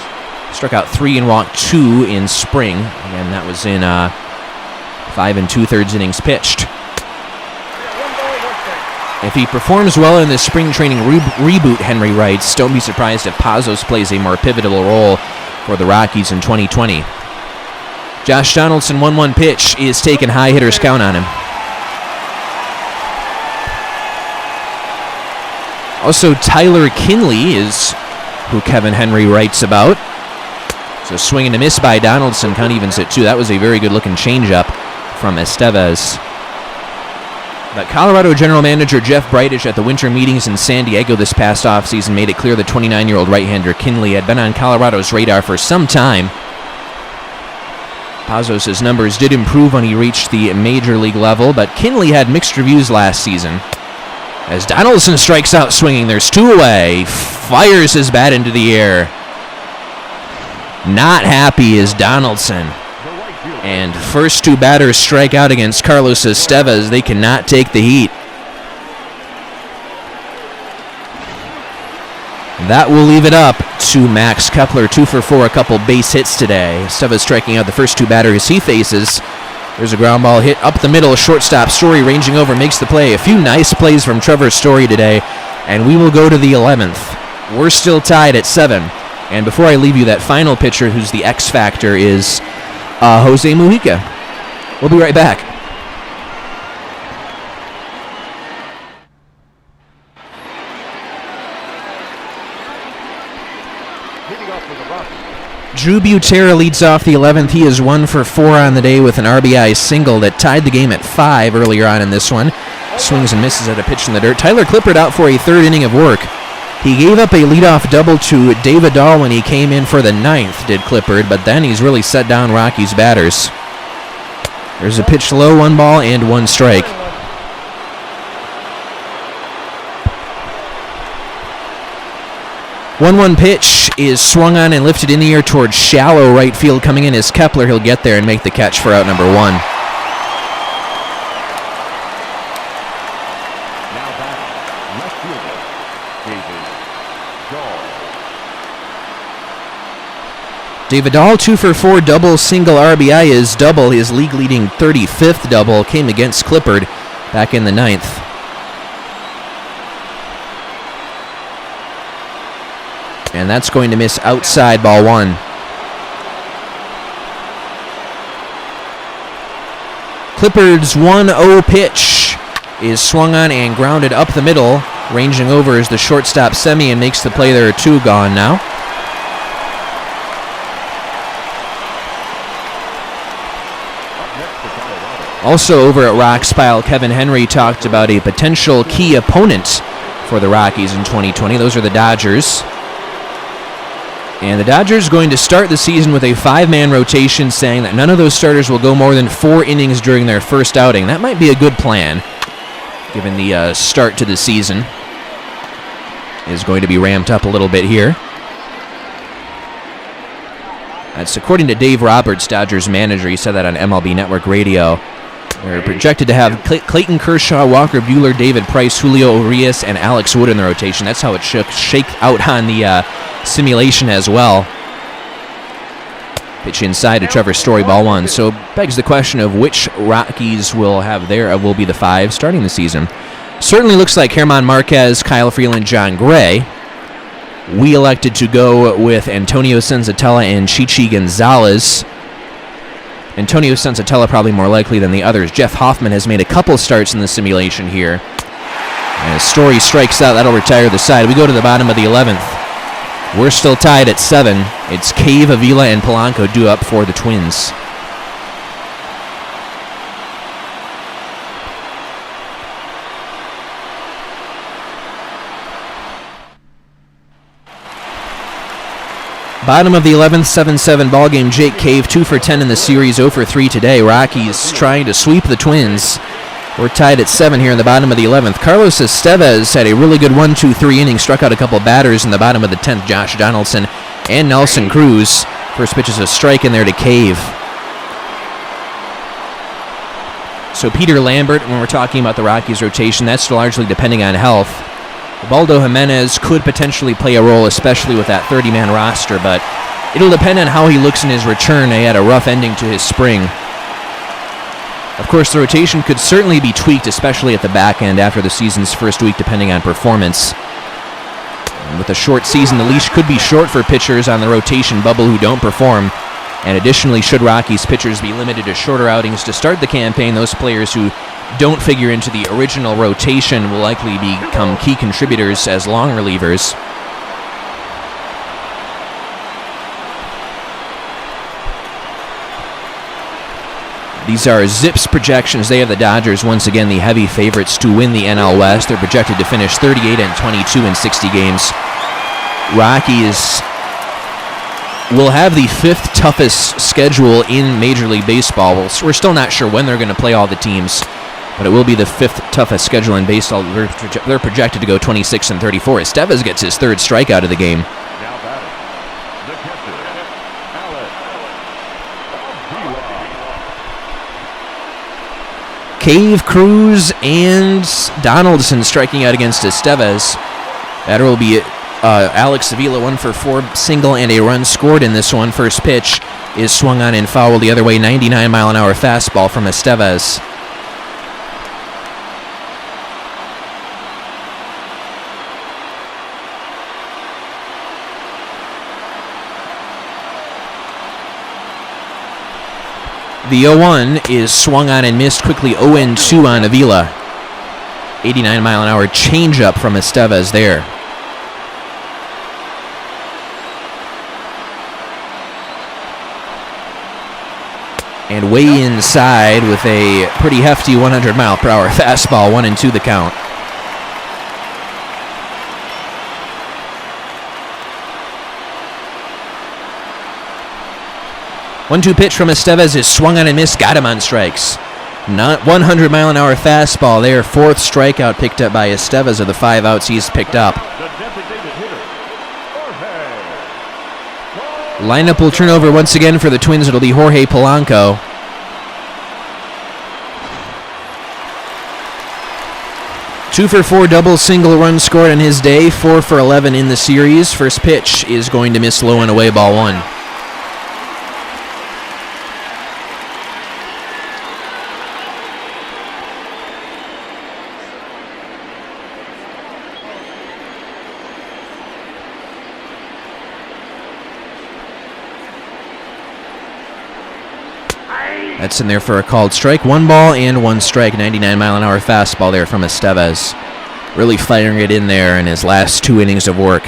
Struck out 3 and walked 2 in spring. Again, that was in 5 2/3 innings pitched. If he performs well in the spring training reboot, Henry writes, don't be surprised if Pazos plays a more pivotal role for the Rockies in 2020. Josh Donaldson, 1-1 pitch, is taking high hitter's count on him. Also, Tyler Kinley is who Kevin Henry writes about. So swing and a miss by Donaldson, count evens at 2. That was a very good-looking changeup from Estevez. But Colorado general manager Jeff Bridich at the winter meetings in San Diego this past offseason made it clear the 29-year-old right-hander Kinley had been on Colorado's radar for some time. Pazos' numbers did improve when he reached the major league level, but Kinley had mixed reviews last season. As Donaldson strikes out swinging, there's 2 away, fires his bat into the air. Not happy is Donaldson. And first 2 batters strike out against Carlos Estevez. They cannot take the heat. That will leave it up to Max Kepler, 2 for 4, a couple base hits today. Estevez striking out the first 2 batters he faces. There's a ground ball hit up the middle. Shortstop Story ranging over, makes the play. A few nice plays from Trevor Story today, and we will go to the 11th. We're still tied at 7. And before I leave you, that final pitcher who's the X factor is Jose Mujica. We'll be right back. Drew Butera leads off the 11th. He is 1 for 4 on the day with an RBI single that tied the game at 5 earlier on in this one. Swings and misses at a pitch in the dirt. Tyler Clippard out for a 3rd inning of work. He gave up a leadoff double to David Dahl when he came in for the 9th, did Clippard, but then he's really set down Rockies batters. There's a pitch low, 1 ball and 1 strike. One pitch is swung on and lifted in the air towards shallow right field. Coming in is Kepler. He'll get there and make the catch for out number 1. Now back, left fielder, David Dahl. David Dahl, 2 for 4, double, single RBI is double. His league-leading 35th double came against Clippard back in the 9th. And that's going to miss outside, ball 1. Clippard's 1-0 pitch is swung on and grounded up the middle. Ranging over is the shortstop Semien, makes the play. There are 2 gone now. Also over at Roxpile, Kevin Henry talked about a potential key opponent for the Rockies in 2020. Those are the Dodgers. And the Dodgers going to start the season with a 5-man rotation, saying that none of those starters will go more than 4 innings during their first outing. That might be a good plan, given the start to the season is going to be ramped up a little bit here. That's according to Dave Roberts, Dodgers manager. He said that on MLB Network Radio. They're projected to have Clayton Kershaw, Walker Buehler, David Price, Julio Urias, and Alex Wood in the rotation. That's how it shake out on the simulation as well. Pitch inside to Trevor Story, ball one. So begs the question of which Rockies will be the 5 starting the season. Certainly looks like German Marquez, Kyle Freeland, John Gray. We elected to go with Antonio Senzatella and Chichi Gonzalez. Antonio Senzatella probably more likely than the others. Jeff Hoffman has made a couple starts in the simulation here. As Story strikes out, that'll retire the side. We go to the bottom of the 11th. We're still tied at 7. It's Cave, Avila, and Polanco due up for the Twins. Bottom of the 11th, 7-7 ball game. Jake Cave, 2 for 10 in the series, 0 for 3 today. Rockies trying to sweep the Twins. We're tied at 7 here in the bottom of the 11th. Carlos Estevez had a really good 1-2-3 inning, struck out a couple batters in the bottom of the 10th. Josh Donaldson and Nelson Cruz. First pitch is a strike in there to Cave. So Peter Lambert, when we're talking about the Rockies rotation, that's largely depending on health. Baldo Jimenez could potentially play a role, especially with that 30-man roster, but it'll depend on how he looks in his return. He had a rough ending to his spring. Of course, the rotation could certainly be tweaked, especially at the back end after the season's first week, depending on performance. And with a short season, the leash could be short for pitchers on the rotation bubble who don't perform. And additionally, should Rockies pitchers be limited to shorter outings to start the campaign, those players who don't figure into the original rotation will likely become key contributors as long relievers. These are Zips projections. They have the Dodgers once again the heavy favorites to win the NL West. They're projected to finish 38-22 in 60 games. Rockies will have the 5th toughest schedule in Major League Baseball. We're still not sure when they're going to play all the teams, but it will be the 5th toughest schedule in baseball. They're projected to go 26-34. Estevez gets his 3rd strikeout of the game. Now batting, the catcher, Alex Avila. Cave, Cruz, and Donaldson striking out against Estevez. That will be Alex Avila, 1 for 4, single and a run scored in this one. First pitch is swung on and fouled the other way. 99-mile-an-hour fastball from Estevez. The 0-1 is swung on and missed quickly. 0-2 on Avila. 89-mile-an-hour changeup from Estevez there. And way inside with a pretty hefty 100-mile-per-hour fastball. 1-2 the count. One-two pitch from Estevez is swung on and missed. Got him on strikes. Not 100-mile-an-hour fastball there. 4th strikeout picked up by Estevez of the 5 outs he's picked up. The designated hitter, Jorge. Lineup will turn over once again for the Twins. It'll be Jorge Polanco. Two for 4 double single run scored on his day. 4 for 11 in the series. First pitch is going to miss low and away, ball 1. That's in there for a called strike. 1 ball and 1 strike. 99-mile-an-hour fastball there from Estevez. Really firing it in there in his last 2 innings of work.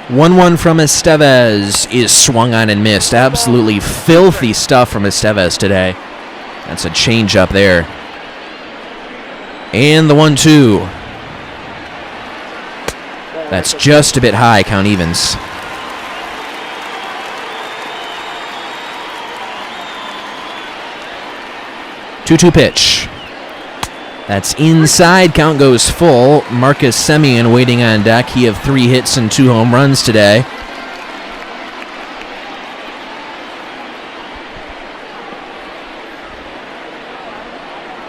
One from Estevez is swung on and missed. Absolutely filthy stuff from Estevez today. That's a changeup there. And the 1-2. That's just a bit high, count evens. 2-2 pitch. That's inside. Count goes full. Marcus Semien waiting on deck. He have 3 hits and 2 home runs today.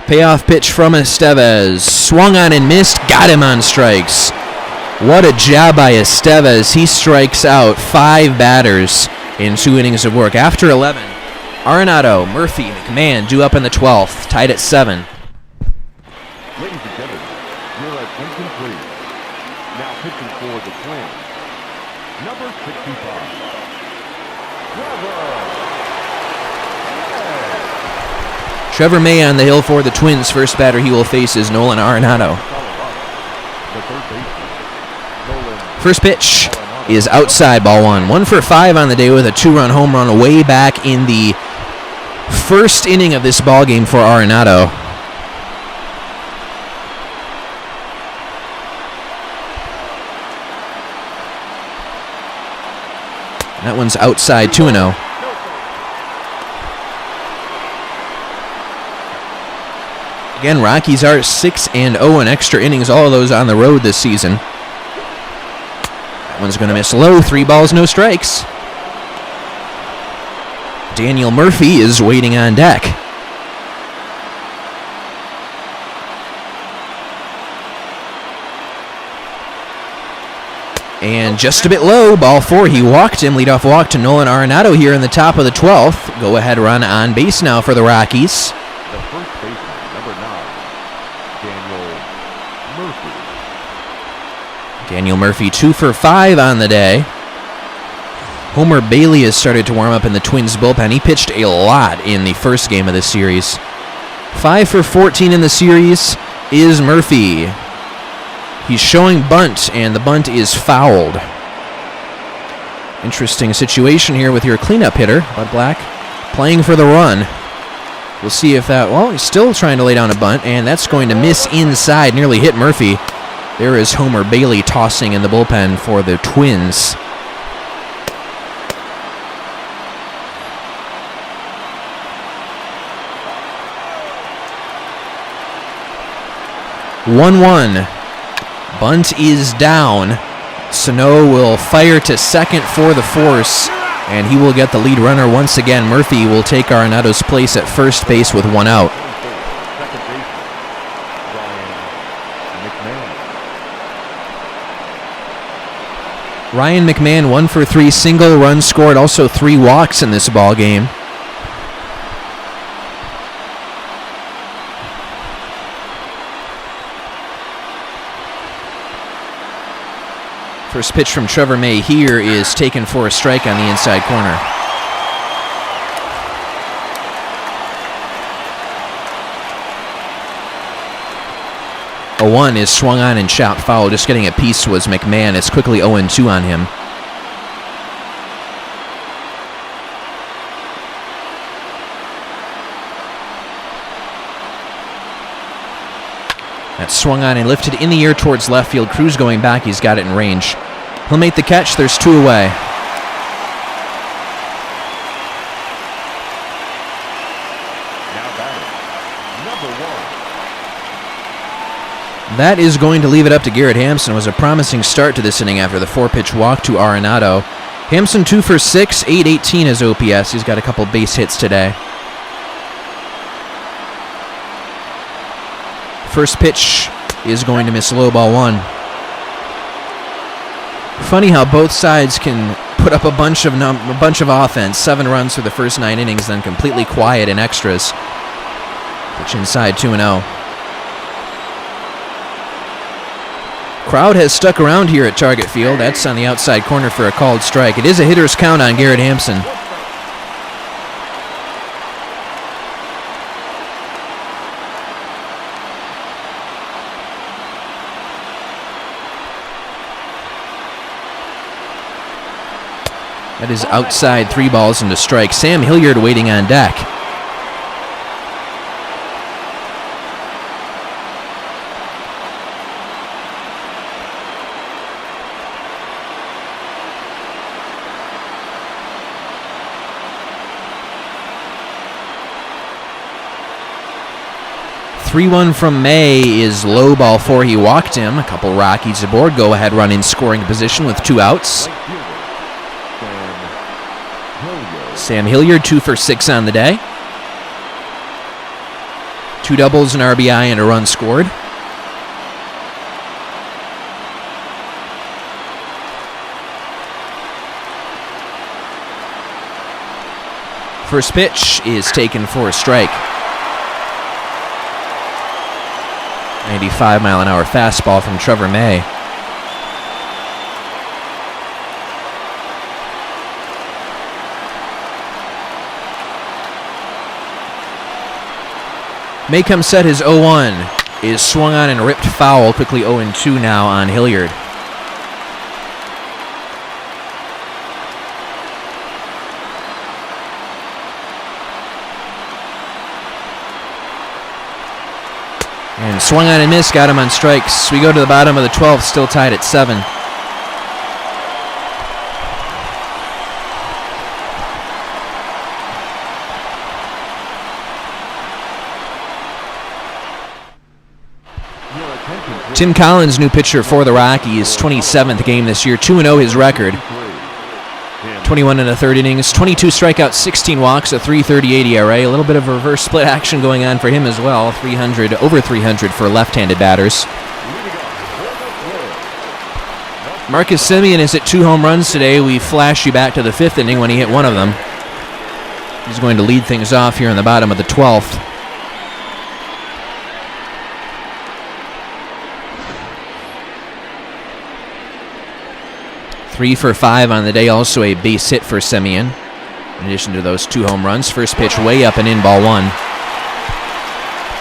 Payoff pitch from Estevez. Swung on and missed. Got him on strikes. What a job by Estevez. He strikes out 5 batters in 2 innings of work. After 11, Arenado, Murphy, McMahon due up in the 12th. Tied at 7. Ladies and gentlemen, your attention please. Now pitching for the Twins, number 65, Trevor May on the hill for the Twins. First batter he will face is Nolan Arenado. the third baseman, Nolan. First pitch is outside, ball 1. 1 for 5 on the day with a 2-run home run way back in the first inning of this ball game for Arenado. That one's outside, 2-0. Again, Rockies are 6-0 in extra innings, all of those on the road this season. That one's going to miss low, 3 balls, no strikes. Daniel Murphy is waiting on deck. And just a bit low, ball 4. He walked him, leadoff walk to Nolan Arenado here in the top of the 12th. Go ahead run on base now for the Rockies. The first baseman, number 9, Daniel Murphy. Daniel Murphy 2 for 5 on the day. Homer Bailey has started to warm up in the Twins bullpen. He pitched a lot in the first game of this series. 5 for 14 in the series is Murphy. He's showing bunt, and the bunt is fouled. Interesting situation here with your cleanup hitter, Bud Black, playing for the run. We'll see if that, well, he's still trying to lay down a bunt, and that's going to miss inside, nearly hit Murphy. There is Homer Bailey tossing in the bullpen for the Twins. One. Bunt is down. Sano will fire to second for the force, and he will get the lead runner once again. Murphy will take Arenado's place at first base with 1 out. Second baseman, Ryan McMahon. Ryan McMahon 1 for 3, single, run scored, also 3 walks in this ball game. First pitch from Trevor May here is taken for a strike on the inside corner. A 1 is swung on and chopped foul. Just getting a piece was McMahon. It's quickly 0-2 on him. That's swung on and lifted in the air towards left field. Cruz going back. He's got it in range. He'll make the catch. There's 2 away. Now batting, number 1. That is going to leave it up to Garrett Hampson. It was a promising start to this inning after the 4-pitch walk to Arenado. Hampson 2 for 6, 818 is OPS. He's got a couple base hits today. First pitch is going to miss low, ball 1. Funny how both sides can put up a bunch of offense. 7 runs for the first 9 innings, then completely quiet in extras. Pitch inside, 2-0. Crowd has stuck around here at Target Field. That's on the outside corner for a called strike. It is a hitter's count on Garrett Hampson. That is outside, 3 balls and a strike. Sam Hilliard waiting on deck. 3-1 from May is low, ball 4. He walked him. A couple Rockies aboard. Go ahead run in scoring position with 2 outs. Sam Hilliard 2 for 6 on the day. 2 doubles, an RBI, and a run scored. First pitch is taken for a strike. 95-mile-an-hour fastball from Trevor May. May comes set. His 0-1 is swung on and ripped foul. Quickly 0-2 now on Hilliard. And swung on and missed, got him on strikes. We go to the bottom of the 12th, still tied at 7. Tim Collins, new pitcher for the Rockies, 27th game this year, 2-0 his record. 21 and a third innings, 22 strikeouts, 16 walks, a 3.38 ERA. A little bit of reverse split action going on for him as well. Over 300 for left-handed batters. Marcus Semien is at 2 home runs today. We flash you back to the 5th inning when he hit one of them. He's going to lead things off here in the bottom of the 12th. Three for 5 on the day, also a base hit for Semien. In addition to those 2 home runs, first pitch way up and in, ball 1.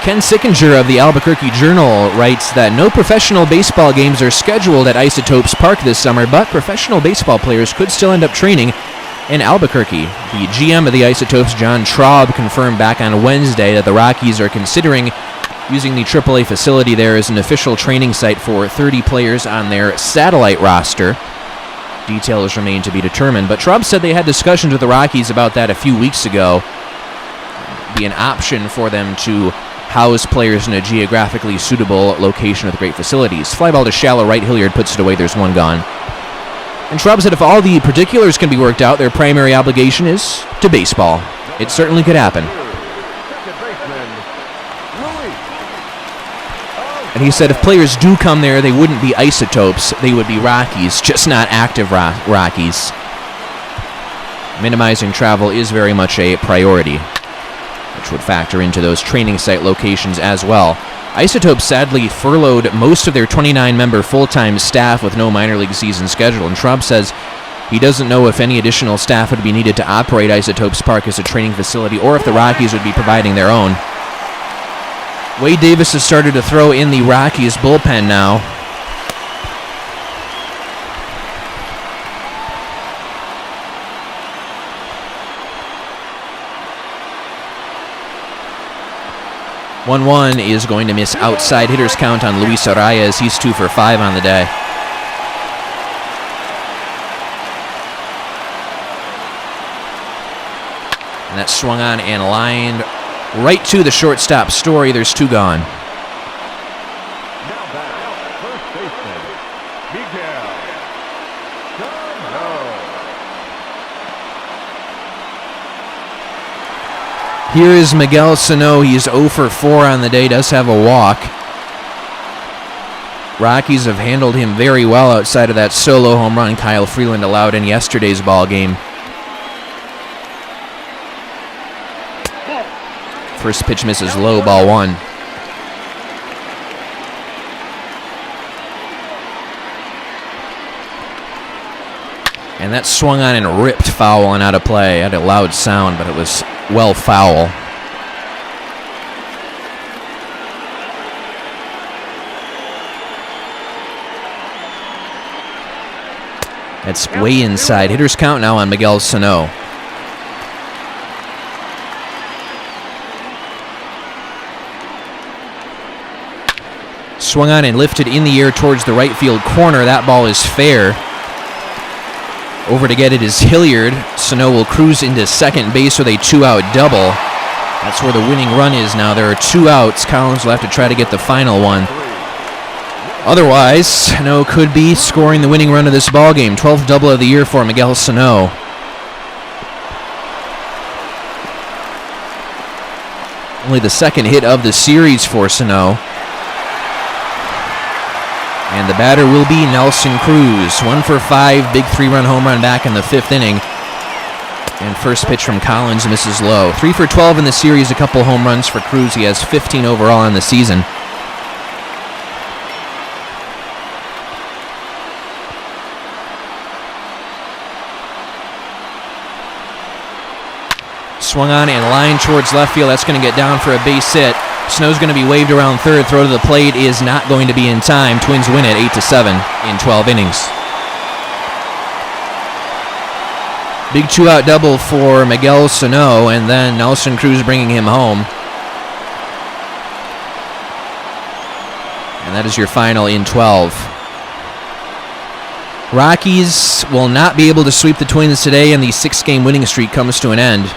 Ken Sickinger of the Albuquerque Journal writes that no professional baseball games are scheduled at Isotopes Park this summer, but professional baseball players could still end up training in Albuquerque. The GM of the Isotopes, John Traub, confirmed back on Wednesday that the Rockies are considering using the AAA facility there as an official training site for 30 players on their satellite roster. Details remain to be determined, but Traub said they had discussions with the Rockies about that a few weeks ago. Be an option for them to house players in a geographically suitable location with great facilities. Fly ball to shallow right, Hilliard puts it away, there's 1 gone. And Traub said if all the particulars can be worked out, their primary obligation is to baseball. It certainly could happen. And he said if players do come there, they wouldn't be Isotopes, they would be Rockies, just not active Rockies. Minimizing travel is very much a priority, which would factor into those training site locations as well. Isotopes sadly furloughed most of their 29-member full-time staff with no minor league season scheduled, and Traub says he doesn't know if any additional staff would be needed to operate Isotopes Park as a training facility or if the Rockies would be providing their own. Wade Davis has started to throw in the Rockies bullpen now. One is going to miss outside. Hitters count on Luis Arraez. He's 2 for 5 on the day. And that's swung on and lined right to the shortstop Story. There's 2 gone. Now back out, first baseman, Miguel Sano. Here is Miguel Sano. He's 0 for 4 on the day, does have a walk. Rockies have handled him very well outside of that solo home run Kyle Freeland allowed in yesterday's ball game. First pitch misses low, ball 1. And that swung on and ripped foul and out of play. Had a loud sound, but it was well foul. That's way inside. Hitters count now on Miguel Sano. Swung on and lifted in the air towards the right field corner. That ball is fair. Over to get it is Hilliard. Sano will cruise into second base with a 2-out double. That's where the winning run is now. There are 2 outs. Collins will have to try to get the final one. Otherwise, Sano could be scoring the winning run of this ball game. 12th double of the year for Miguel Sano. Only the second hit of the series for Sano. And the batter will be Nelson Cruz. 1 for 5, big 3-run home run back in the 5th inning. And first pitch from Collins misses low. 3 for 12 in the series, a couple home runs for Cruz. He has 15 overall in the season. Swung on and lined towards left field. That's going to get down for a base hit. Sano's going to be waved around third. Throw to the plate is not going to be in time. Twins win it 8-7 in 12 innings. Big 2-out double for Miguel Sano, and then Nelson Cruz bringing him home. And that is your final in 12. Rockies will not be able to sweep the Twins today, and the 6-game winning streak comes to an end.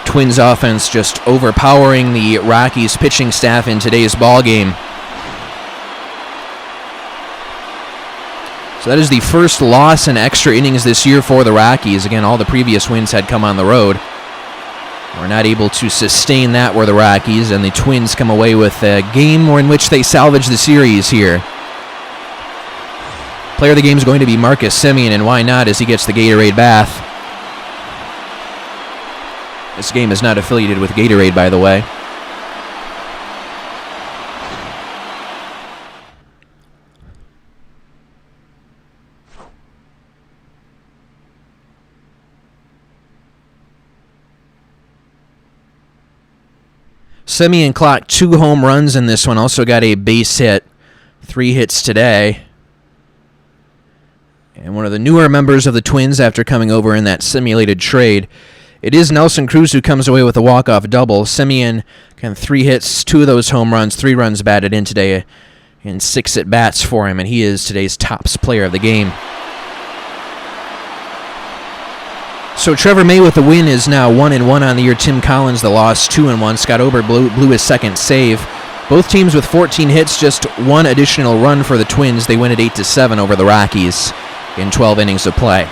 Twins offense just overpowering the Rockies pitching staff in today's ball game. So that is the first loss in extra innings this year for the Rockies. Again, all the previous wins had come on the road. We're not able to sustain that were the Rockies, and the Twins come away with a game in which they salvage the series here. Player of the game is going to be Marcus Semien, and why not, as he gets the Gatorade bath. This game is not affiliated with Gatorade, by the way. Semien clocked 2 home runs in this one. Also got a base hit. 3 hits today. And one of the newer members of the Twins after coming over in that simulated trade. It is Nelson Cruz who comes away with a walk-off double. Semien, 3 hits, 2 of those home runs, 3 runs batted in today, and 6 at-bats for him, and he is today's tops player of the game. So Trevor May with the win is now 1-1 on the year. Tim Collins the loss, 2-1. Scott Ober blew his second save. Both teams with 14 hits, just 1 additional run for the Twins. They win at 8-7 over the Rockies in 12 innings of play.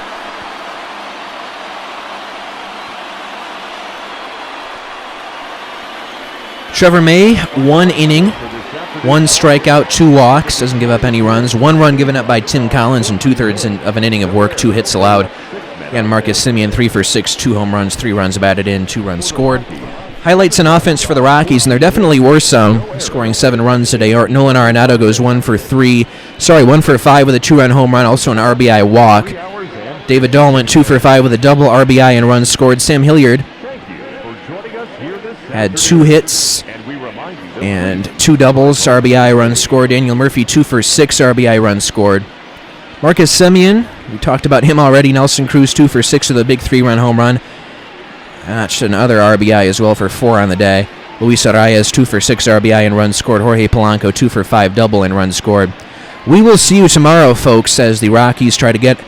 Trevor May, 1 inning, 1 strikeout, 2 walks, doesn't give up any runs. 1 run given up by Tim Collins in 2/3 of an inning of work, 2 hits allowed. And Marcus Semien, 3 for 6, 2 home runs, 3 runs batted in, 2 runs scored. Highlights in offense for the Rockies, and there definitely were some, scoring 7 runs today. Nolan Arenado goes 1 for 5 with a 2-run home run, also an RBI walk. David Dahl went 2 for 5 with a double RBI and runs scored. Sam Hilliard had 2 hits and 2 doubles, RBI runs scored. Daniel Murphy, 2 for 6, RBI runs scored. Marcus Semien, we talked about him already. Nelson Cruz, 2 for 6 with a big 3-run home run. That's another RBI as well for 4 on the day. Luis Arias, 2 for 6 RBI and runs scored. Jorge Polanco, 2 for 5 double and runs scored. We will see you tomorrow, folks, as the Rockies try to get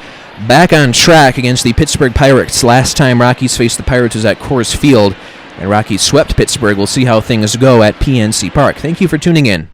back on track against the Pittsburgh Pirates. Last time Rockies faced the Pirates was at Coors Field, and Rockies swept Pittsburgh. We'll see how things go at PNC Park. Thank you for tuning in.